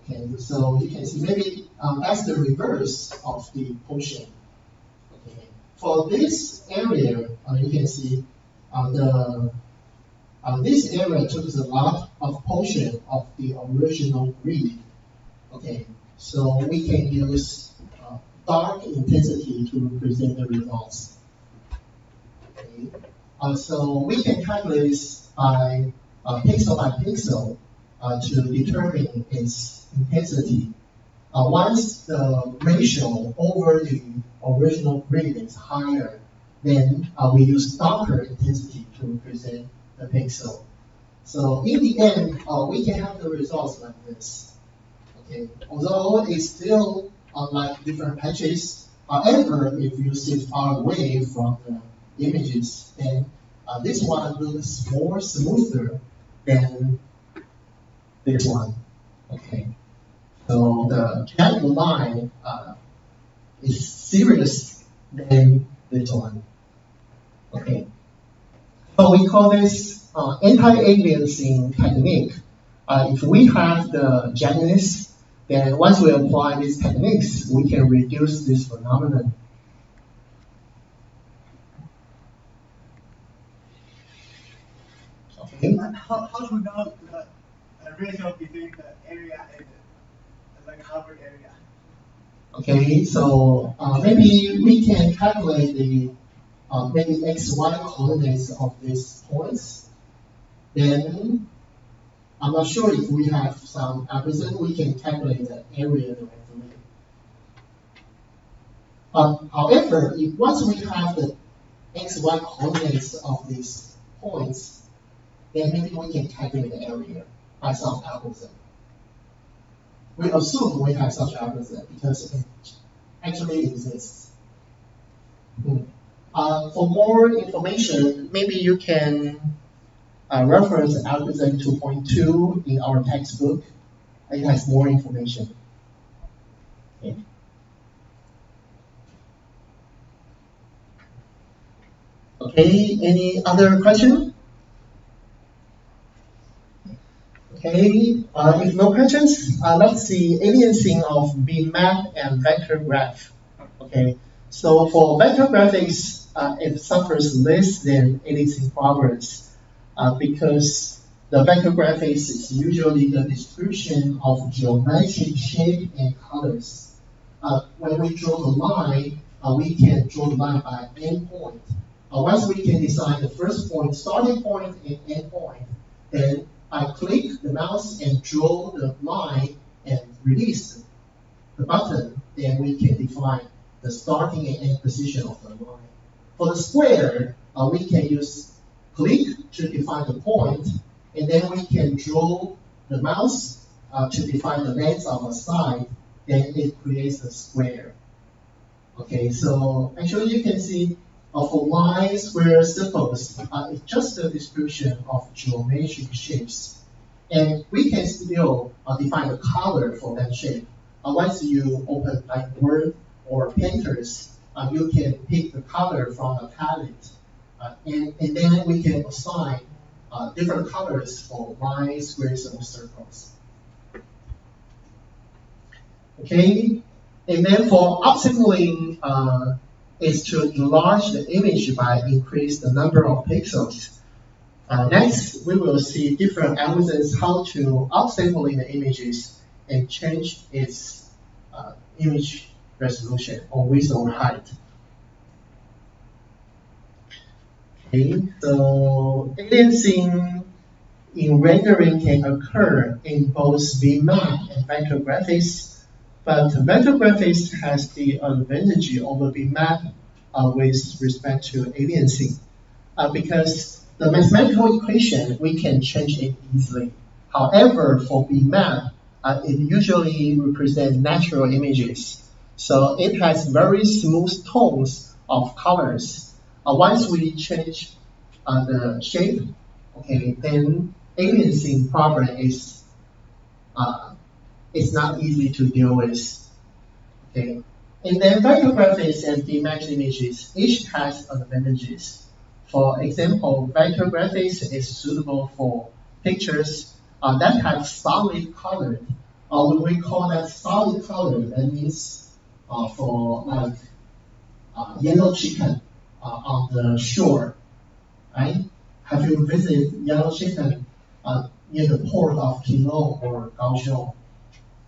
Okay, so you can see maybe that's the reverse of the portion. Okay, for this area, you can see this area took a lot of portion of the original grid. Okay, so we can use dark intensity to represent the results. Okay, so we can calculate this by pixel to determine its intensity. Once the ratio over the original grid is higher, then we use darker intensity to represent the pixel. So in the end, we can have the results like this. Okay, although it's still like different patches. However, if you sit far away from the images, then this one looks more smoother than this one. Okay, so the jagged line is serious than this one. Okay, so we call this anti-aliasing technique. If we have the jaggedness, then once we apply these techniques, we can reduce this phenomenon. Okay. How to know the ratio between the area and the covered area? Okay, so maybe we can calculate the maybe xy coordinates of these points. Then I'm not sure if we have some algorithm we can calculate the area directly. However, if once we have the xy coordinates of these points, then maybe we can calculate the area by some algorithm. We assume we have such algorithm because it actually exists. For more information, maybe you can reference algorithm 2.2 in our textbook. It has more information. Okay. Okay, any other question? Okay, if no questions, let's see aliasing of bitmap and vector graph. Okay, so for vector graphics, it suffers less than aliasing progress because the vector graphics is usually the description of geometric shape and colors. When we draw the line, we can draw the line by endpoint. Once we can design the first point, starting point, and end point, then I click the mouse and draw the line and release the button, then we can define the starting and end position of the line. For the square, we can use click to define the point, and then we can draw the mouse to define the length of a side, then it creates a square. Okay, so actually you can see for line, square, circles, it's just a description of geometric shapes. And we can still define the color for that shape. Once you open like Word or Painters, you can pick the color from the palette. And then we can assign different colors for lines, squares, and circles. Okay, and then for upsampling, is to enlarge the image by increase the number of pixels. Next, we will see different algorithms how to upsampling the images and change its image resolution or width or height. Okay, so aliasing in rendering can occur in both bitmap and vector graphics, but vector graphics has the advantage over bitmap with respect to aliasing because the mathematical equation, we can change it easily. However, for bitmap, it usually represents natural images. So it has very smooth tones of colors. Once we change the shape, okay, then aliasing problem is it's not easy to deal with. Okay. And then vector graphics and bitmap images each has advantages. For example, vector graphics is suitable for pictures that have solid color. When we call that solid color, that means for like yellow chicken on the shore, right? Have you visited yellow chicken near the port of Keelung or Kaohsiung?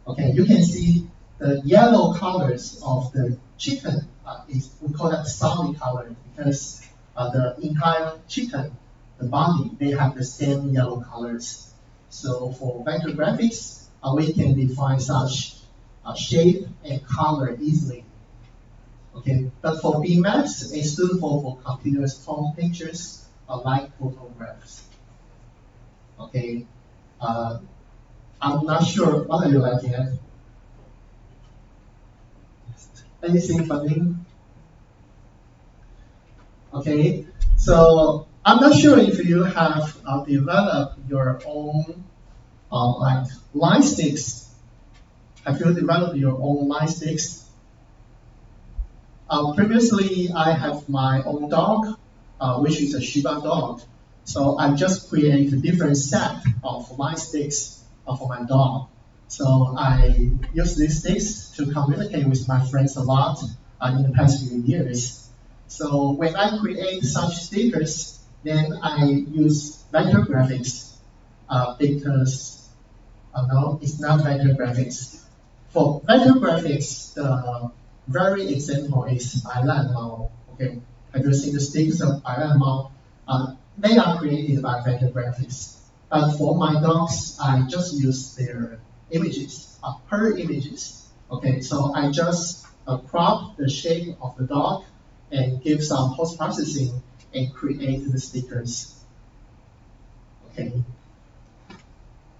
Okay, you can see the yellow colors of the chicken we call that solid color because the entire chicken, the body, they have the same yellow colors. So for vector graphics, we can define such shape and color easily. Okay, but for bitmaps, it's suitable for continuous tone pictures like photographs. Okay, I'm not sure what are you looking at. Anything funny? Okay, so I'm not sure if you have developed your own like line sticks. Have you developed your own line sticks? Previously, I have my own dog, which is a Shiba dog. So I just create a different set of line sticks for my dog. So I use these sticks to communicate with my friends a lot in the past few years. So when I create such stickers, then I use vector graphics because no, it's not vector graphics. For vector graphics, the very example is 白烂猫. Okay, have you seen the stickers of 白烂猫? They are created by vector graphics. But for my dogs, I just use their images, her images. Okay, so I just crop the shape of the dog and give some post-processing and create the stickers. Okay.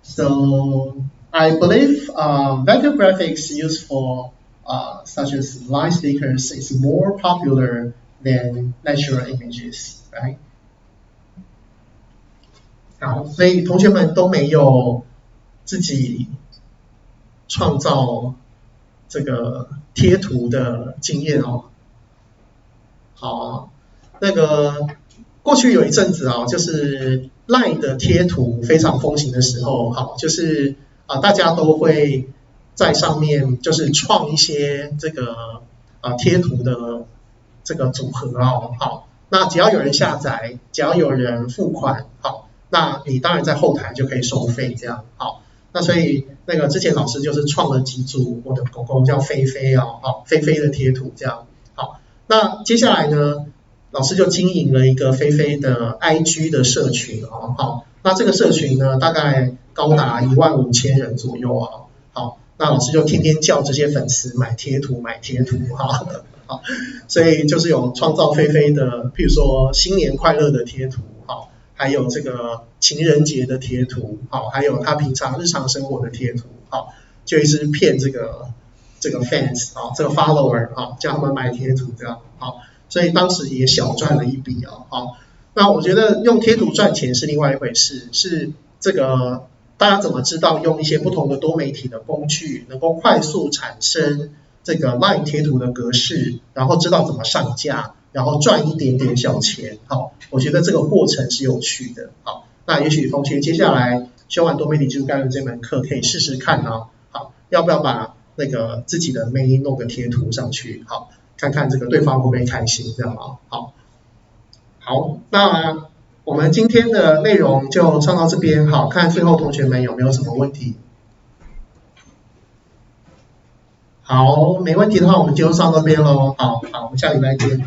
So I believe vector graphics used for such as line stickers is more popular than natural images, right? 好，所以同学们都没有自己创造这个贴图的经验哦。好，那个过去有一阵子啊，就是 LINE 的贴图非常风行的时候，好，就是大家都会在上面就是创一些这个贴图的这个组合哦，好，那只要有人下载，只要有人付款，好，那你当然在后台就可以收费这样，好，那所以那个之前老师就是创了几组我的狗狗叫菲菲哦，好，菲菲的贴图这样，好，那接下来呢？老师就经营了一个菲菲的 IG 的社群哦，好，那这个社群呢，大概高达15000人左右啊，好，那老师就天天叫这些粉丝买贴图哈，好，所以就是有创造菲菲的，譬如说新年快乐的贴图，好，还有这个情人节的贴图，好，还有他平常日常生活的贴图，好，就一直骗这个 fans 啊，这个 follower 啊，叫他们买贴图这样，好。所以当时也小赚了一笔哦，好，那我觉得用贴图赚钱是另外一回事，是这个大家怎么知道用一些不同的多媒体的工具，能够快速产生这个 LINE 贴图的格式，然后知道怎么上架，然后赚一点点小钱，好，我觉得这个过程是有趣的，好，那也许同学接下来修完多媒体技术概论这门课可以试试看哦，好，要不要把那个自己的 mail 弄个贴图上去，好。看看这个对方会不会开心，这样啊，好，那我们今天的内容就上到这边，好，看最后同学们有没有什么问题？好，没问题的话，我们就上到这边喽，好，我们下礼拜见。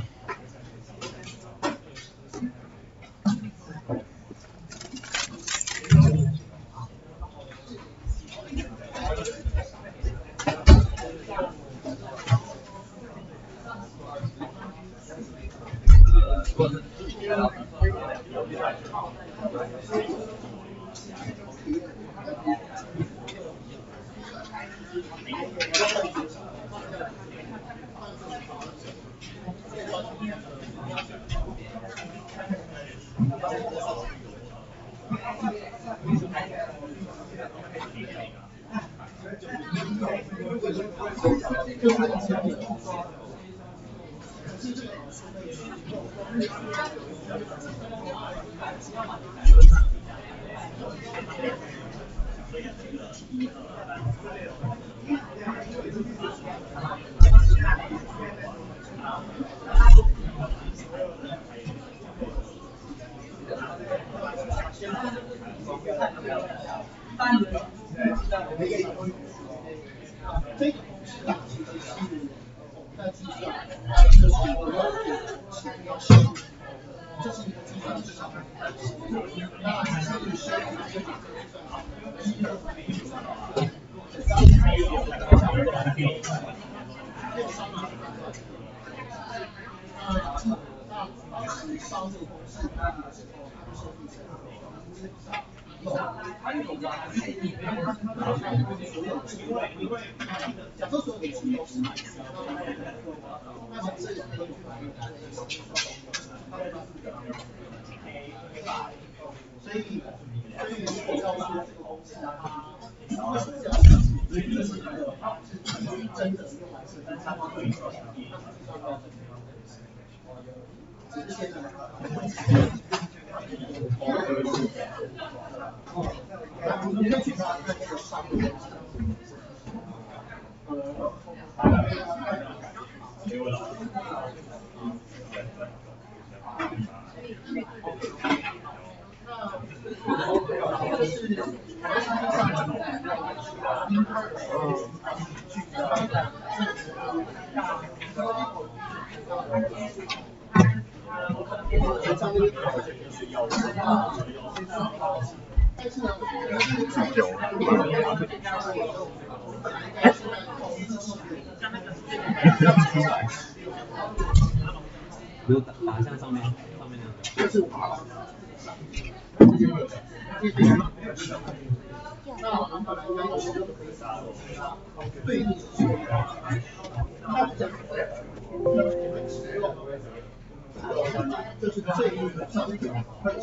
没有打一下上面那样。就是最上一点，快